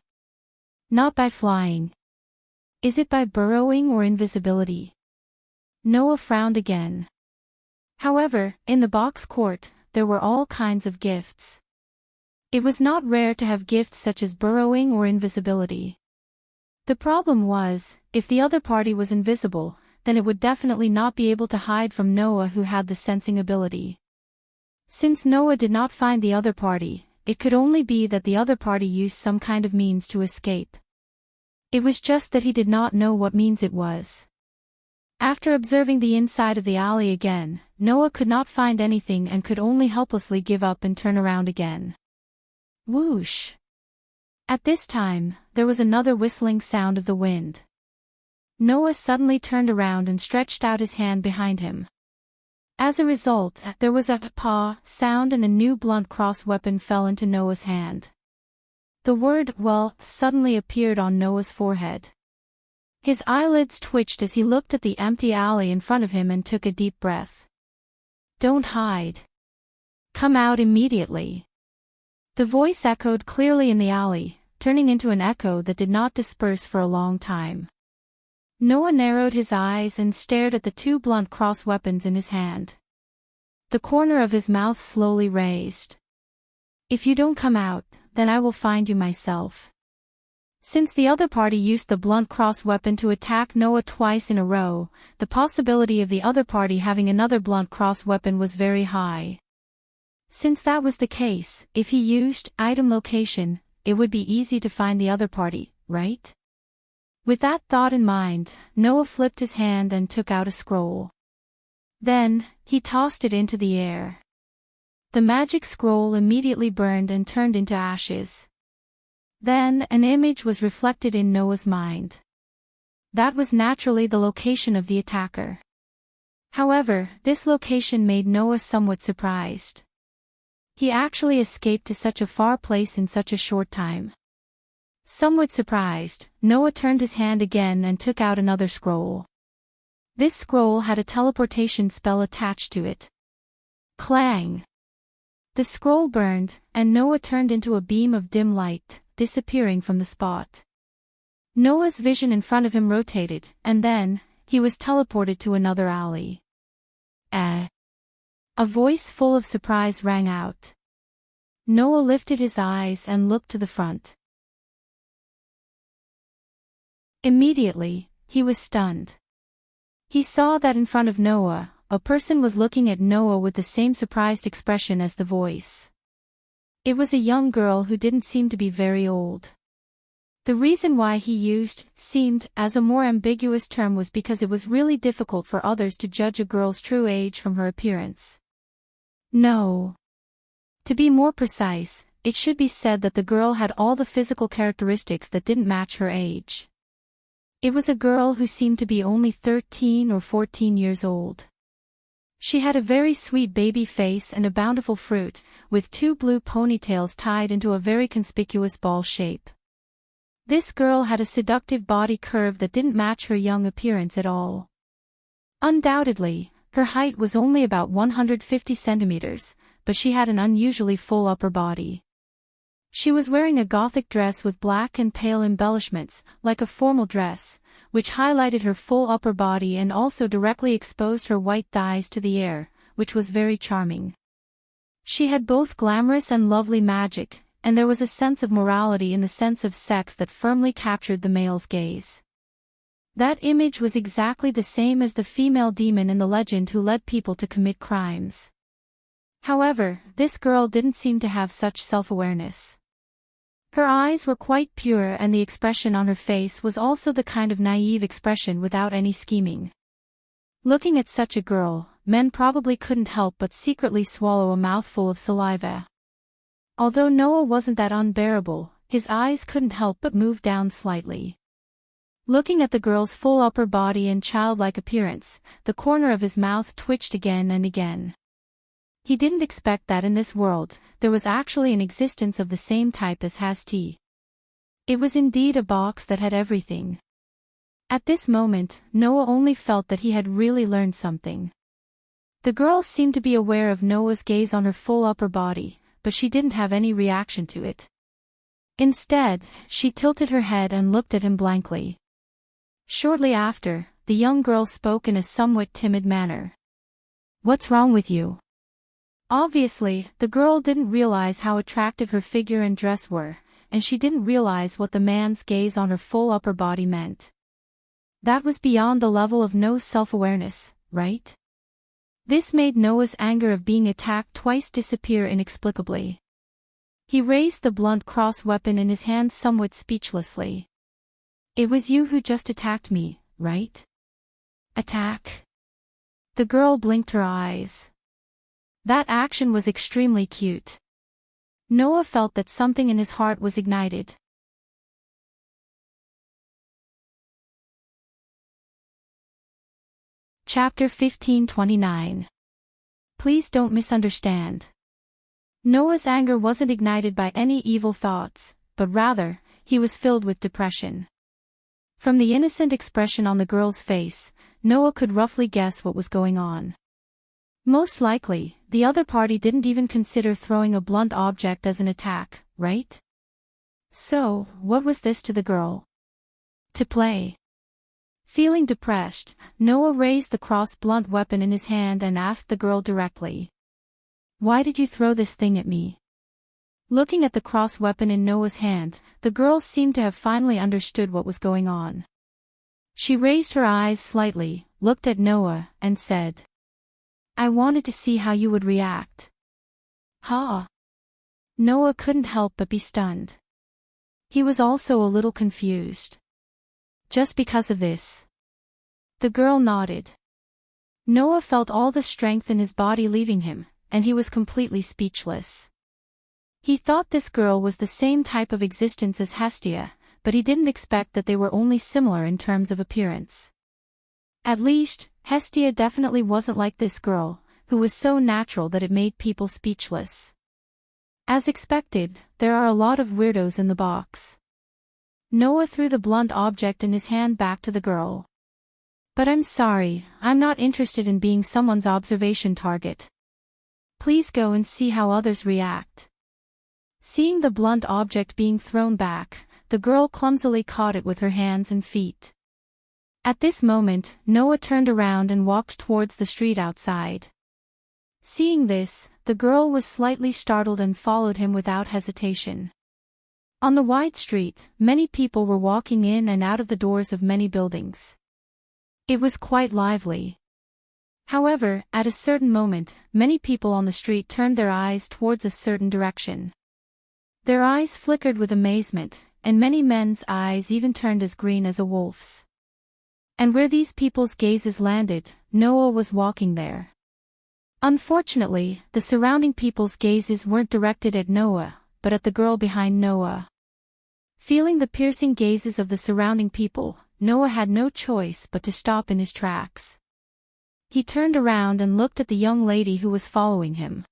Not by flying. Is it by burrowing or invisibility? Noah frowned again. However, in the box court, there were all kinds of gifts. It was not rare to have gifts such as burrowing or invisibility. The problem was, if the other party was invisible, then it would definitely not be able to hide from Noah, who had the sensing ability. Since Noah did not find the other party, it could only be that the other party used some kind of means to escape. It was just that he did not know what means it was. After observing the inside of the alley again, Noah could not find anything and could only helplessly give up and turn around again. Whoosh! At this time, there was another whistling sound of the wind. Noah suddenly turned around and stretched out his hand behind him. As a result, there was a paw sound and a new blunt cross weapon fell into Noah's hand. The word, well, suddenly appeared on Noah's forehead. His eyelids twitched as he looked at the empty alley in front of him and took a deep breath. Don't hide. Come out immediately. The voice echoed clearly in the alley, turning into an echo that did not disperse for a long time. Noah narrowed his eyes and stared at the two blunt cross weapons in his hand. The corner of his mouth slowly raised. If you don't come out, then I will find you myself. Since the other party used the blunt cross weapon to attack Noah twice in a row, the possibility of the other party having another blunt cross weapon was very high. Since that was the case, if he used item location, it would be easy to find the other party, right? With that thought in mind, Noah flipped his hand and took out a scroll. Then, he tossed it into the air. The magic scroll immediately burned and turned into ashes. Then, an image was reflected in Noah's mind. That was naturally the location of the attacker. However, this location made Noah somewhat surprised. He actually escaped to such a far place in such a short time. Somewhat surprised, Noah turned his hand again and took out another scroll. This scroll had a teleportation spell attached to it. Clang! The scroll burned, and Noah turned into a beam of dim light, disappearing from the spot. Noah's vision in front of him rotated, and then, he was teleported to another alley. A voice full of surprise rang out. Noah lifted his eyes and looked to the front. Immediately, he was stunned. He saw that in front of Noah, a person was looking at Noah with the same surprised expression as the voice. It was a young girl who didn't seem to be very old. The reason why he used seemed as a more ambiguous term was because it was really difficult for others to judge a girl's true age from her appearance. No. To be more precise, it should be said that the girl had all the physical characteristics that didn't match her age. It was a girl who seemed to be only 13 or 14 years old. She had a very sweet baby face and a bountiful fruit, with two blue ponytails tied into a very conspicuous ball shape. This girl had a seductive body curve that didn't match her young appearance at all. Undoubtedly, her height was only about 150 centimeters, but she had an unusually full upper body. She was wearing a gothic dress with black and pale embellishments, like a formal dress, which highlighted her full upper body and also directly exposed her white thighs to the air, which was very charming. She had both glamorous and lovely magic, and there was a sense of morality in the sense of sex that firmly captured the male's gaze. That image was exactly the same as the female demon in the legend who led people to commit crimes. However, this girl didn't seem to have such self-awareness. Her eyes were quite pure and the expression on her face was also the kind of naive expression without any scheming. Looking at such a girl, men probably couldn't help but secretly swallow a mouthful of saliva. Although Noah wasn't that unbearable, his eyes couldn't help but move down slightly. Looking at the girl's full upper body and childlike appearance, the corner of his mouth twitched again and again. He didn't expect that in this world, there was actually an existence of the same type as Hasti. It was indeed a box that had everything. At this moment, Noah only felt that he had really learned something. The girl seemed to be aware of Noah's gaze on her full upper body, but she didn't have any reaction to it. Instead, she tilted her head and looked at him blankly. Shortly after, the young girl spoke in a somewhat timid manner. "What's wrong with you?" Obviously, the girl didn't realize how attractive her figure and dress were, and she didn't realize what the man's gaze on her full upper body meant. That was beyond the level of Noah's self-awareness, right? This made Noah's anger of being attacked twice disappear inexplicably. He raised the blunt cross weapon in his hand somewhat speechlessly. "It was you who just attacked me, right?" "Attack?" The girl blinked her eyes. That action was extremely cute. Noah felt that something in his heart was ignited. Chapter 15:29. Please don't misunderstand. Noah's anger wasn't ignited by any evil thoughts, but rather, he was filled with depression. From the innocent expression on the girl's face, Noah could roughly guess what was going on. Most likely, the other party didn't even consider throwing a blunt object as an attack, right? So, what was this to the girl? To play. Feeling depressed, Noah raised the cross-blunt weapon in his hand and asked the girl directly. "Why did you throw this thing at me?" Looking at the cross weapon in Noah's hand, the girl seemed to have finally understood what was going on. She raised her eyes slightly, looked at Noah, and said, "I wanted to see how you would react." "Huh?" Noah couldn't help but be stunned. He was also a little confused. "Just because of this?" The girl nodded. Noah felt all the strength in his body leaving him, and he was completely speechless. He thought this girl was the same type of existence as Hestia, but he didn't expect that they were only similar in terms of appearance. At least, Hestia definitely wasn't like this girl, who was so natural that it made people speechless. As expected, there are a lot of weirdos in the box. Noah threw the blunt object in his hand back to the girl. "But I'm sorry, I'm not interested in being someone's observation target. Please go and see how others react." Seeing the blunt object being thrown back, the girl clumsily caught it with her hands and feet. At this moment, Noah turned around and walked towards the street outside. Seeing this, the girl was slightly startled and followed him without hesitation. On the wide street, many people were walking in and out of the doors of many buildings. It was quite lively. However, at a certain moment, many people on the street turned their eyes towards a certain direction. Their eyes flickered with amazement, and many men's eyes even turned as green as a wolf's. And where these people's gazes landed, Noah was walking there. Unfortunately, the surrounding people's gazes weren't directed at Noah, but at the girl behind Noah. Feeling the piercing gazes of the surrounding people, Noah had no choice but to stop in his tracks. He turned around and looked at the young lady who was following him.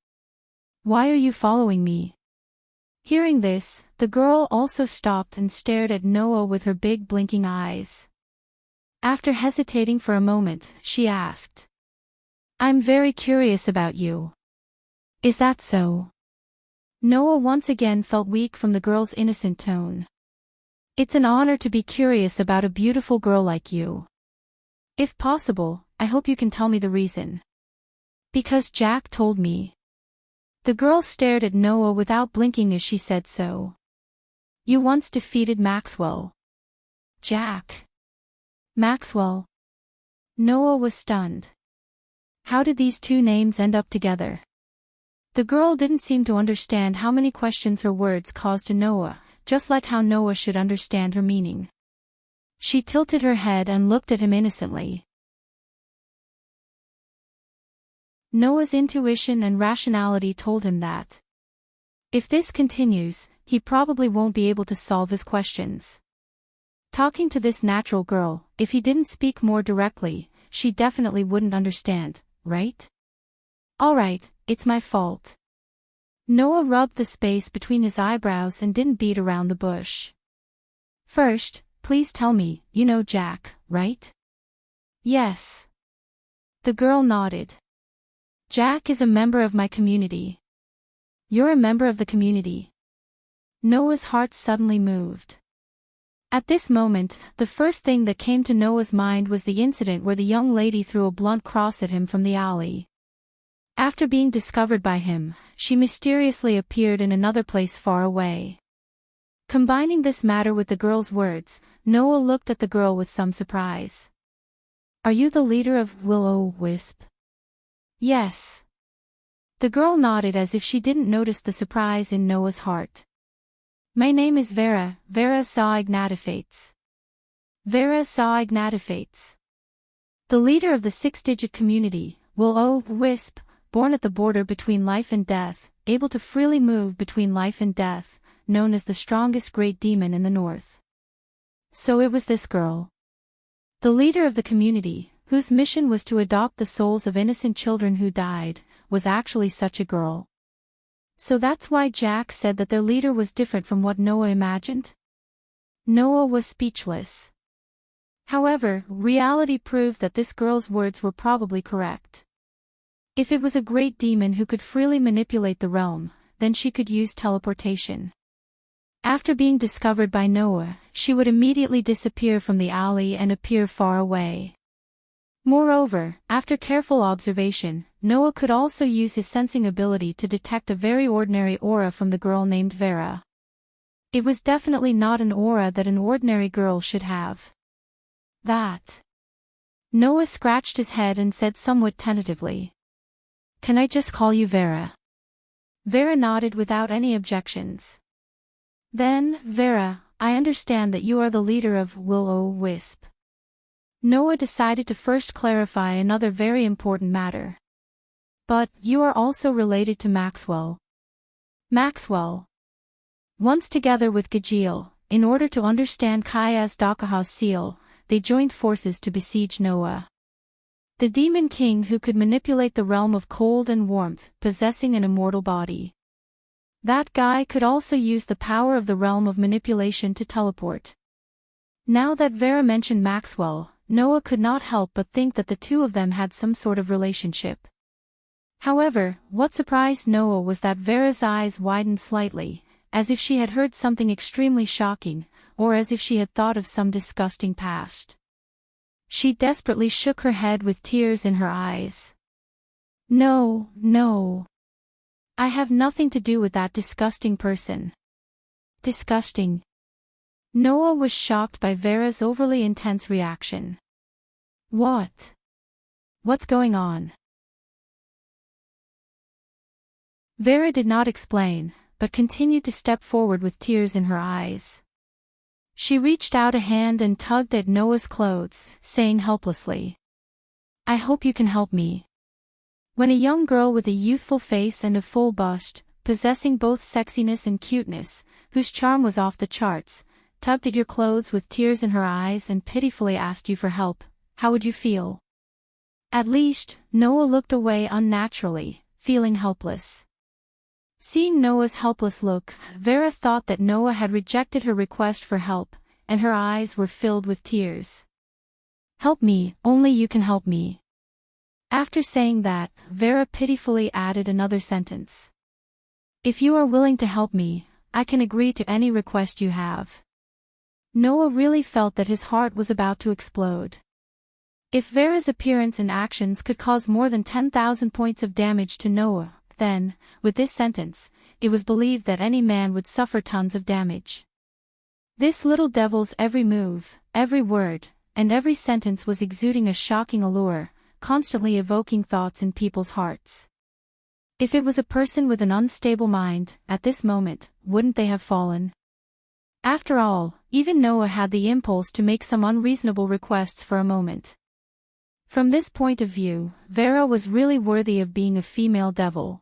"Why are you following me?" Hearing this, the girl also stopped and stared at Noah with her big blinking eyes. After hesitating for a moment, she asked, "I'm very curious about you. Is that so?" Noah once again felt weak from the girl's innocent tone. "It's an honor to be curious about a beautiful girl like you. If possible, I hope you can tell me the reason." "Because Jack told me." The girl stared at Noah without blinking as she said so. "You once defeated Maxwell." "Jack." Maxwell. Noah was stunned. How did these two names end up together? The girl didn't seem to understand how many questions her words caused to Noah, just like how Noah should understand her meaning. She tilted her head and looked at him innocently. Noah's intuition and rationality told him that if this continues, he probably won't be able to solve his questions. Talking to this natural girl, if he didn't speak more directly, she definitely wouldn't understand, right? Alright, it's my fault. Noah rubbed the space between his eyebrows and didn't beat around the bush. First, please tell me, you know Jack, right? Yes. The girl nodded. Jack is a member of my community. You're a member of the community. Noah's heart suddenly moved. At this moment, the first thing that came to Noah's mind was the incident where the young lady threw a blunt cross at him from the alley. After being discovered by him, she mysteriously appeared in another place far away. Combining this matter with the girl's words, Noah looked at the girl with some surprise. Are you the leader of Will-O-Wisp? Yes. The girl nodded as if she didn't notice the surprise in Noah's heart. My name is Vera, Vera saw Ignatifates. Vera saw Ignatifates. The leader of the six-digit community, Will-O-Wisp, born at the border between life and death, able to freely move between life and death, known as the strongest great demon in the north. So it was this girl. The leader of the community, whose mission was to adopt the souls of innocent children who died, was actually such a girl. So that's why Jack said that their leader was different from what Noah imagined? Noah was speechless. However, reality proved that this girl's words were probably correct. If it was a great demon who could freely manipulate the realm, then she could use teleportation. After being discovered by Noah, she would immediately disappear from the alley and appear far away. Moreover, after careful observation, Noah could also use his sensing ability to detect a very ordinary aura from the girl named Vera. It was definitely not an aura that an ordinary girl should have. That. Noah scratched his head and said somewhat tentatively. Can I just call you Vera? Vera nodded without any objections. Then, Vera, I understand that you are the leader of Will-O-Wisp. Noah decided to first clarify another very important matter. But, you are also related to Maxwell. Maxwell. Once together with Gajiel, in order to understand Kaya's Dakaha's seal, they joined forces to besiege Noah. The demon king who could manipulate the realm of cold and warmth, possessing an immortal body. That guy could also use the power of the realm of manipulation to teleport. Now that Vera mentioned Maxwell, Noah could not help but think that the two of them had some sort of relationship. However, what surprised Noah was that Vera's eyes widened slightly, as if she had heard something extremely shocking, or as if she had thought of some disgusting past. She desperately shook her head with tears in her eyes. No, no. I have nothing to do with that disgusting person. Disgusting. Noah was shocked by Vera's overly intense reaction. What? What's going on? Vera did not explain, but continued to step forward with tears in her eyes. She reached out a hand and tugged at Noah's clothes, saying helplessly, I hope you can help me. When a young girl with a youthful face and a full bust, possessing both sexiness and cuteness, whose charm was off the charts, tugged at your clothes with tears in her eyes and pitifully asked you for help, how would you feel? At least, Noah looked away unnaturally, feeling helpless. Seeing Noah's helpless look, Vera thought that Noah had rejected her request for help, and her eyes were filled with tears. Help me, only you can help me. After saying that, Vera pitifully added another sentence. If you are willing to help me, I can agree to any request you have. Noah really felt that his heart was about to explode. If Vera's appearance and actions could cause more than 10,000 points of damage to Noah, then, with this sentence, it was believed that any man would suffer tons of damage. This little devil's every move, every word, and every sentence was exuding a shocking allure, constantly evoking thoughts in people's hearts. If it was a person with an unstable mind, at this moment, wouldn't they have fallen? After all, even Noah had the impulse to make some unreasonable requests for a moment. From this point of view, Vera was really worthy of being a female devil.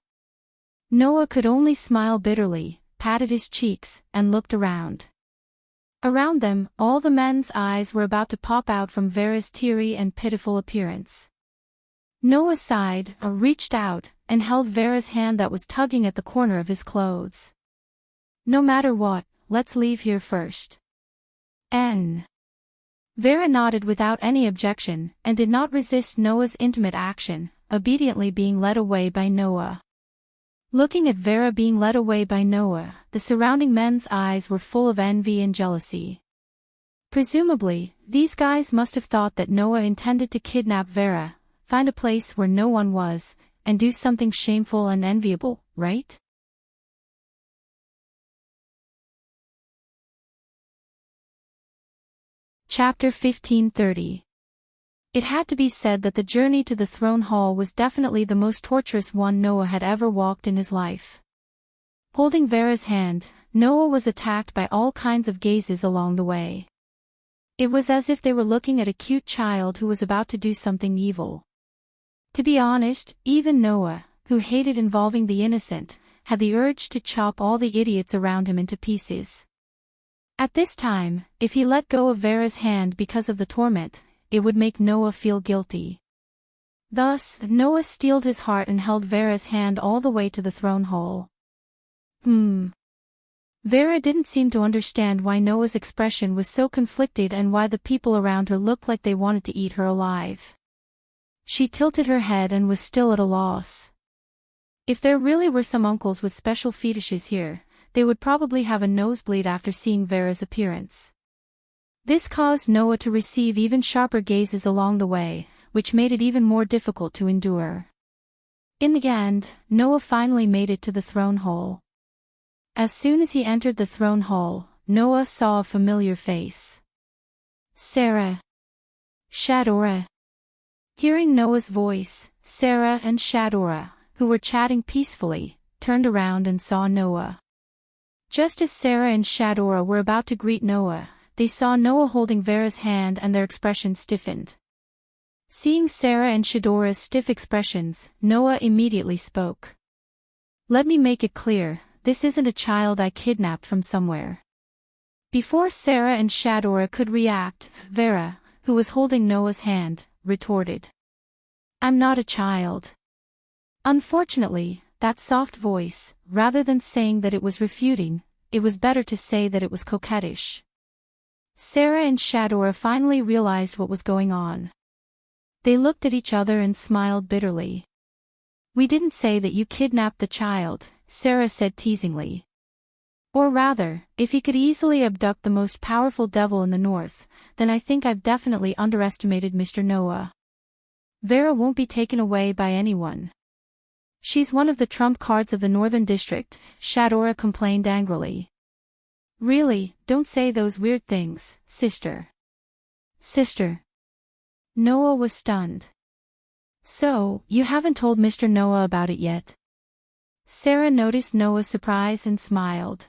Noah could only smile bitterly, patted his cheeks, and looked around. Around them, all the men's eyes were about to pop out from Vera's teary and pitiful appearance. Noah sighed, reached out, and held Vera's hand that was tugging at the corner of his clothes. "No matter what, let's leave here first." Vera nodded without any objection, and did not resist Noah's intimate action, obediently being led away by Noah. Looking at Vera being led away by Noah, the surrounding men's eyes were full of envy and jealousy. Presumably, these guys must have thought that Noah intended to kidnap Vera, find a place where no one was, and do something shameful and enviable, right? Chapter 1530. It had to be said that the journey to the throne hall was definitely the most torturous one Noah had ever walked in his life. Holding Vera's hand, Noah was attacked by all kinds of gazes along the way. It was as if they were looking at a cute child who was about to do something evil. To be honest, even Noah, who hated involving the innocent, had the urge to chop all the idiots around him into pieces. At this time, if he let go of Vera's hand because of the torment, it would make Noah feel guilty. Thus, Noah steeled his heart and held Vera's hand all the way to the throne hall. Vera didn't seem to understand why Noah's expression was so conflicted and why the people around her looked like they wanted to eat her alive. She tilted her head and was still at a loss. If there really were some uncles with special fetishes here, they would probably have a nosebleed after seeing Vera's appearance. This caused Noah to receive even sharper gazes along the way, which made it even more difficult to endure. In the end, Noah finally made it to the throne hall. As soon as he entered the throne hall, Noah saw a familiar face. Sarah. Shadora. Hearing Noah's voice, Sarah and Shadora, who were chatting peacefully, turned around and saw Noah. Just as Sarah and Shadora were about to greet Noah, they saw Noah holding Vera's hand and their expressions stiffened. Seeing Sarah and Shadora's stiff expressions, Noah immediately spoke. "Let me make it clear, this isn't a child I kidnapped from somewhere." Before Sarah and Shadora could react, Vera, who was holding Noah's hand, retorted. "I'm not a child." Unfortunately, that soft voice, rather than saying that it was refuting, it was better to say that it was coquettish. Sarah and Shadora finally realized what was going on. They looked at each other and smiled bitterly. "We didn't say that you kidnapped the child," Sarah said teasingly. "Or rather, if he could easily abduct the most powerful devil in the north, then I think I've definitely underestimated Mr. Noah. Vera won't be taken away by anyone. She's one of the trump cards of the Northern District," Shadora complained angrily. "Really, don't say those weird things, sister." "Sister?" Noah was stunned. "So, you haven't told Mr. Noah about it yet?" Sarah noticed Noah's surprise and smiled.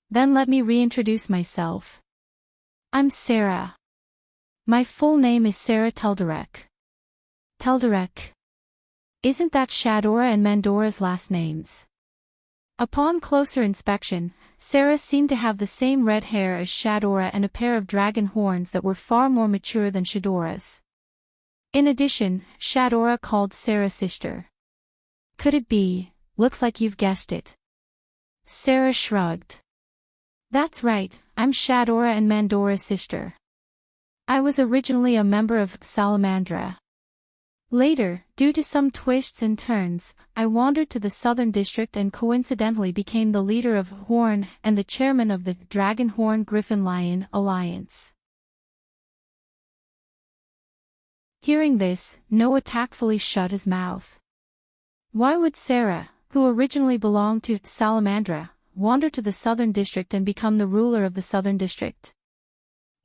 "Then let me reintroduce myself. I'm Sarah. My full name is Sarah Telderek." "Telderek? Isn't that Shadora and Mandora's last names?" Upon closer inspection, Sarah seemed to have the same red hair as Shadora and a pair of dragon horns that were far more mature than Shadora's. In addition, Shadora called Sarah sister. "Could it be? Looks like you've guessed it." Sarah shrugged. "That's right, I'm Shadora and Mandora's sister. I was originally a member of Salamandra. Later, due to some twists and turns, I wandered to the Southern District and coincidentally became the leader of Horn and the chairman of the Dragon Horn Griffin Lion Alliance." Hearing this, Noah tactfully shut his mouth. Why would Sarah, who originally belonged to Salamandra, wander to the Southern District and become the ruler of the Southern District?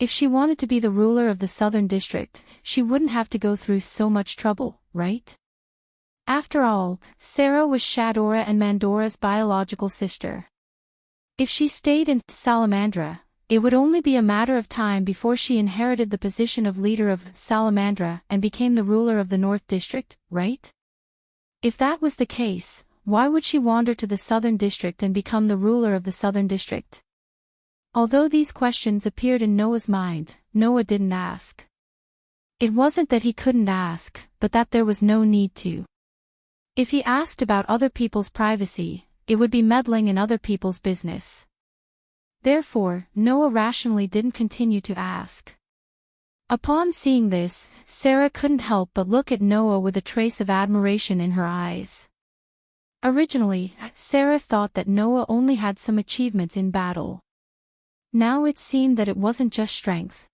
If she wanted to be the ruler of the Southern District, she wouldn't have to go through so much trouble, right? After all, Sarah was Shadora and Mandora's biological sister. If she stayed in Salamandra, it would only be a matter of time before she inherited the position of leader of Salamandra and became the ruler of the North District, right? If that was the case, why would she wander to the Southern District and become the ruler of the Southern District? Although these questions appeared in Noah's mind, Noah didn't ask. It wasn't that he couldn't ask, but that there was no need to. If he asked about other people's privacy, it would be meddling in other people's business. Therefore, Noah rationally didn't continue to ask. Upon seeing this, Sarah couldn't help but look at Noah with a trace of admiration in her eyes. Originally, Sarah thought that Noah only had some achievements in battle. Now it seemed that it wasn't just strength.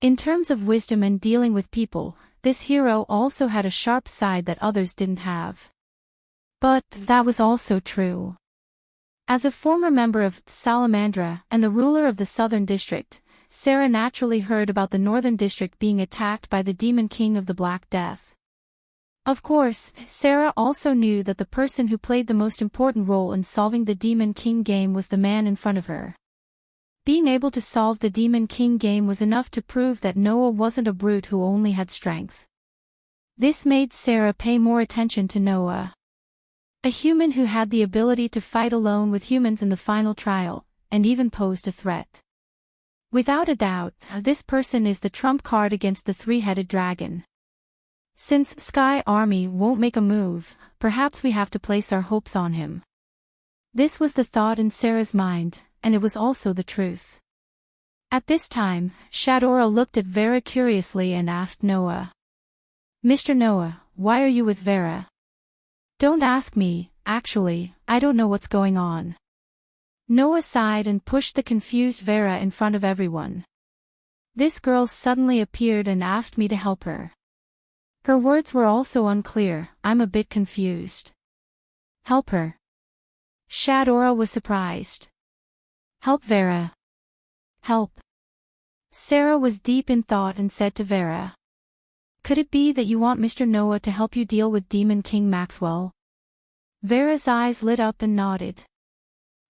In terms of wisdom and dealing with people, this hero also had a sharp side that others didn't have. But that was also true. As a former member of Salamandra and the ruler of the Southern District, Sarah naturally heard about the Northern District being attacked by the Demon King of the Black Death. Of course, Sarah also knew that the person who played the most important role in solving the Demon King game was the man in front of her. Being able to solve the Demon King game was enough to prove that Noah wasn't a brute who only had strength. This made Sarah pay more attention to Noah. A human who had the ability to fight alone with humans in the final trial, and even posed a threat. Without a doubt, this person is the trump card against the three-headed dragon. Since Sky Army won't make a move, perhaps we have to place our hopes on him. This was the thought in Sarah's mind, and it was also the truth. At this time, Shadora looked at Vera curiously and asked Noah. "Mr. Noah, why are you with Vera?" "Don't ask me, actually, I don't know what's going on." Noah sighed and pushed the confused Vera in front of everyone. "This girl suddenly appeared and asked me to help her. Her words were also unclear, I'm a bit confused." "Help her?" Shadora was surprised. "Help Vera." "Help." Sarah was deep in thought and said to Vera. "Could it be that you want Mr. Noah to help you deal with Demon King Maxwell?" Vera's eyes lit up and nodded.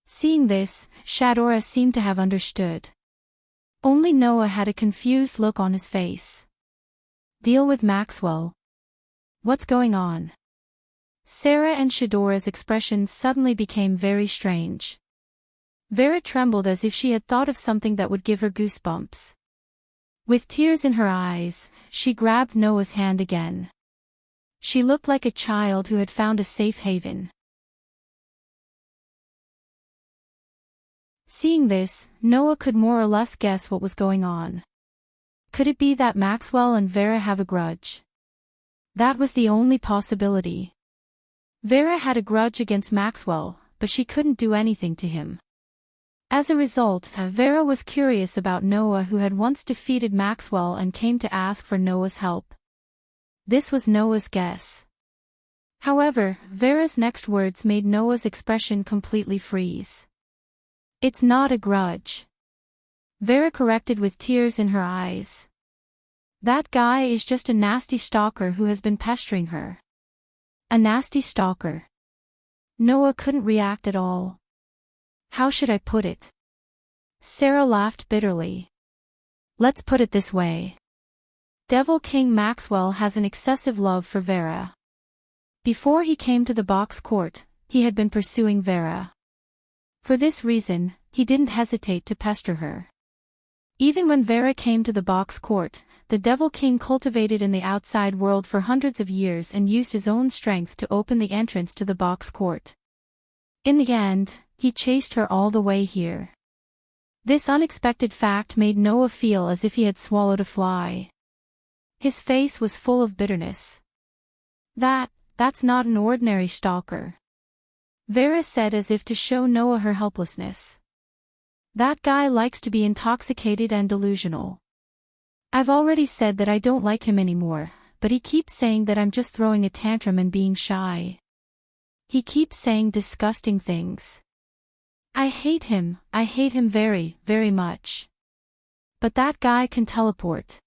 Seeing this, Shadora seemed to have understood. Only Noah had a confused look on his face. "Deal with Maxwell? What's going on?" Sarah and Shadora's expressions suddenly became very strange. Vera trembled as if she had thought of something that would give her goosebumps. With tears in her eyes, she grabbed Noah's hand again. She looked like a child who had found a safe haven. Seeing this, Noah could more or less guess what was going on. Could it be that Maxwell and Vera have a grudge? That was the only possibility. Vera had a grudge against Maxwell, but she couldn't do anything to him. As a result, Vera was curious about Noah, who had once defeated Maxwell and came to ask for Noah's help. This was Noah's guess. However, Vera's next words made Noah's expression completely freeze. "It's not a grudge," Vera corrected with tears in her eyes. "That guy is just a nasty stalker who has been pestering her." A nasty stalker. Noah couldn't react at all. How should I put it? Sarah laughed bitterly. "Let's put it this way. Devil King Maxwell has an excessive love for Vera. Before he came to the box court, he had been pursuing Vera. For this reason, he didn't hesitate to pester her. Even when Vera came to the box court, the Devil King cultivated in the outside world for hundreds of years and used his own strength to open the entrance to the box court. In the end, he chased her all the way here. This unexpected fact made Noah feel as if he had swallowed a fly. His face was full of bitterness. That's not an ordinary stalker," Vera said as if to show Noah her helplessness. "That guy likes to be intoxicated and delusional. I've already said that I don't like him anymore, but he keeps saying that I'm just throwing a tantrum and being shy. He keeps saying disgusting things. I hate him very, very much. But that guy can teleport.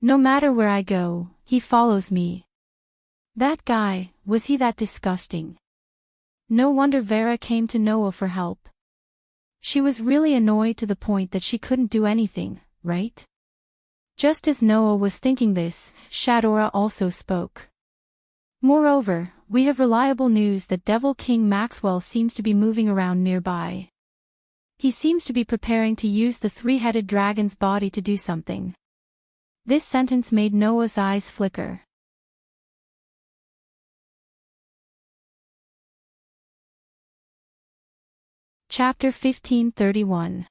No matter where I go, he follows me. That guy, was he that disgusting? No wonder Vera came to Noah for help. She was really annoyed to the point that she couldn't do anything, right? Just as Noah was thinking this, Shadora also spoke. Moreover, we have reliable news that Devil King Maxwell seems to be moving around nearby. He seems to be preparing to use the three-headed dragon's body to do something. This sentence made Noah's eyes flicker. Chapter 1531.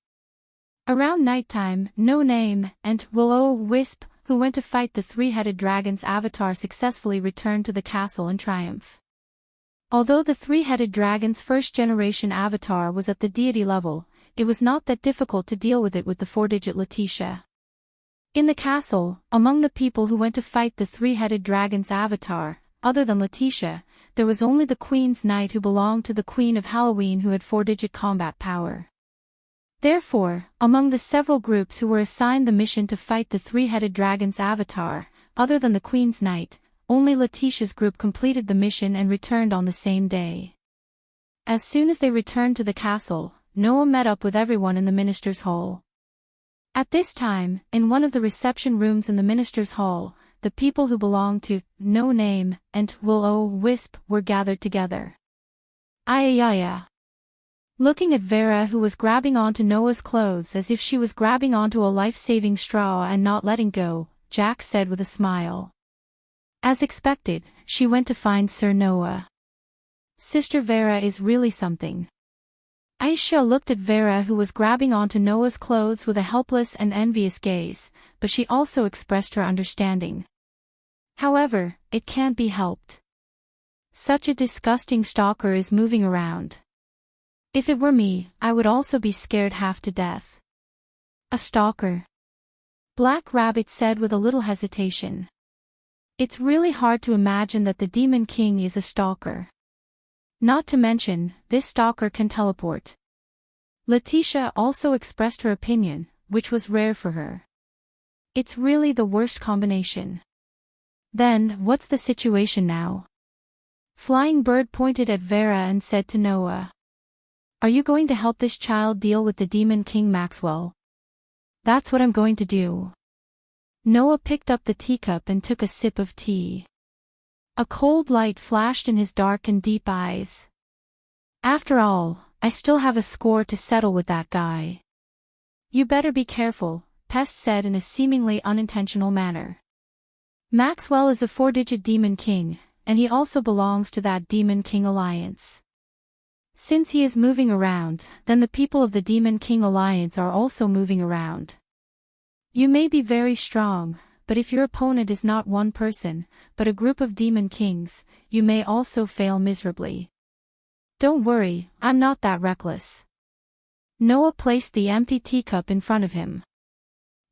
Around nighttime, No Name and Will-O-Wisp, who went to fight the three-headed dragon's avatar, successfully returned to the castle in triumph. Although the three-headed dragon's first-generation avatar was at the deity level, it was not that difficult to deal with it with the four-digit Letitia. In the castle, among the people who went to fight the three-headed dragon's avatar, other than Letitia, there was only the Queen's Knight who belonged to the Queen of Halloween who had four-digit combat power. Therefore, among the several groups who were assigned the mission to fight the three-headed dragon's avatar, other than the Queen's Knight, only Letitia's group completed the mission and returned on the same day. As soon as they returned to the castle, Noah met up with everyone in the minister's hall. At this time, in one of the reception rooms in the minister's hall, the people who belonged to No Name and Will-O-Wisp were gathered together. Ayayaya. Looking at Vera, who was grabbing onto Noah's clothes as if she was grabbing onto a life-saving straw and not letting go, Jack said with a smile. As expected, she went to find Sir Noah. Sister Vera is really something. Aisha looked at Vera, who was grabbing onto Noah's clothes, with a helpless and envious gaze, but she also expressed her understanding. However, it can't be helped. Such a disgusting stalker is moving around. If it were me, I would also be scared half to death. A stalker? Black Rabbit said with a little hesitation. It's really hard to imagine that the Demon King is a stalker. Not to mention, this stalker can teleport. Letitia also expressed her opinion, which was rare for her. It's really the worst combination. Then, what's the situation now? Flying Bird pointed at Vera and said to Noah. Are you going to help this child deal with the Demon King Maxwell? That's what I'm going to do. Noah picked up the teacup and took a sip of tea. A cold light flashed in his dark and deep eyes. After all, I still have a score to settle with that guy. You better be careful, Pest said in a seemingly unintentional manner. Maxwell is a four-digit Demon King, and he also belongs to that Demon King Alliance. Since he is moving around, then the people of the Demon King Alliance are also moving around. You may be very strong, but if your opponent is not one person, but a group of Demon Kings, you may also fail miserably. Don't worry, I'm not that reckless. Noah placed the empty teacup in front of him.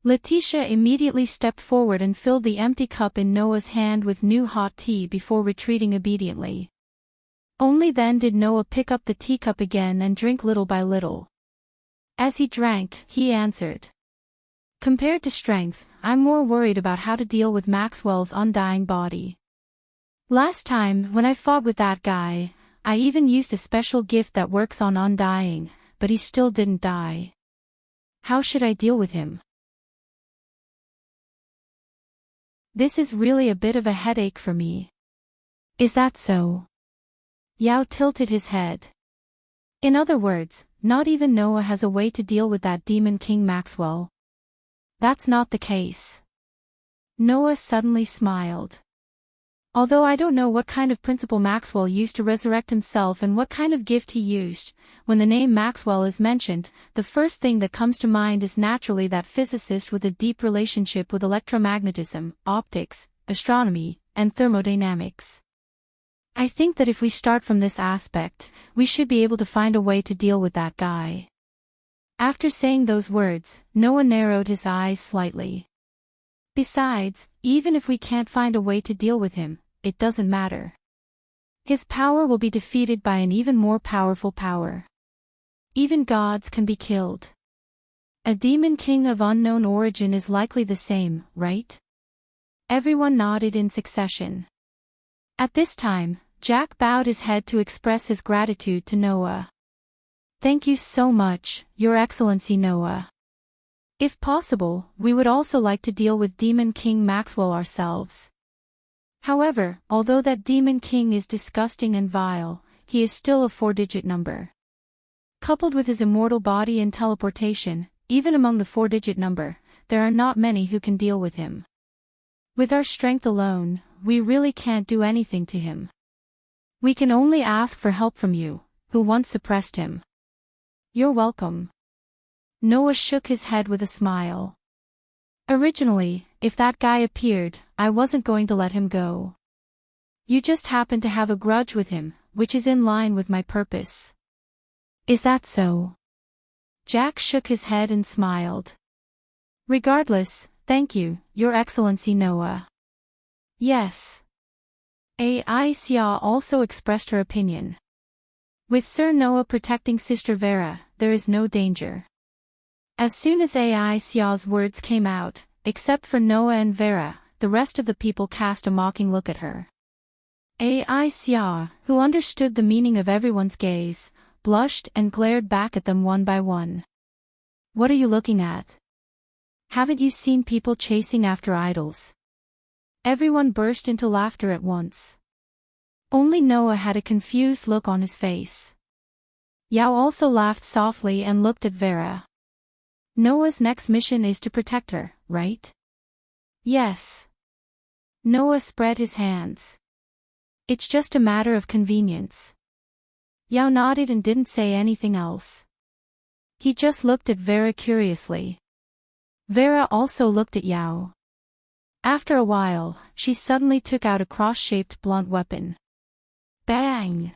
Letitia immediately stepped forward and filled the empty cup in Noah's hand with new hot tea before retreating obediently. Only then did Noah pick up the teacup again and drink little by little. As he drank, he answered. Compared to strength, I'm more worried about how to deal with Maxwell's undying body. Last time, when I fought with that guy, I even used a special gift that works on undying, but he still didn't die. How should I deal with him? This is really a bit of a headache for me. Is that so? Yao tilted his head. In other words, not even Noah has a way to deal with that Demon King Maxwell. That's not the case. Noah suddenly smiled. Although I don't know what kind of principle Maxwell used to resurrect himself and what kind of gift he used, when the name Maxwell is mentioned, the first thing that comes to mind is naturally that physicist with a deep relationship with electromagnetism, optics, astronomy, and thermodynamics. I think that if we start from this aspect, we should be able to find a way to deal with that guy. After saying those words, Noah narrowed his eyes slightly. Besides, even if we can't find a way to deal with him, it doesn't matter. His power will be defeated by an even more powerful power. Even gods can be killed. A demon king of unknown origin is likely the same, right? Everyone nodded in succession. At this time, Jack bowed his head to express his gratitude to Noah. Thank you so much, Your Excellency Noah. If possible, we would also like to deal with Demon King Maxwell ourselves. However, although that Demon King is disgusting and vile, he is still a 4-digit number. Coupled with his immortal body and teleportation, even among the 4-digit number, there are not many who can deal with him. With our strength alone, we really can't do anything to him. We can only ask for help from you, who once suppressed him. You're welcome. Noah shook his head with a smile. Originally, if that guy appeared, I wasn't going to let him go. You just happen to have a grudge with him, which is in line with my purpose. Is that so? Jack shook his head and smiled. Regardless, thank you, Your Excellency Noah. Yes. Aisha also expressed her opinion. With Sir Noah protecting Sister Vera, there is no danger. As soon as Aisha's words came out, except for Noah and Vera, the rest of the people cast a mocking look at her. Aisha, who understood the meaning of everyone's gaze, blushed and glared back at them one by one. What are you looking at? Haven't you seen people chasing after idols? Everyone burst into laughter at once. Only Noah had a confused look on his face. Yao also laughed softly and looked at Vera. Noah's next mission is to protect her, right? Yes. Noah spread his hands. It's just a matter of convenience. Yao nodded and didn't say anything else. He just looked at Vera curiously. Vera also looked at Yao. After a while, she suddenly took out a cross-shaped blunt weapon. Bang!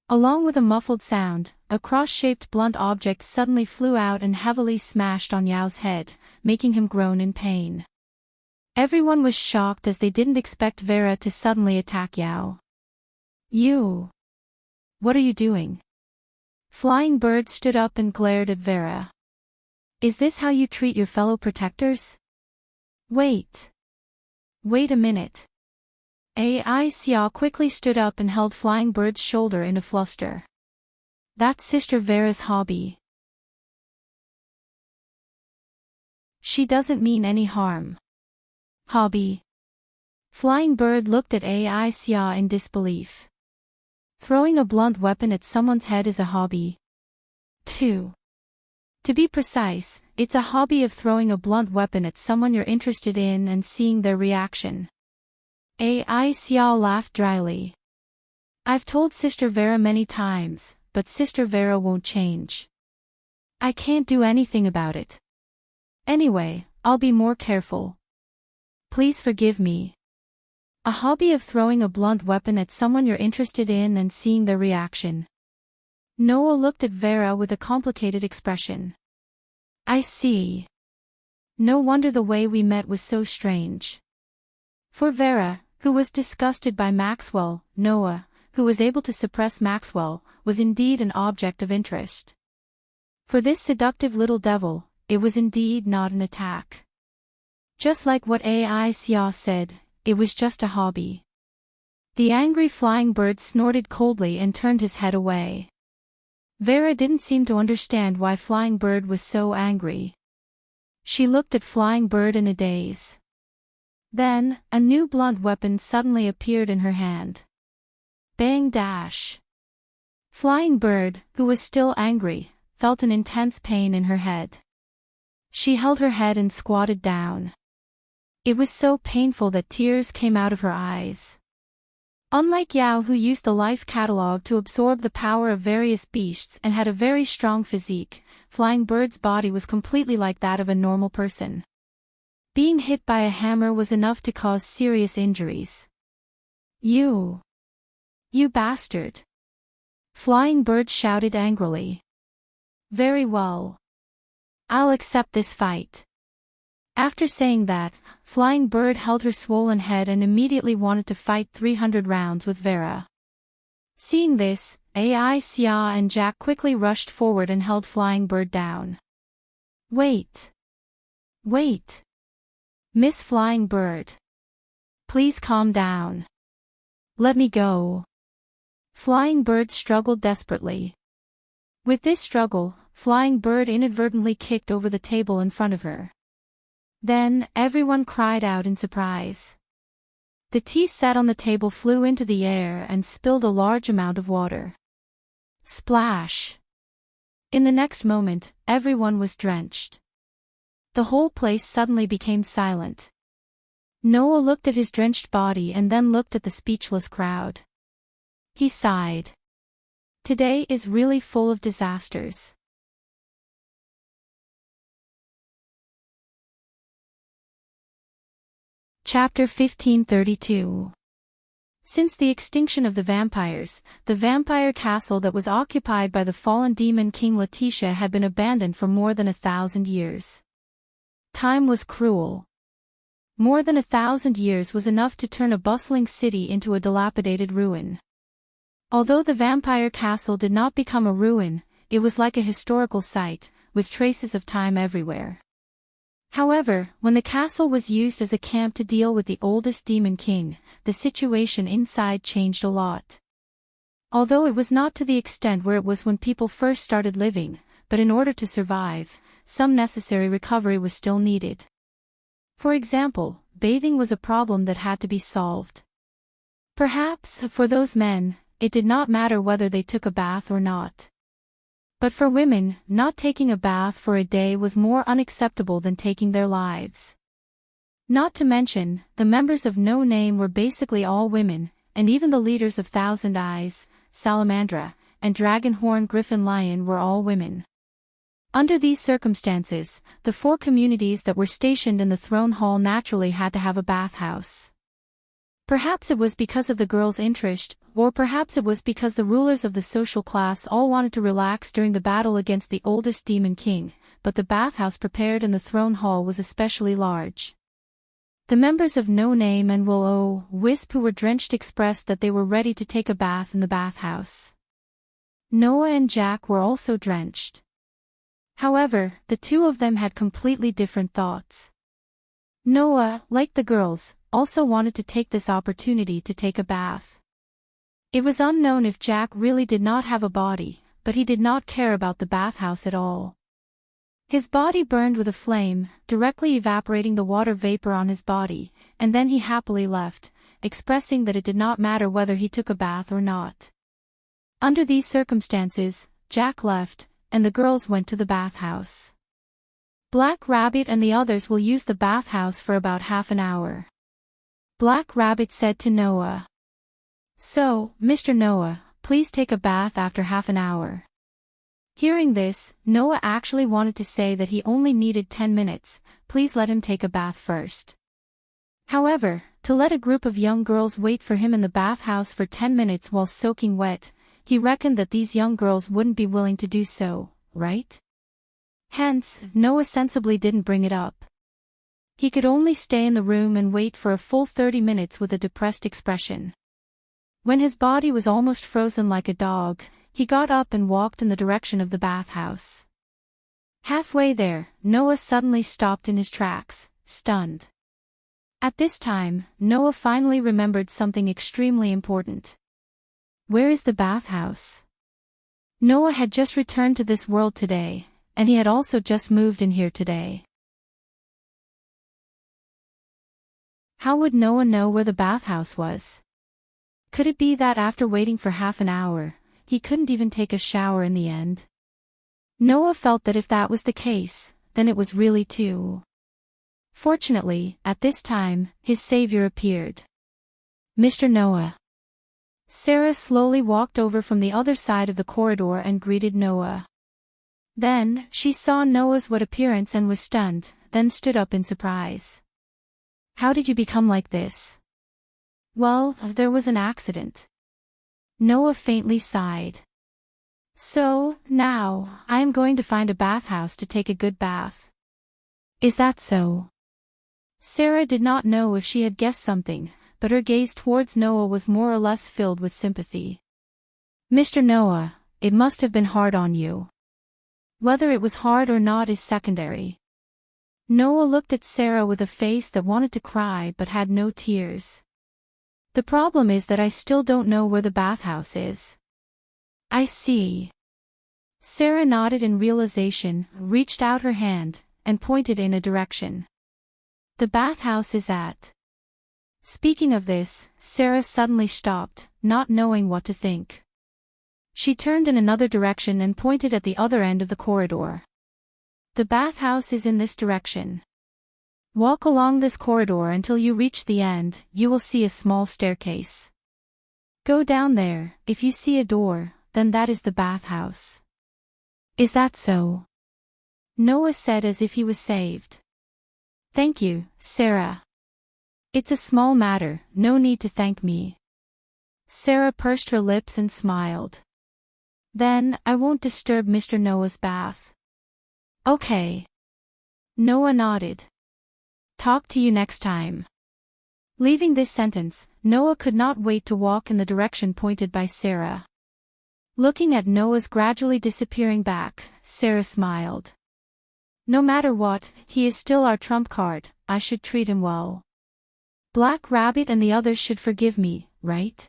Along with a muffled sound, a cross-shaped blunt object suddenly flew out and heavily smashed on Yao's head, making him groan in pain. Everyone was shocked as they didn't expect Vera to suddenly attack Yao. You! What are you doing? Flying Bird stood up and glared at Vera. Is this how you treat your fellow protectors? Wait. Wait a minute. Aisha quickly stood up and held Flying Bird's shoulder in a fluster. That's Sister Vera's hobby. She doesn't mean any harm. Hobby? Flying Bird looked at Aisha in disbelief. Throwing a blunt weapon at someone's head is a hobby. 2. To be precise, it's a hobby of throwing a blunt weapon at someone you're interested in and seeing their reaction. Aisha laughed dryly. I've told Sister Vera many times, but Sister Vera won't change. I can't do anything about it. Anyway, I'll be more careful. Please forgive me. A hobby of throwing a blunt weapon at someone you're interested in and seeing their reaction. Noah looked at Vera with a complicated expression. I see. No wonder the way we met was so strange. For Vera, who was disgusted by Maxwell, Noah, who was able to suppress Maxwell, was indeed an object of interest. For this seductive little devil, it was indeed not an attack. Just like what Aisha said, it was just a hobby. The angry Flying Bird snorted coldly and turned his head away. Vera didn't seem to understand why Flying Bird was so angry. She looked at Flying Bird in a daze. Then, a new blunt weapon suddenly appeared in her hand. Bang dash! Flying Bird, who was still angry, felt an intense pain in her head. She held her head and squatted down. It was so painful that tears came out of her eyes. Unlike Yao, who used the life catalog to absorb the power of various beasts and had a very strong physique, Flying Bird's body was completely like that of a normal person. Being hit by a hammer was enough to cause serious injuries. You bastard! Flying Bird shouted angrily. Very well. I'll accept this fight. After saying that, Flying Bird held her swollen head and immediately wanted to fight 300 rounds with Vera. Seeing this, Aisha and Jack quickly rushed forward and held Flying Bird down. Wait. Wait. Miss Flying Bird. Please calm down. Let me go. Flying Bird struggled desperately. With this struggle, Flying Bird inadvertently kicked over the table in front of her. Then, everyone cried out in surprise. The tea set on the table flew into the air and spilled a large amount of water. Splash! In the next moment, everyone was drenched. The whole place suddenly became silent. Noah looked at his drenched body and then looked at the speechless crowd. He sighed. Today is really full of disasters. Chapter 1532. Since the extinction of the vampires, the vampire castle that was occupied by the fallen demon King Letitia had been abandoned for more than 1,000 years. Time was cruel. More than 1,000 years was enough to turn a bustling city into a dilapidated ruin. Although the vampire castle did not become a ruin, it was like a historical site, with traces of time everywhere. However, when the castle was used as a camp to deal with the oldest demon king, the situation inside changed a lot. Although it was not to the extent where it was when people first started living, but in order to survive, some necessary recovery was still needed. For example, bathing was a problem that had to be solved. Perhaps, for those men, it did not matter whether they took a bath or not. But for women, not taking a bath for a day was more unacceptable than taking their lives. Not to mention, the members of No Name were basically all women, and even the leaders of Thousand Eyes, Salamandra, and Dragonhorn Griffin Lion were all women. Under these circumstances, the 4 communities that were stationed in the throne hall naturally had to have a bathhouse. Perhaps it was because of the girls' interest, or perhaps it was because the rulers of the social class all wanted to relax during the battle against the oldest demon king, but the bathhouse prepared in the throne hall was especially large. The members of No Name and Will-O-Wisp who were drenched expressed that they were ready to take a bath in the bathhouse. Noah and Jack were also drenched. However, the two of them had completely different thoughts. Noah, like the girls, also wanted to take this opportunity to take a bath. It was unknown if Jack really did not have a body, but he did not care about the bathhouse at all. His body burned with a flame, directly evaporating the water vapor on his body, and then he happily left, expressing that it did not matter whether he took a bath or not. Under these circumstances, Jack left, and the girls went to the bathhouse. Black Rabbit and the others will use the bathhouse for about half an hour. Black Rabbit said to Noah. So, Mr. Noah, please take a bath after half an hour. Hearing this, Noah actually wanted to say that he only needed 10 minutes, please let him take a bath first. However, to let a group of young girls wait for him in the bathhouse for 10 minutes while soaking wet, he reckoned that these young girls wouldn't be willing to do so, right? Hence, Noah sensibly didn't bring it up. He could only stay in the room and wait for a full 30 minutes with a depressed expression. When his body was almost frozen like a dog, he got up and walked in the direction of the bathhouse. Halfway there, Noah suddenly stopped in his tracks, stunned. At this time, Noah finally remembered something extremely important. Where is the bathhouse? Noah had just returned to this world today, and he had also just moved in here today. How would Noah know where the bathhouse was? Could it be that after waiting for half an hour, he couldn't even take a shower in the end? Noah felt that if that was the case, then it was really too. Fortunately, at this time, his savior appeared. Mr. Noah. Sarah slowly walked over from the other side of the corridor and greeted Noah. Then, she saw Noah's wet appearance and was stunned, then stood up in surprise. How did you become like this? Well, there was an accident. Noah faintly sighed. So, now, I am going to find a bathhouse to take a good bath. Is that so? Sarah did not know if she had guessed something, but her gaze towards Noah was more or less filled with sympathy. Mr. Noah, it must have been hard on you. Whether it was hard or not is secondary. Noah looked at Sarah with a face that wanted to cry but had no tears. The problem is that I still don't know where the bathhouse is. I see. Sarah nodded in realization, reached out her hand, and pointed in a direction. The bathhouse is at. Speaking of this, Sarah suddenly stopped, not knowing what to think. She turned in another direction and pointed at the other end of the corridor. The bathhouse is in this direction. Walk along this corridor until you reach the end, you will see a small staircase. Go down there, if you see a door, then that is the bathhouse. Is that so? Noah said as if he was saved. Thank you, Sarah. It's a small matter, no need to thank me. Sarah pursed her lips and smiled. Then, I won't disturb Mr. Noah's bath. Okay. Noah nodded. Talk to you next time. Leaving this sentence, Noah could not wait to walk in the direction pointed by Sarah. Looking at Noah's gradually disappearing back, Sarah smiled. No matter what, he is still our trump card, I should treat him well. Black Rabbit and the others should forgive me, right?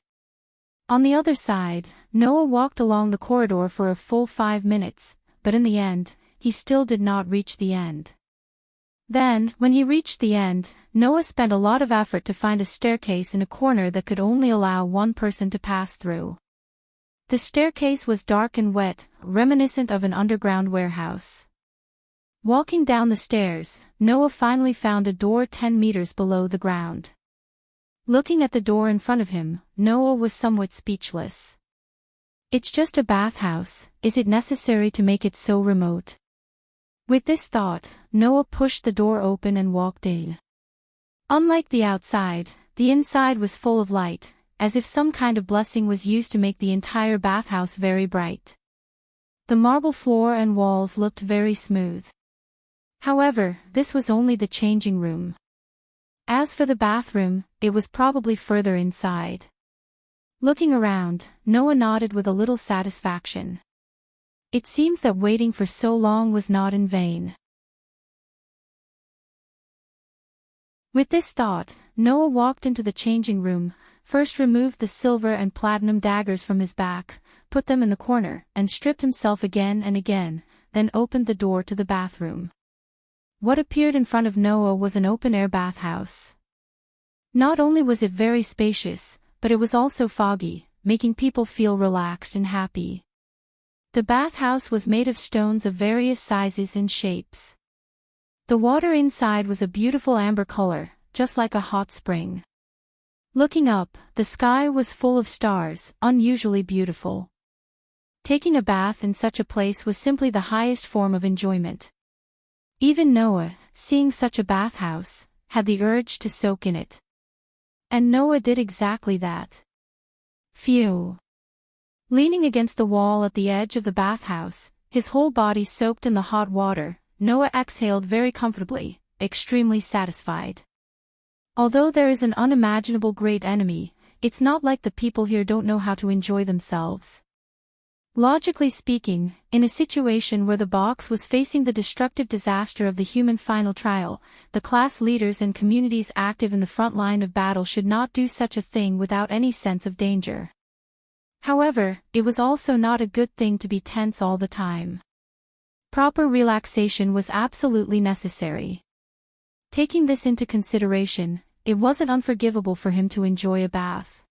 On the other side, Noah walked along the corridor for a full 5 minutes, but in the end, he still did not reach the end. Then, when he reached the end, Noah spent a lot of effort to find a staircase in a corner that could only allow one person to pass through. The staircase was dark and wet, reminiscent of an underground warehouse. Walking down the stairs, Noah finally found a door 10 meters below the ground. Looking at the door in front of him, Noah was somewhat speechless. It's just a bathhouse, is it necessary to make it so remote? With this thought, Noah pushed the door open and walked in. Unlike the outside, the inside was full of light, as if some kind of blessing was used to make the entire bathhouse very bright. The marble floor and walls looked very smooth. However, this was only the changing room. As for the bathroom, it was probably further inside. Looking around, Noah nodded with a little satisfaction. It seems that waiting for so long was not in vain. With this thought, Noah walked into the changing room, first removed the silver and platinum daggers from his back, put them in the corner, and stripped himself again and again, then opened the door to the bathroom. What appeared in front of Noah was an open-air bathhouse. Not only was it very spacious, but it was also foggy, making people feel relaxed and happy. The bathhouse was made of stones of various sizes and shapes. The water inside was a beautiful amber color, just like a hot spring. Looking up, the sky was full of stars, unusually beautiful. Taking a bath in such a place was simply the highest form of enjoyment. Even Noah, seeing such a bathhouse, had the urge to soak in it. And Noah did exactly that. Phew! Leaning against the wall at the edge of the bathhouse, his whole body soaked in the hot water, Noah exhaled very comfortably, extremely satisfied. Although there is an unimaginable great enemy, it's not like the people here don't know how to enjoy themselves. Logically speaking, in a situation where the box was facing the destructive disaster of the human final trial, the class leaders and communities active in the front line of battle should not do such a thing without any sense of danger. However, it was also not a good thing to be tense all the time. Proper relaxation was absolutely necessary. Taking this into consideration, it wasn't unforgivable for him to enjoy a bath.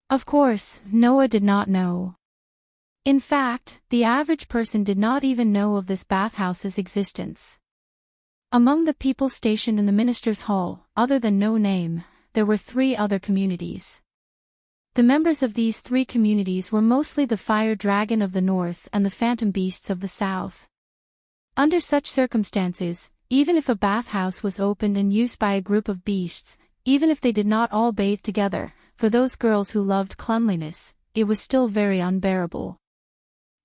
Of course, Noah did not know. In fact, the average person did not even know of this bathhouse's existence. Among the people stationed in the minister's hall, other than No Name, there were 3 other communities. The members of these 3 communities were mostly the Fire Dragon of the North and the Phantom Beasts of the South. Under such circumstances, even if a bathhouse was opened and used by a group of beasts, even if they did not all bathe together, for those girls who loved cleanliness, it was still very unbearable.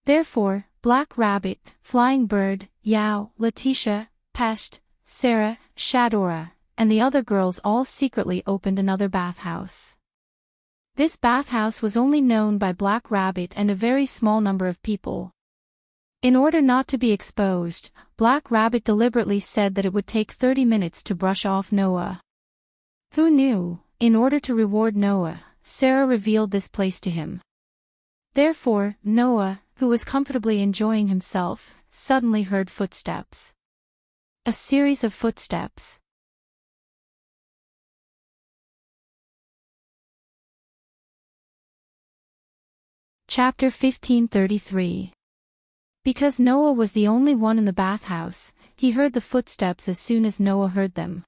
Therefore, Black Rabbit, Flying Bird, Yao, Letitia, Pest, Sarah, Shadora, and the other girls all secretly opened another bathhouse. This bathhouse was only known by Black Rabbit and a very small number of people. In order not to be exposed, Black Rabbit deliberately said that it would take 30 minutes to brush off Noah. Who knew? In order to reward Noah, Sarah revealed this place to him. Therefore, Noah, who was comfortably enjoying himself, suddenly heard footsteps. A series of footsteps. Chapter 1533. Because Noah was the only one in the bathhouse, he heard the footsteps as soon as Noah heard them.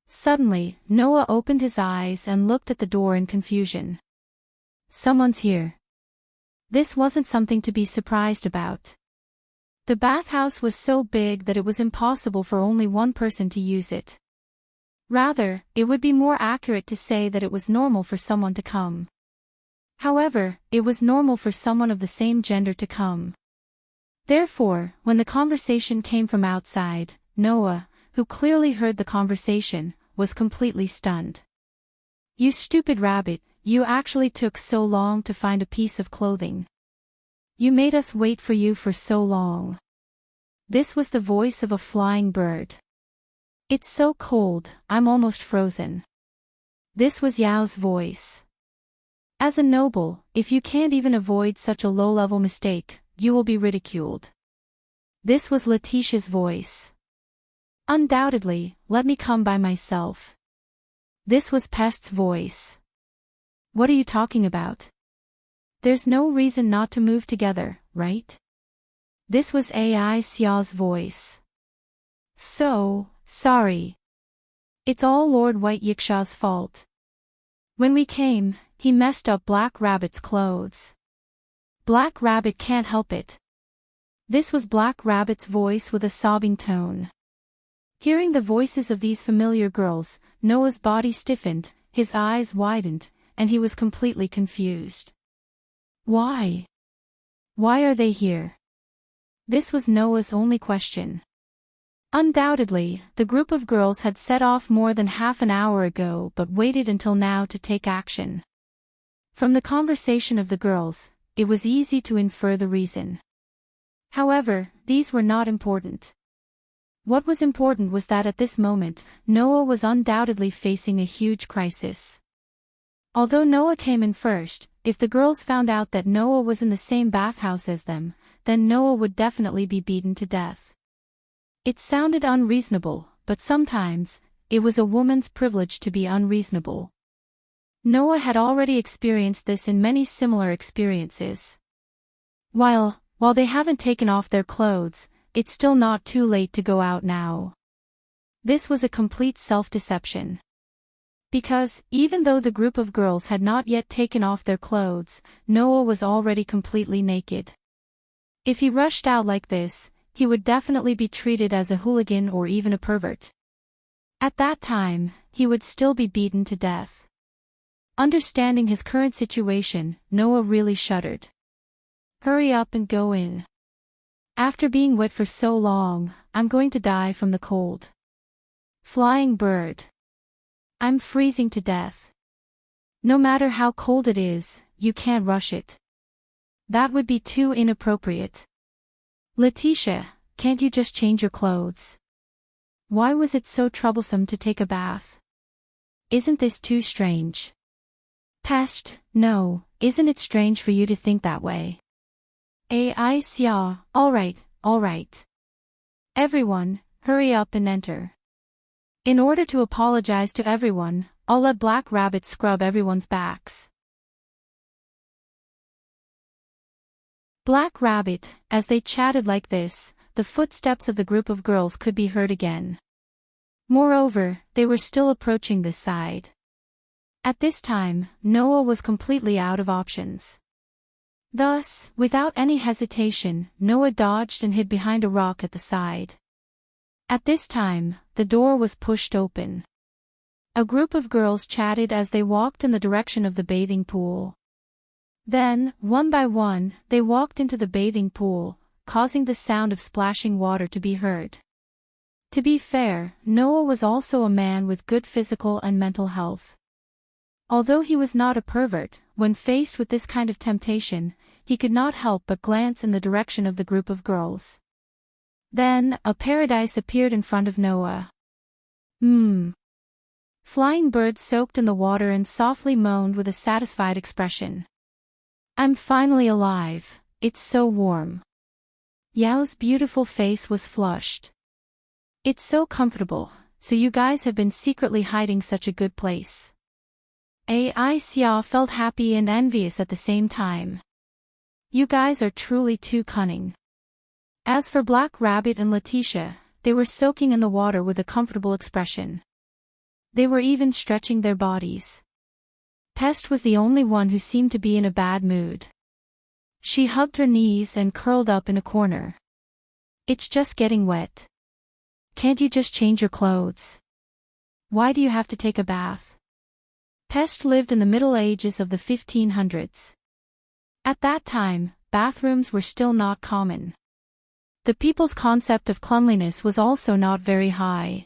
Suddenly, Noah opened his eyes and looked at the door in confusion. Someone's here. This wasn't something to be surprised about. The bathhouse was so big that it was impossible for only one person to use it. Rather, it would be more accurate to say that it was normal for someone to come. However, it was normal for someone of the same gender to come. Therefore, when the conversation came from outside, Noah, who clearly heard the conversation, was completely stunned. You stupid rabbit, you actually took so long to find a piece of clothing. You made us wait for you for so long. This was the voice of a flying bird. It's so cold, I'm almost frozen. This was Yao's voice. As a noble, if you can't even avoid such a low-level mistake, you will be ridiculed. This was Letitia's voice. Undoubtedly, let me come by myself. This was Pest's voice. What are you talking about? There's no reason not to move together, right? This was AI Xiao's voice. So, sorry. It's all Lord White Yiksha's fault. When we came, he messed up Black Rabbit's clothes. Black Rabbit can't help it. This was Black Rabbit's voice with a sobbing tone. Hearing the voices of these familiar girls, Noah's body stiffened, his eyes widened, and he was completely confused. Why? Why are they here? This was Noah's only question. Undoubtedly, the group of girls had set off more than half an hour ago but waited until now to take action. From the conversation of the girls, it was easy to infer the reason. However, these were not important. What was important was that at this moment, Noah was undoubtedly facing a huge crisis. Although Noah came in first, if the girls found out that Noah was in the same bathhouse as them, then Noah would definitely be beaten to death. It sounded unreasonable, but sometimes, it was a woman's privilege to be unreasonable. Noah had already experienced this in many similar experiences. While they haven't taken off their clothes, it's still not too late to go out now. This was a complete self-deception. Because, even though the group of girls had not yet taken off their clothes, Noah was already completely naked. If he rushed out like this, he would definitely be treated as a hooligan or even a pervert. At that time, he would still be beaten to death. Understanding his current situation, Noah really shuddered. Hurry up and go in. After being wet for so long, I'm going to die from the cold. Flying bird. I'm freezing to death. No matter how cold it is, you can't rush it. That would be too inappropriate. Letitia, can't you just change your clothes? Why was it so troublesome to take a bath? Isn't this too strange? Pest, no, isn't it strange for you to think that way? AI Xia, alright. Everyone, hurry up and enter. In order to apologize to everyone, I'll let Black Rabbit scrub everyone's backs. Black Rabbit, as they chatted like this, the footsteps of the group of girls could be heard again. Moreover, they were still approaching this side. At this time, Noah was completely out of options. Thus, without any hesitation, Noah dodged and hid behind a rock at the side. At this time, the door was pushed open. A group of girls chatted as they walked in the direction of the bathing pool. Then, one by one, they walked into the bathing pool, causing the sound of splashing water to be heard. To be fair, Noah was also a man with good physical and mental health. Although he was not a pervert, when faced with this kind of temptation, he could not help but glance in the direction of the group of girls. Then, a paradise appeared in front of Noah. Flying birds soaked in the water and softly moaned with a satisfied expression. I'm finally alive, it's so warm. Yao's beautiful face was flushed. It's so comfortable, so you guys have been secretly hiding such a good place. Ai Xia felt happy and envious at the same time. You guys are truly too cunning. As for Black Rabbit and Letitia, they were soaking in the water with a comfortable expression. They were even stretching their bodies. Pest was the only one who seemed to be in a bad mood. She hugged her knees and curled up in a corner. It's just getting wet. Can't you just change your clothes? Why do you have to take a bath? Pest lived in the Middle Ages of the 1500s. At that time, bathrooms were still not common. The people's concept of cleanliness was also not very high.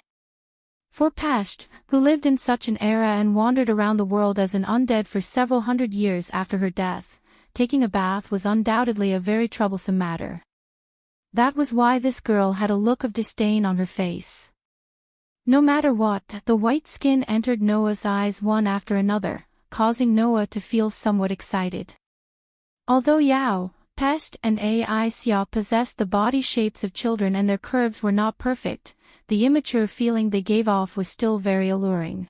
For Pest, who lived in such an era and wandered around the world as an undead for several hundred years after her death, taking a bath was undoubtedly a very troublesome matter. That was why this girl had a look of disdain on her face. No matter what, the white skin entered Noah's eyes one after another, causing Noah to feel somewhat excited. Although Yao, Pest and Ai Xia possessed the body shapes of children and their curves were not perfect, the immature feeling they gave off was still very alluring.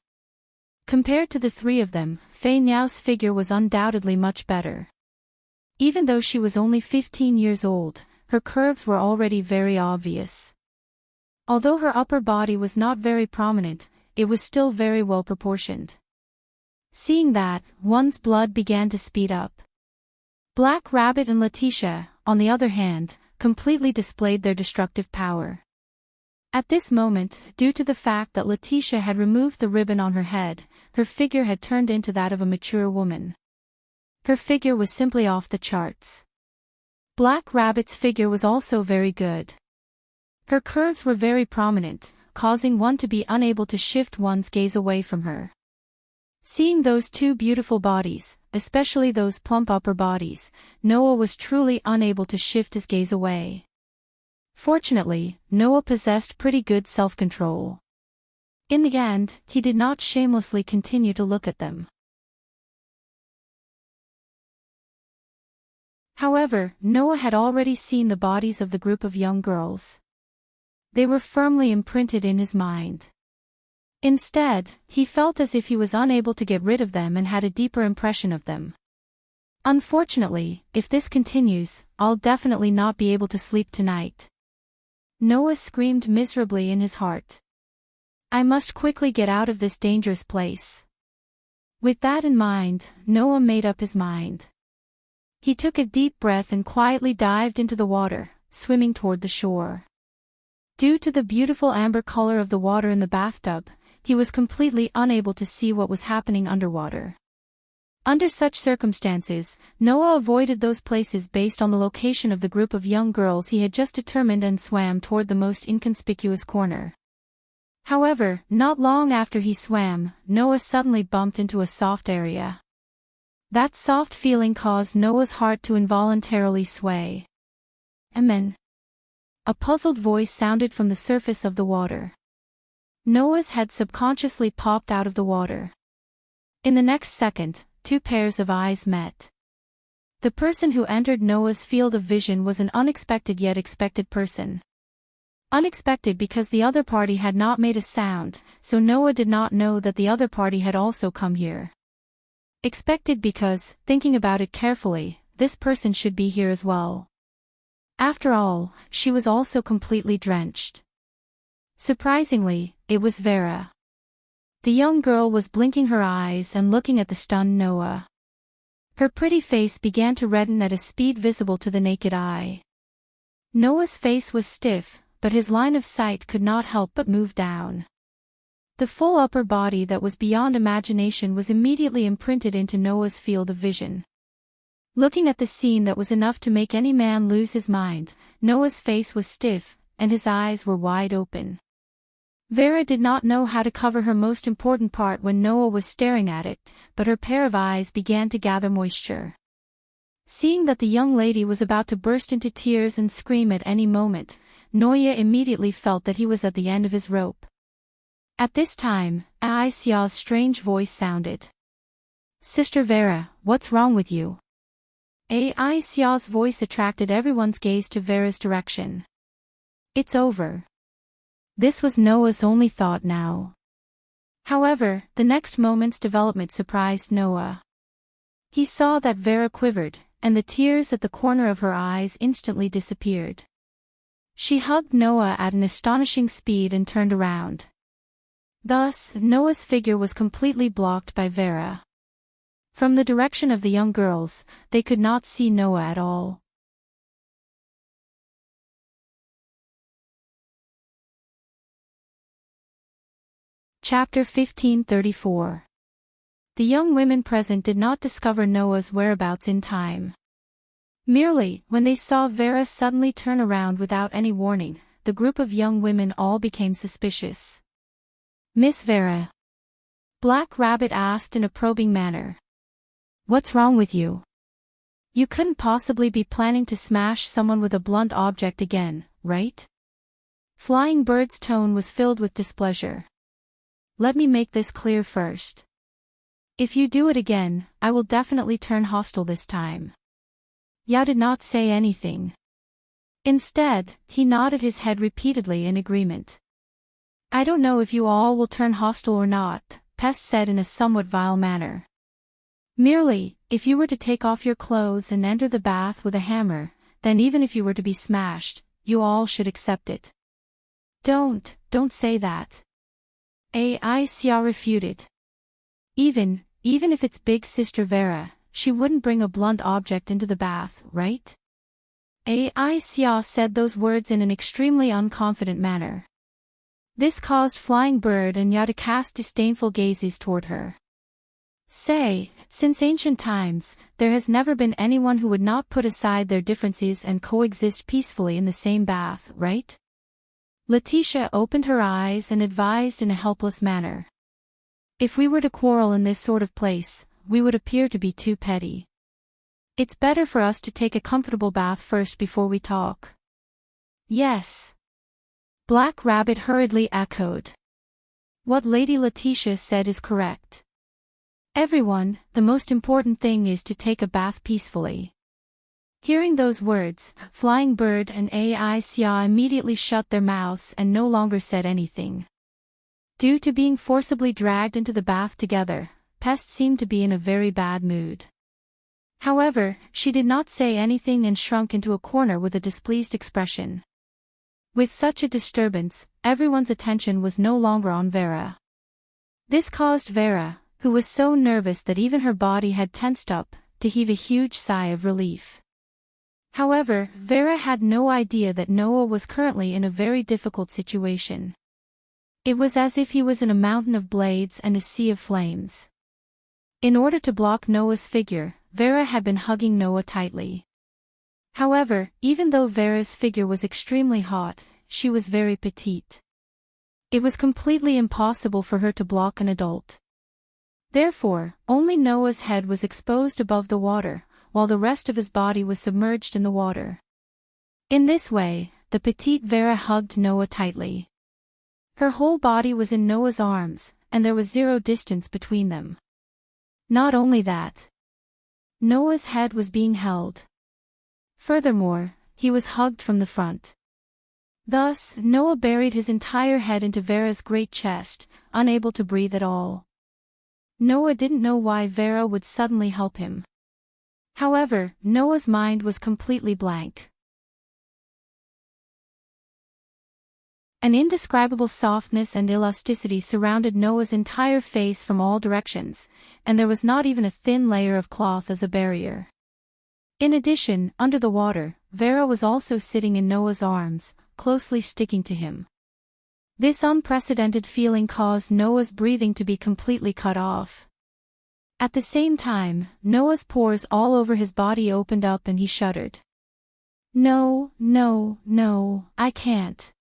Compared to the three of them, Fei Niao's figure was undoubtedly much better. Even though she was only 15 years old, her curves were already very obvious. Although her upper body was not very prominent, it was still very well proportioned. Seeing that, one's blood began to speed up. Black Rabbit and Letitia, on the other hand, completely displayed their destructive power. At this moment, due to the fact that Letitia had removed the ribbon on her head, her figure had turned into that of a mature woman. Her figure was simply off the charts. Black Rabbit's figure was also very good. Her curves were very prominent, causing one to be unable to shift one's gaze away from her. Seeing those two beautiful bodies, especially those plump upper bodies, Noah was truly unable to shift his gaze away. Fortunately, Noah possessed pretty good self-control. In the end, he did not shamelessly continue to look at them. However, Noah had already seen the bodies of the group of young girls. They were firmly imprinted in his mind. Instead, he felt as if he was unable to get rid of them and had a deeper impression of them. Unfortunately, if this continues, I'll definitely not be able to sleep tonight. Noah screamed miserably in his heart. I must quickly get out of this dangerous place. With that in mind, Noah made up his mind. He took a deep breath and quietly dived into the water, swimming toward the shore. Due to the beautiful amber color of the water in the bathtub, he was completely unable to see what was happening underwater. Under such circumstances, Noah avoided those places based on the location of the group of young girls he had just determined and swam toward the most inconspicuous corner. However, not long after he swam, Noah suddenly bumped into a soft area. That soft feeling caused Noah's heart to involuntarily sway. Amen. A puzzled voice sounded from the surface of the water. Noah's head subconsciously popped out of the water. In the next second, two pairs of eyes met. The person who entered Noah's field of vision was an unexpected yet expected person. Unexpected because the other party had not made a sound, so Noah did not know that the other party had also come here. Expected because, thinking about it carefully, this person should be here as well. After all, she was also completely drenched. Surprisingly, it was Vera. The young girl was blinking her eyes and looking at the stunned Noah. Her pretty face began to redden at a speed visible to the naked eye. Noah's face was stiff, but his line of sight could not help but move down. The full upper body that was beyond imagination was immediately imprinted into Noah's field of vision. Looking at the scene that was enough to make any man lose his mind, Noah's face was stiff, and his eyes were wide open. Vera did not know how to cover her most important part when Noah was staring at it, but her pair of eyes began to gather moisture. Seeing that the young lady was about to burst into tears and scream at any moment, Noya immediately felt that he was at the end of his rope. At this time, Ai Xiao's strange voice sounded. "Sister Vera, what's wrong with you?" Ai Xiao's voice attracted everyone's gaze to Vera's direction. "It's over." This was Noah's only thought now. However, the next moment's development surprised Noah. He saw that Vera quivered, and the tears at the corner of her eyes instantly disappeared. She hugged Noah at an astonishing speed and turned around. Thus, Noah's figure was completely blocked by Vera. From the direction of the young girls, they could not see Noah at all. Chapter 1534. The young women present did not discover Noah's whereabouts in time. Merely, when they saw Vera suddenly turn around without any warning, the group of young women all became suspicious. "Miss Vera?" Black Rabbit asked in a probing manner. "What's wrong with you? You couldn't possibly be planning to smash someone with a blunt object again, right?" Flying Bird's tone was filled with displeasure. "Let me make this clear first. If you do it again, I will definitely turn hostile this time." Ya did not say anything. Instead, he nodded his head repeatedly in agreement. "I don't know if you all will turn hostile or not," Pest said in a somewhat vile manner. "Merely, if you were to take off your clothes and enter the bath with a hammer, then even if you were to be smashed, you all should accept it." Don't say that." Ai Xia refuted. Even if it's big sister Vera, she wouldn't bring a blunt object into the bath, right?" Ai Xia said those words in an extremely unconfident manner. This caused Flying Bird and Ya to cast disdainful gazes toward her. Since ancient times, there has never been anyone who would not put aside their differences and coexist peacefully in the same bath, right? Letitia opened her eyes and advised in a helpless manner. "If we were to quarrel in this sort of place, we would appear to be too petty. It's better for us to take a comfortable bath first before we talk." "Yes." Black Rabbit hurriedly echoed. "What Lady Letitia said is correct. Everyone, the most important thing is to take a bath peacefully." Hearing those words, Flying Bird and Ai Xia immediately shut their mouths and no longer said anything. Due to being forcibly dragged into the bath together, Pest seemed to be in a very bad mood. However, she did not say anything and shrunk into a corner with a displeased expression. With such a disturbance, everyone's attention was no longer on Vera. This caused Vera, who was so nervous that even her body had tensed up, to heave a huge sigh of relief. However, Vera had no idea that Noah was currently in a very difficult situation. It was as if he was in a mountain of blades and a sea of flames. In order to block Noah's figure, Vera had been hugging Noah tightly. However, even though Vera's figure was extremely hot, she was very petite. It was completely impossible for her to block an adult. Therefore, only Noah's head was exposed above the water, while the rest of his body was submerged in the water. In this way, the petite Vera hugged Noah tightly. Her whole body was in Noah's arms, and there was zero distance between them. Not only that, Noah's head was being held. Furthermore, he was hugged from the front. Thus, Noah buried his entire head into Vera's great chest, unable to breathe at all. Noah didn't know why Vera would suddenly help him. However, Noah's mind was completely blank. An indescribable softness and elasticity surrounded Noah's entire face from all directions, and there was not even a thin layer of cloth as a barrier. In addition, under the water, Vera was also sitting in Noah's arms, closely sticking to him. This unprecedented feeling caused Noah's breathing to be completely cut off. At the same time, Noah's pores all over his body opened up and he shuddered. No, I can't."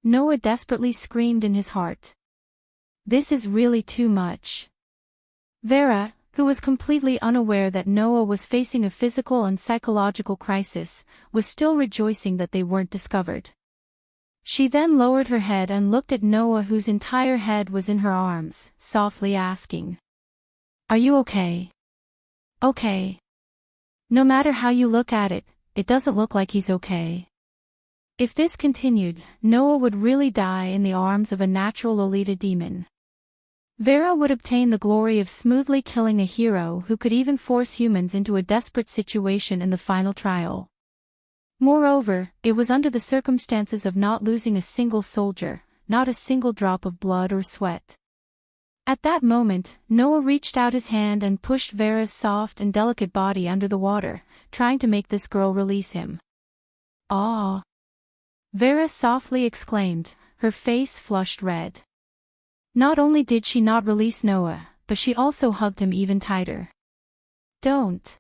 Noah desperately screamed in his heart. "This is really too much." Vera, who was completely unaware that Noah was facing a physical and psychological crisis, was still rejoicing that they weren't discovered. She then lowered her head and looked at Noah, whose entire head was in her arms, softly asking, "Are you okay?" "Okay. No matter how you look at it, it doesn't look like he's okay." If this continued, Noah would really die in the arms of a natural Lolita demon. Vera would obtain the glory of smoothly killing a hero who could even force humans into a desperate situation in the final trial. Moreover, it was under the circumstances of not losing a single soldier, not a single drop of blood or sweat. At that moment, Noah reached out his hand and pushed Vera's soft and delicate body under the water, trying to make this girl release him. "Ah!" Vera softly exclaimed, her face flushed red. Not only did she not release Noah, but she also hugged him even tighter. Don't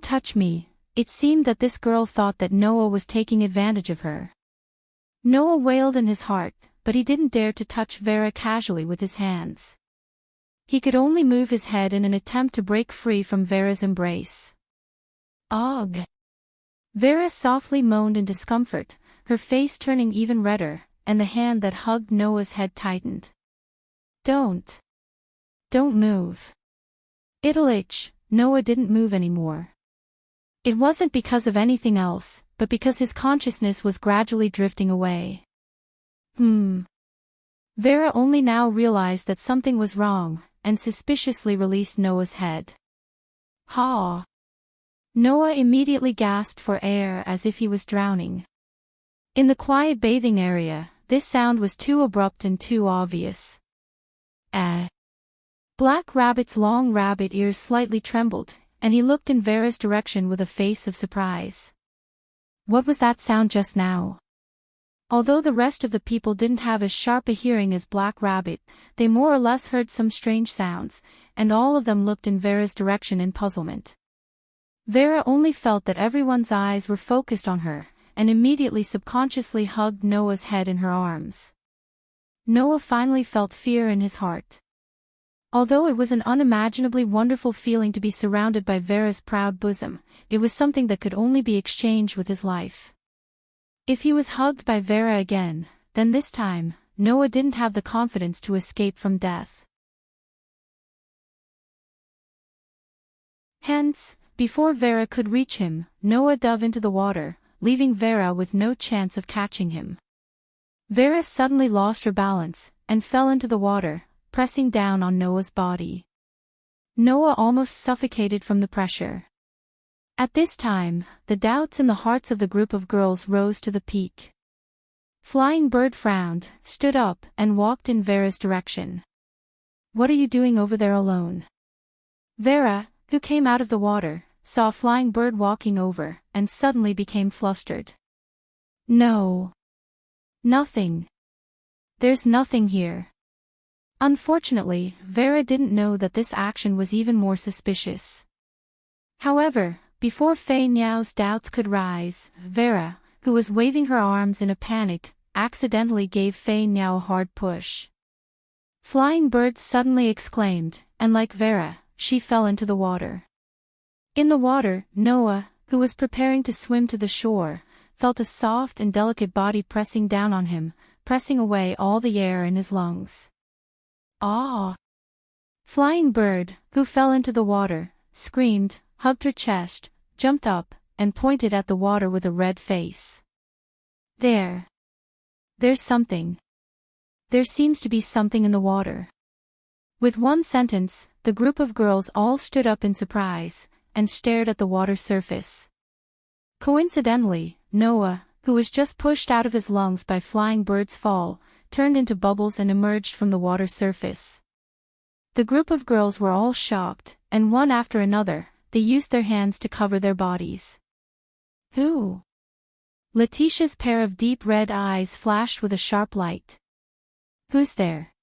touch me." It seemed that this girl thought that Noah was taking advantage of her. Noah wailed in his heart, but he didn't dare to touch Vera casually with his hands. He could only move his head in an attempt to break free from Vera's embrace. "Ugh!" Vera softly moaned in discomfort, her face turning even redder, and the hand that hugged Noah's head tightened. Don't move. It'll itch." Noah didn't move anymore. It wasn't because of anything else, but because his consciousness was gradually drifting away. Vera only now realized that something was wrong, and suspiciously released Noah's head. "Ha!" Noah immediately gasped for air as if he was drowning. In the quiet bathing area, this sound was too abrupt and too obvious. Black Rabbit's long rabbit ears slightly trembled, and he looked in Vera's direction with a face of surprise. What was that sound just now? Although the rest of the people didn't have as sharp a hearing as Black Rabbit, they more or less heard some strange sounds, and all of them looked in Vera's direction in puzzlement. Vera only felt that everyone's eyes were focused on her, and immediately subconsciously hugged Noah's head in her arms. Noah finally felt fear in his heart. Although it was an unimaginably wonderful feeling to be surrounded by Vera's proud bosom, it was something that could only be exchanged with his life. If he was hugged by Vera again, then this time, Noah didn't have the confidence to escape from death. Hence, before Vera could reach him, Noah dove into the water, leaving Vera with no chance of catching him. Vera suddenly lost her balance, and fell into the water, pressing down on Noah's body. Noah almost suffocated from the pressure. At this time, the doubts in the hearts of the group of girls rose to the peak. Flying Bird frowned, stood up, and walked in Vera's direction. "What are you doing over there alone?" Vera, who came out of the water, saw Flying Bird walking over, and suddenly became flustered. "No. Nothing. There's nothing here." Unfortunately, Vera didn't know that this action was even more suspicious. However, before Fei Niao's doubts could rise, Vera, who was waving her arms in a panic, accidentally gave Fei Niao a hard push. Flying Bird suddenly exclaimed, and like Vera, she fell into the water. In the water, Noah, who was preparing to swim to the shore, felt a soft and delicate body pressing down on him, pressing away all the air in his lungs. "Ah!" Flying Bird, who fell into the water, screamed, hugged her chest, jumped up, and pointed at the water with a red face. There's something. There seems to be something in the water." With one sentence, the group of girls all stood up in surprise, and stared at the water surface. Coincidentally, Noah, who was just pushed out of his lungs by Flying Bird's fall, turned into bubbles and emerged from the water surface. The group of girls were all shocked, and one after another, they used their hands to cover their bodies. "Who?" Letitia's pair of deep red eyes flashed with a sharp light. "Who's there?"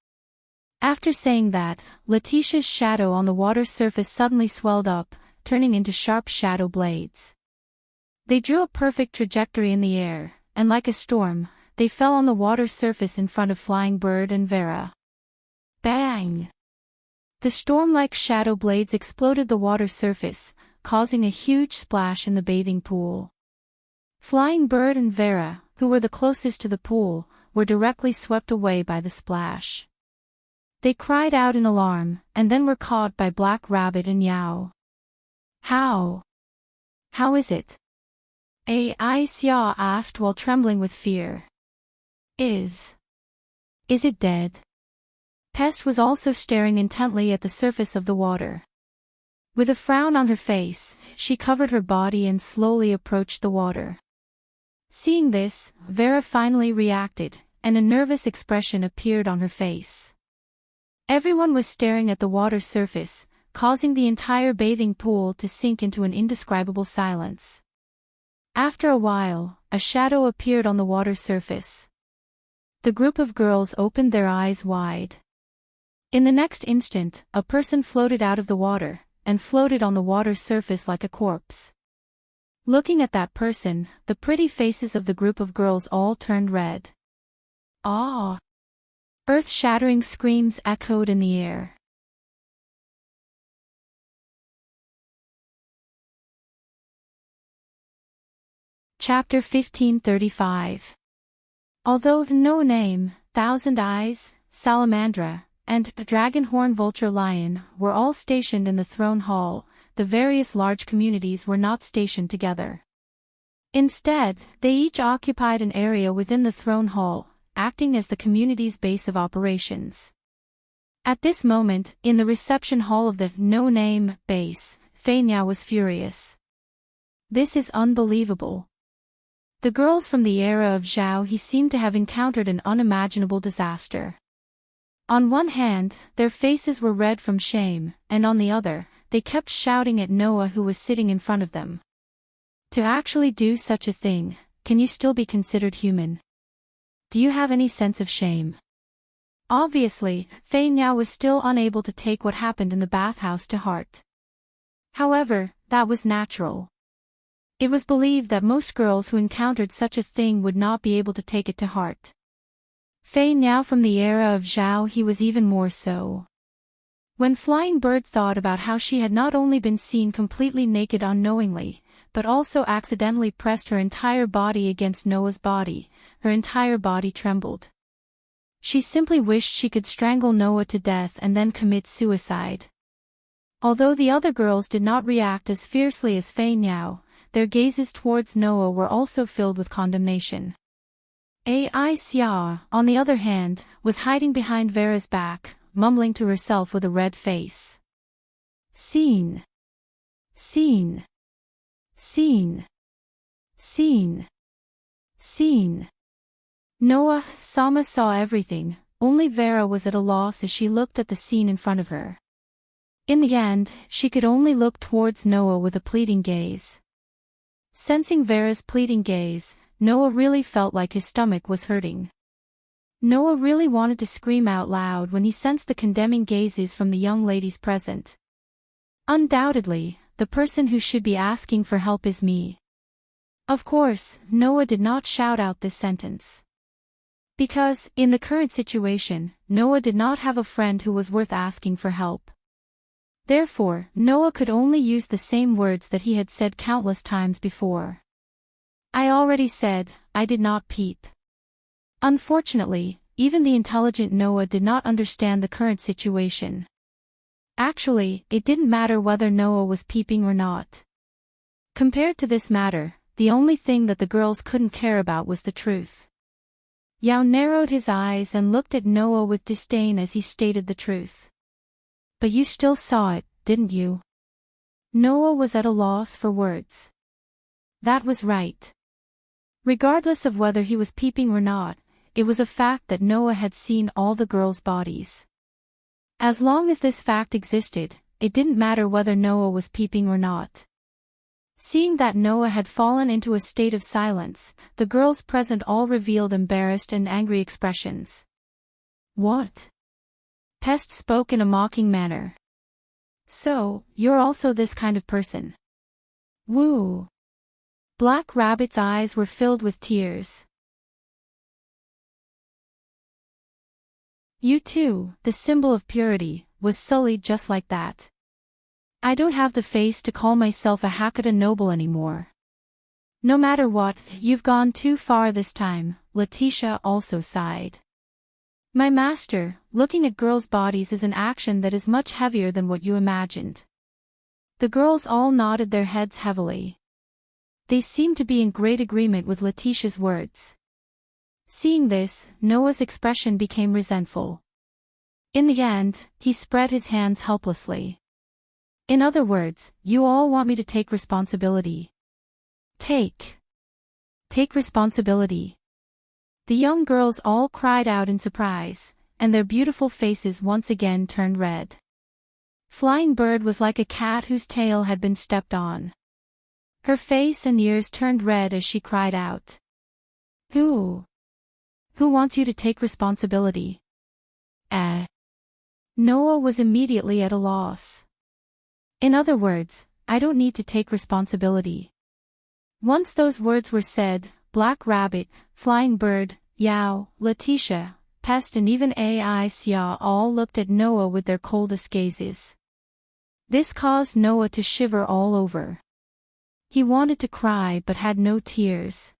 After saying that, Letitia's shadow on the water surface suddenly swelled up, turning into sharp shadow blades. They drew a perfect trajectory in the air, and like a storm, they fell on the water surface in front of Flying Bird and Vera. Bang! The storm-like shadow blades exploded the water surface, causing a huge splash in the bathing pool. Flying Bird and Vera, who were the closest to the pool, were directly swept away by the splash. They cried out in alarm, and then were caught by Black Rabbit and Yao. How? How is it? Xia asked while trembling with fear. Is it dead? Pest was also staring intently at the surface of the water. With a frown on her face, she covered her body and slowly approached the water. Seeing this, Vera finally reacted, and a nervous expression appeared on her face. Everyone was staring at the water surface, causing the entire bathing pool to sink into an indescribable silence. After a while, a shadow appeared on the water surface. The group of girls opened their eyes wide. In the next instant, a person floated out of the water, and floated on the water surface like a corpse. Looking at that person, the pretty faces of the group of girls all turned red. Ah! Earth-shattering screams echoed in the air. Chapter 1535. Although No Name, Thousand Eyes, Salamandra, and Dragonhorn Vulture Lion were all stationed in the throne hall, the various large communities were not stationed together. Instead, they each occupied an area within the throne hall, acting as the community's base of operations. At this moment, in the reception hall of the No Name base, Feinya was furious. This is unbelievable. The girls from the era of Zhao He seemed to have encountered an unimaginable disaster. On one hand, their faces were red from shame, and on the other, they kept shouting at Noah who was sitting in front of them. To actually do such a thing, can you still be considered human? Do you have any sense of shame? Obviously, Feinya was still unable to take what happened in the bathhouse to heart. However, that was natural. It was believed that most girls who encountered such a thing would not be able to take it to heart. Feinya from the era of Zhao He was even more so. When Flying Bird thought about how she had not only been seen completely naked unknowingly, but also accidentally pressed her entire body against Noah's body, her entire body trembled. She simply wished she could strangle Noah to death and then commit suicide. Although the other girls did not react as fiercely as Feinya, their gazes towards Noah were also filled with condemnation. Xia, on the other hand, was hiding behind Vera's back, mumbling to herself with a red face. Scene. Scene. Scene. Scene. Scene. Noah Sama saw everything, only Vera was at a loss as she looked at the scene in front of her. In the end, she could only look towards Noah with a pleading gaze. Sensing Vera's pleading gaze, Noah really felt like his stomach was hurting. Noah really wanted to scream out loud when he sensed the condemning gazes from the young ladies present. Undoubtedly, the person who should be asking for help is me. Of course, Noah did not shout out this sentence. Because, in the current situation, Noah did not have a friend who was worth asking for help. Therefore, Noah could only use the same words that he had said countless times before. I already said, I did not peep. Unfortunately, even the intelligent Noah did not understand the current situation. Actually, it didn't matter whether Noah was peeping or not. Compared to this matter, the only thing that the girls couldn't care about was the truth. Yao narrowed his eyes and looked at Noah with disdain as he stated the truth. But you still saw it, didn't you? Noah was at a loss for words. That was right. Regardless of whether he was peeping or not, it was a fact that Noah had seen all the girls' bodies. As long as this fact existed, it didn't matter whether Noah was peeping or not. Seeing that Noah had fallen into a state of silence, the girls present all revealed embarrassed and angry expressions. What? Pest spoke in a mocking manner. So, you're also this kind of person. Woo! Black Rabbit's eyes were filled with tears. You too, the symbol of purity, was sullied just like that. I don't have the face to call myself a Hakata noble anymore. No matter what, you've gone too far this time, Letitia also sighed. My master, looking at girls' bodies is an action that is much heavier than what you imagined. The girls all nodded their heads heavily. They seemed to be in great agreement with Letitia's words. Seeing this, Noah's expression became resentful. In the end, he spread his hands helplessly. In other words, you all want me to take responsibility. Take responsibility. The young girls all cried out in surprise, and their beautiful faces once again turned red. Flying Bird was like a cat whose tail had been stepped on. Her face and ears turned red as she cried out. Who wants you to take responsibility? Noah was immediately at a loss. In other words, I don't need to take responsibility. Once those words were said, Black Rabbit, Flying Bird, Yao, Letitia, Pest and even AI Xia all looked at Noah with their coldest gazes. This caused Noah to shiver all over. He wanted to cry but had no tears.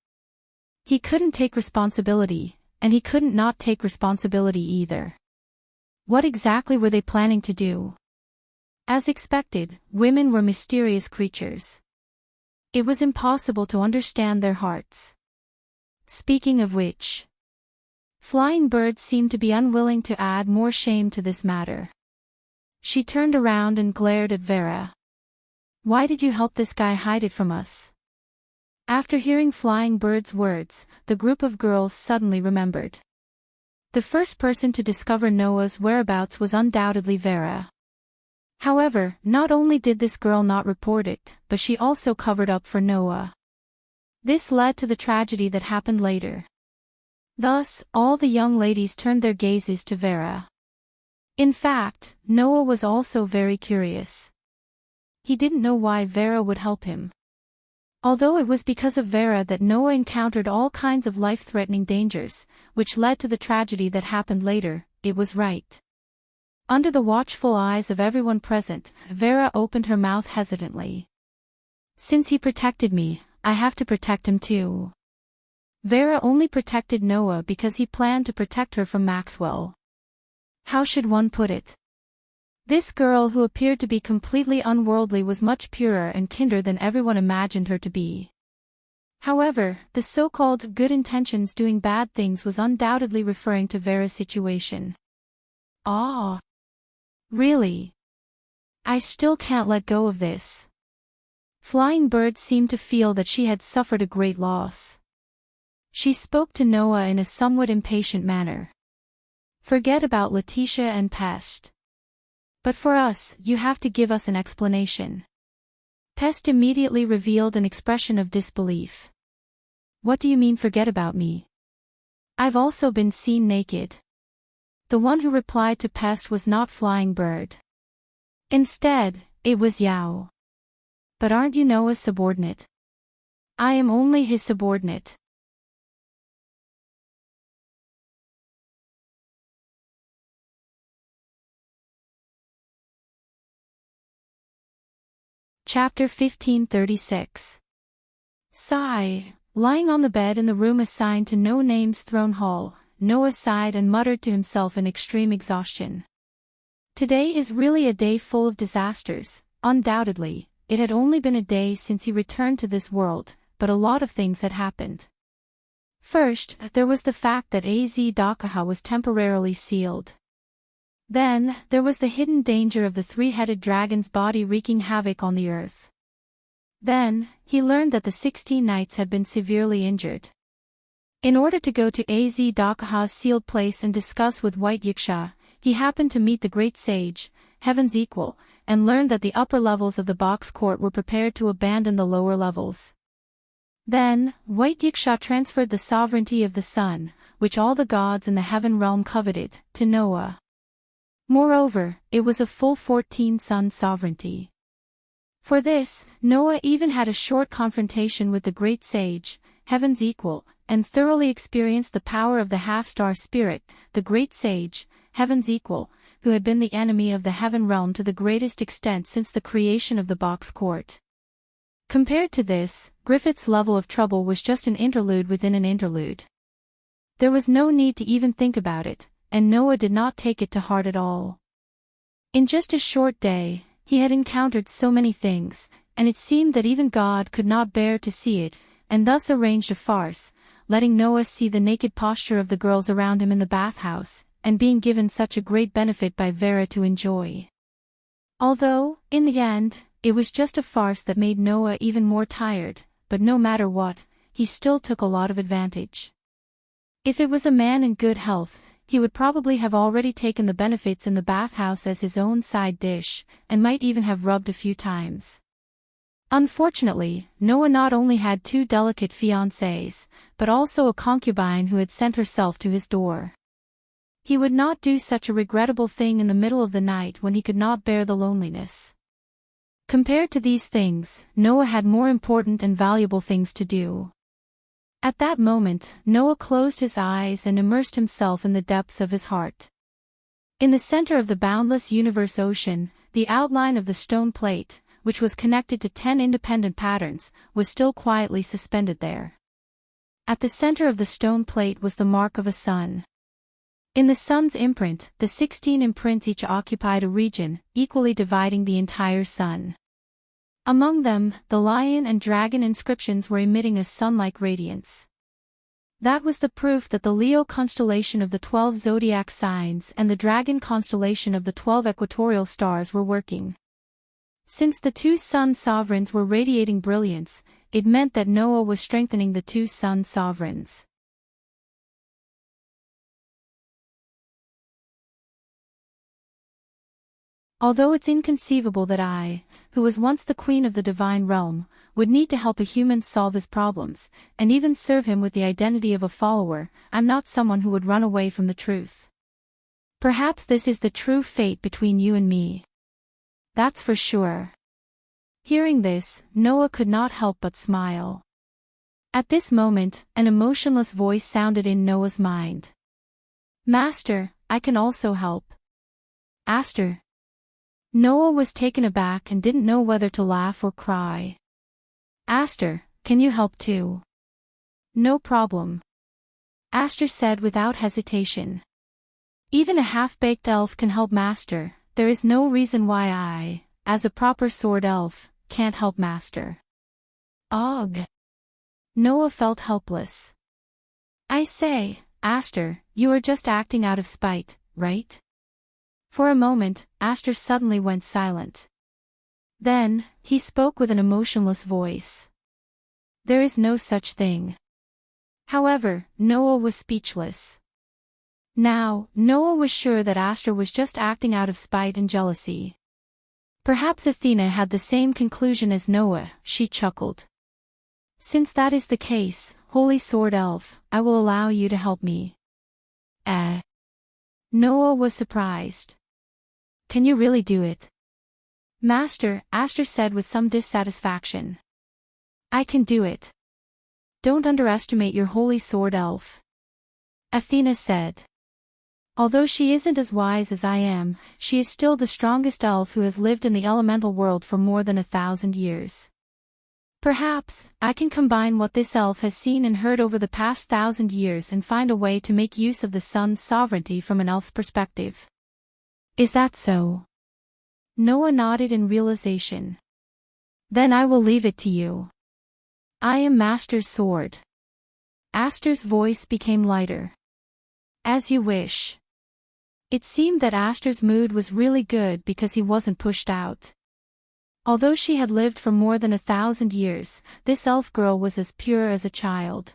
He couldn't take responsibility, and he couldn't not take responsibility either. What exactly were they planning to do? As expected, women were mysterious creatures. It was impossible to understand their hearts. Speaking of which, Flying Bird seemed to be unwilling to add more shame to this matter. She turned around and glared at Vera. Why did you help this guy hide it from us? After hearing Flying Bird's words, the group of girls suddenly remembered. The first person to discover Noah's whereabouts was undoubtedly Vera. However, not only did this girl not report it, but she also covered up for Noah. This led to the tragedy that happened later. Thus, all the young ladies turned their gazes to Vera. In fact, Noah was also very curious. He didn't know why Vera would help him. Although it was because of Vera that Noah encountered all kinds of life-threatening dangers, which led to the tragedy that happened later, it was right. Under the watchful eyes of everyone present, Vera opened her mouth hesitantly. Since he protected me, I have to protect him too. Vera only protected Noah because he planned to protect her from Maxwell. How should one put it? This girl who appeared to be completely unworldly was much purer and kinder than everyone imagined her to be. However, the so-called good intentions doing bad things was undoubtedly referring to Vera's situation. Ah. Really? I still can't let go of this. Flying Bird seemed to feel that she had suffered a great loss. She spoke to Noah in a somewhat impatient manner. Forget about Letitia and Pest. But for us, you have to give us an explanation. Pest immediately revealed an expression of disbelief. What do you mean forget about me? I've also been seen naked. The one who replied to Pest was not Flying Bird. Instead, it was Yao. But aren't you Noah's subordinate? I am only his subordinate. Chapter 1536. Sigh. Lying on the bed in the room assigned to No Name's throne hall, Noah sighed and muttered to himself in extreme exhaustion. Today is really a day full of disasters. Undoubtedly, it had only been a day since he returned to this world, but a lot of things had happened. First, there was the fact that AZ Dakaha was temporarily sealed. Then, there was the hidden danger of the three-headed dragon's body wreaking havoc on the earth. Then, he learned that the 16 knights had been severely injured. In order to go to AZ Dakaha's sealed place and discuss with White Yiksha, he happened to meet the great sage, Heaven's Equal, and learned that the upper levels of the box court were prepared to abandon the lower levels. Then, White Yiksha transferred the sovereignty of the sun, which all the gods in the heaven realm coveted, to Noah. Moreover, it was a full 14-sun sovereignty. For this, Noah even had a short confrontation with the great sage, Heaven's Equal, and thoroughly experienced the power of the half-star spirit. The great sage, Heaven's equal, who had been the enemy of the Heaven realm to the greatest extent since the creation of the box court. Compared to this, Griffith's level of trouble was just an interlude within an interlude. There was no need to even think about it, and Noah did not take it to heart at all. In just a short day, he had encountered so many things, and it seemed that even God could not bear to see it, and thus arranged a farce, letting Noah see the naked posture of the girls around him in the bathhouse, and being given such a great benefit by Vera to enjoy. Although, in the end, it was just a farce that made Noah even more tired, but no matter what, he still took a lot of advantage. If it was a man in good health, he would probably have already taken the benefits in the bathhouse as his own side dish, and might even have rubbed a few times. Unfortunately, Noah not only had two delicate fiancées, but also a concubine who had sent herself to his door. He would not do such a regrettable thing in the middle of the night when he could not bear the loneliness. Compared to these things, Noah had more important and valuable things to do. At that moment, Noah closed his eyes and immersed himself in the depths of his heart. In the center of the boundless universe ocean, the outline of the stone plate, which was connected to 10 independent patterns, was still quietly suspended there. At the center of the stone plate was the mark of a sun. In the sun's imprint, the 16 imprints each occupied a region, equally dividing the entire sun. Among them, the lion and dragon inscriptions were emitting a sun-like radiance. That was the proof that the Leo constellation of the 12 zodiac signs and the dragon constellation of the 12 equatorial stars were working. Since the two sun sovereigns were radiating brilliance, it meant that Noah was strengthening the two sun sovereigns. Although it's inconceivable that I, who was once the queen of the divine realm, would need to help a human solve his problems, and even serve him with the identity of a follower, I'm not someone who would run away from the truth. Perhaps this is the true fate between you and me. That's for sure. Hearing this, Noah could not help but smile. At this moment, an emotionless voice sounded in Noah's mind. Master, I can also help. Aster. Noah was taken aback and didn't know whether to laugh or cry. Aster, can you help too? No problem. Aster said without hesitation. Even a half-baked elf can help Master, there is no reason why I, as a proper sword elf, can't help Master. Ugh. Noah felt helpless. I say, Aster, you are just acting out of spite, right? For a moment, Aster suddenly went silent. Then, he spoke with an emotionless voice. There is no such thing. However, Noah was speechless. Now, Noah was sure that Aster was just acting out of spite and jealousy. Perhaps Athena had the same conclusion as Noah, she chuckled. Since that is the case, Holy Sword Elf, I will allow you to help me. Noah was surprised. Can you really do it? Master, Aster said with some dissatisfaction. I can do it. Don't underestimate your Holy Sword Elf. Athena said. Although she isn't as wise as I am, she is still the strongest elf who has lived in the elemental world for more than 1,000 years. Perhaps, I can combine what this elf has seen and heard over the past 1,000 years and find a way to make use of the sun's sovereignty from an elf's perspective. Is that so? Noah nodded in realization. Then I will leave it to you. I am Master's sword. Aster's voice became lighter. As you wish. It seemed that Aster's mood was really good because he wasn't pushed out. Although she had lived for more than 1,000 years, this elf girl was as pure as a child.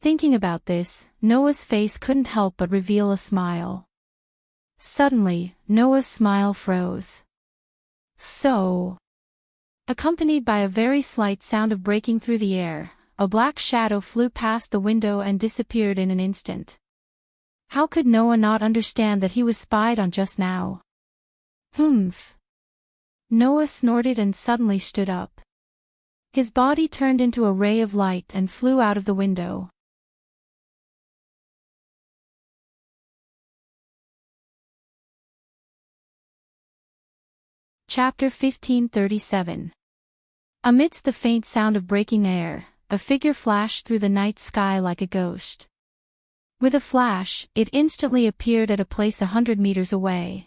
Thinking about this, Noah's face couldn't help but reveal a smile. Suddenly, Noah's smile froze. So. Accompanied by a very slight sound of breaking through the air, a black shadow flew past the window and disappeared in an instant. How could Noah not understand that he was spied on just now? Humph. Noah snorted and suddenly stood up. His body turned into a ray of light and flew out of the window. Chapter 1537. Amidst the faint sound of breaking air, a figure flashed through the night sky like a ghost. With a flash, it instantly appeared at a place 100 meters away.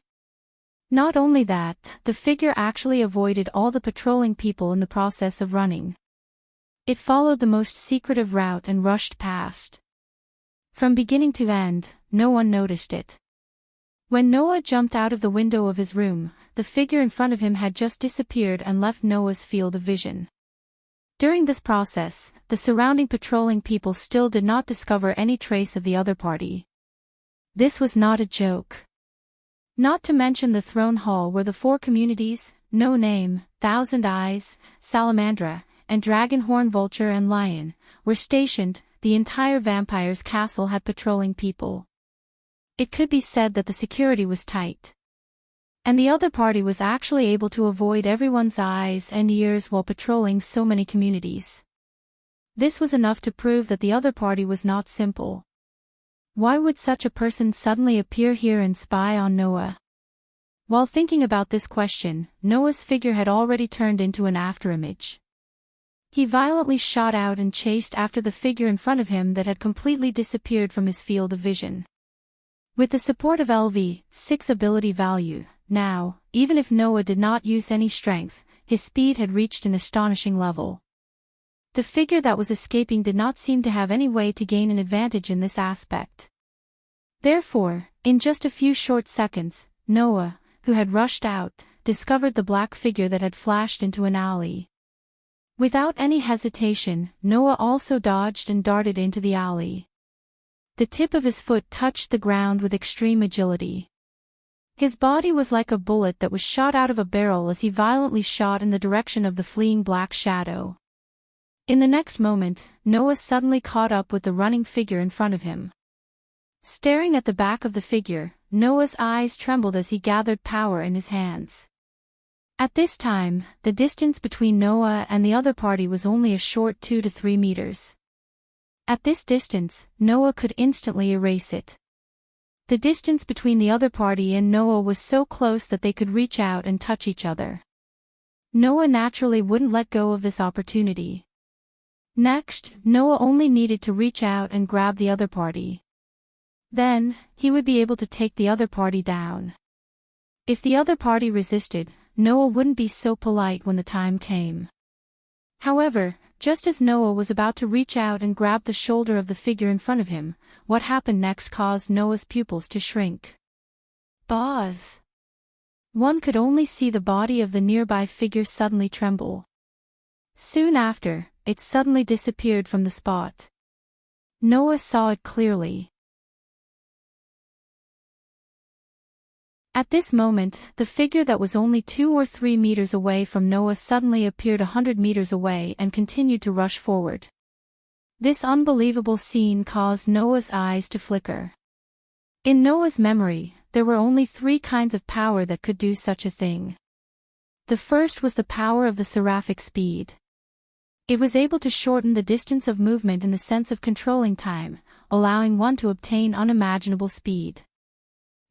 Not only that, the figure actually avoided all the patrolling people in the process of running. It followed the most secretive route and rushed past. From beginning to end, no one noticed it. When Noah jumped out of the window of his room, the figure in front of him had just disappeared and left Noah's field of vision. During this process, the surrounding patrolling people still did not discover any trace of the other party. This was not a joke. Not to mention the throne hall where the four communities, No Name, Thousand Eyes, Salamandra, and Dragonhorn Vulture and Lion, were stationed. The entire vampire's castle had patrolling people. It could be said that the security was tight. And the other party was actually able to avoid everyone's eyes and ears while patrolling so many communities. This was enough to prove that the other party was not simple. Why would such a person suddenly appear here and spy on Noah? While thinking about this question, Noah's figure had already turned into an afterimage. He violently shot out and chased after the figure in front of him that had completely disappeared from his field of vision. With the support of LV6 ability value, now, even if Noah did not use any strength, his speed had reached an astonishing level. The figure that was escaping did not seem to have any way to gain an advantage in this aspect. Therefore, in just a few short seconds, Noah, who had rushed out, discovered the black figure that had flashed into an alley. Without any hesitation, Noah also dodged and darted into the alley. The tip of his foot touched the ground with extreme agility. His body was like a bullet that was shot out of a barrel as he violently shot in the direction of the fleeing black shadow. In the next moment, Noah suddenly caught up with the running figure in front of him. Staring at the back of the figure, Noah's eyes trembled as he gathered power in his hands. At this time, the distance between Noah and the other party was only a short 2 to 3 meters. At this distance, Noah could instantly erase it. The distance between the other party and Noah was so close that they could reach out and touch each other. Noah naturally wouldn't let go of this opportunity. Next, Noah only needed to reach out and grab the other party. Then, he would be able to take the other party down. If the other party resisted, Noah wouldn't be so polite when the time came. However, just as Noah was about to reach out and grab the shoulder of the figure in front of him, what happened next caused Noah's pupils to shrink. Buzz! One could only see the body of the nearby figure suddenly tremble. Soon after, it suddenly disappeared from the spot. Noah saw it clearly. At this moment, the figure that was only 2 or 3 meters away from Noah suddenly appeared 100 meters away and continued to rush forward. This unbelievable scene caused Noah's eyes to flicker. In Noah's memory, there were only 3 kinds of power that could do such a thing. The first was the power of the seraphic speed. It was able to shorten the distance of movement in the sense of controlling time, allowing one to obtain unimaginable speed.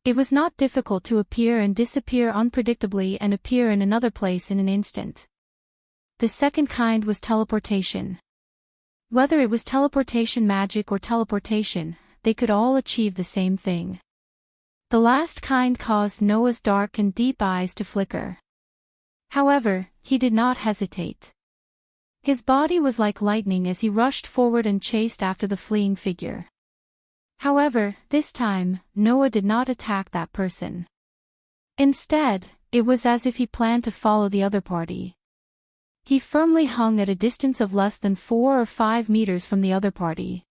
It was not difficult to appear and disappear unpredictably and appear in another place in an instant. The second kind was teleportation. Whether it was teleportation magic or teleportation, they could all achieve the same thing. The last kind caused Noah's dark and deep eyes to flicker. However, he did not hesitate. His body was like lightning as he rushed forward and chased after the fleeing figure. However, this time, Noah did not attack that person. Instead, it was as if he planned to follow the other party. He firmly hung at a distance of less than 4 or 5 meters from the other party.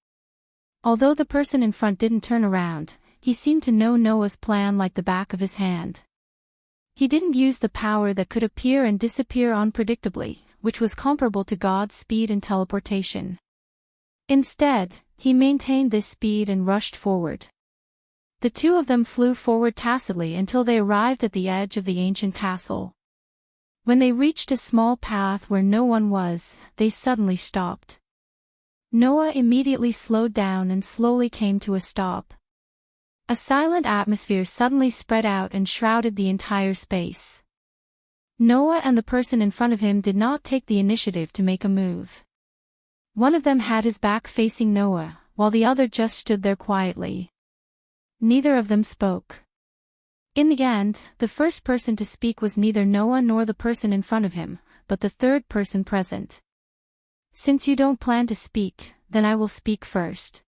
Although the person in front didn't turn around, he seemed to know Noah's plan like the back of his hand. He didn't use the power that could appear and disappear unpredictably, which was comparable to God's speed and teleportation. Instead, he maintained this speed and rushed forward. The two of them flew forward tacitly until they arrived at the edge of the ancient castle. When they reached a small path where no one was, they suddenly stopped. Noah immediately slowed down and slowly came to a stop. A silent atmosphere suddenly spread out and shrouded the entire space. Noah and the person in front of him did not take the initiative to make a move. One of them had his back facing Noah, while the other just stood there quietly. Neither of them spoke. In the end, the first person to speak was neither Noah nor the person in front of him, but the third person present. "Since you don't plan to speak, then I will speak first."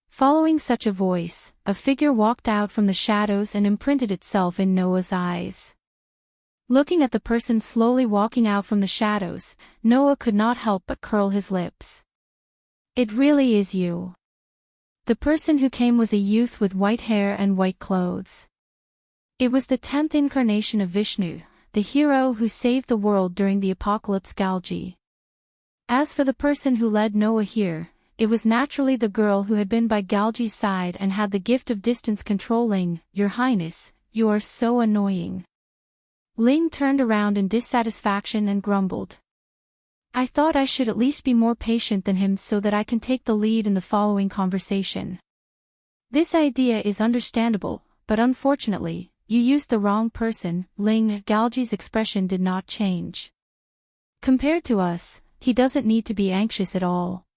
Following such a voice, a figure walked out from the shadows and imprinted itself in Noah's eyes. Looking at the person slowly walking out from the shadows, Noah could not help but curl his lips. "It really is you." The person who came was a youth with white hair and white clothes. It was the 10th incarnation of Vishnu, the hero who saved the world during the apocalypse Galgi. As for the person who led Noah here, it was naturally the girl who had been by Galgi's side and had the gift of distance controlling. "Your Highness, you are so annoying." Ling turned around in dissatisfaction and grumbled. "I thought I should at least be more patient than him so that I can take the lead in the following conversation. This idea is understandable, but unfortunately, you used the wrong person." Ling Galji's expression did not change. "Compared to us, he doesn't need to be anxious at all."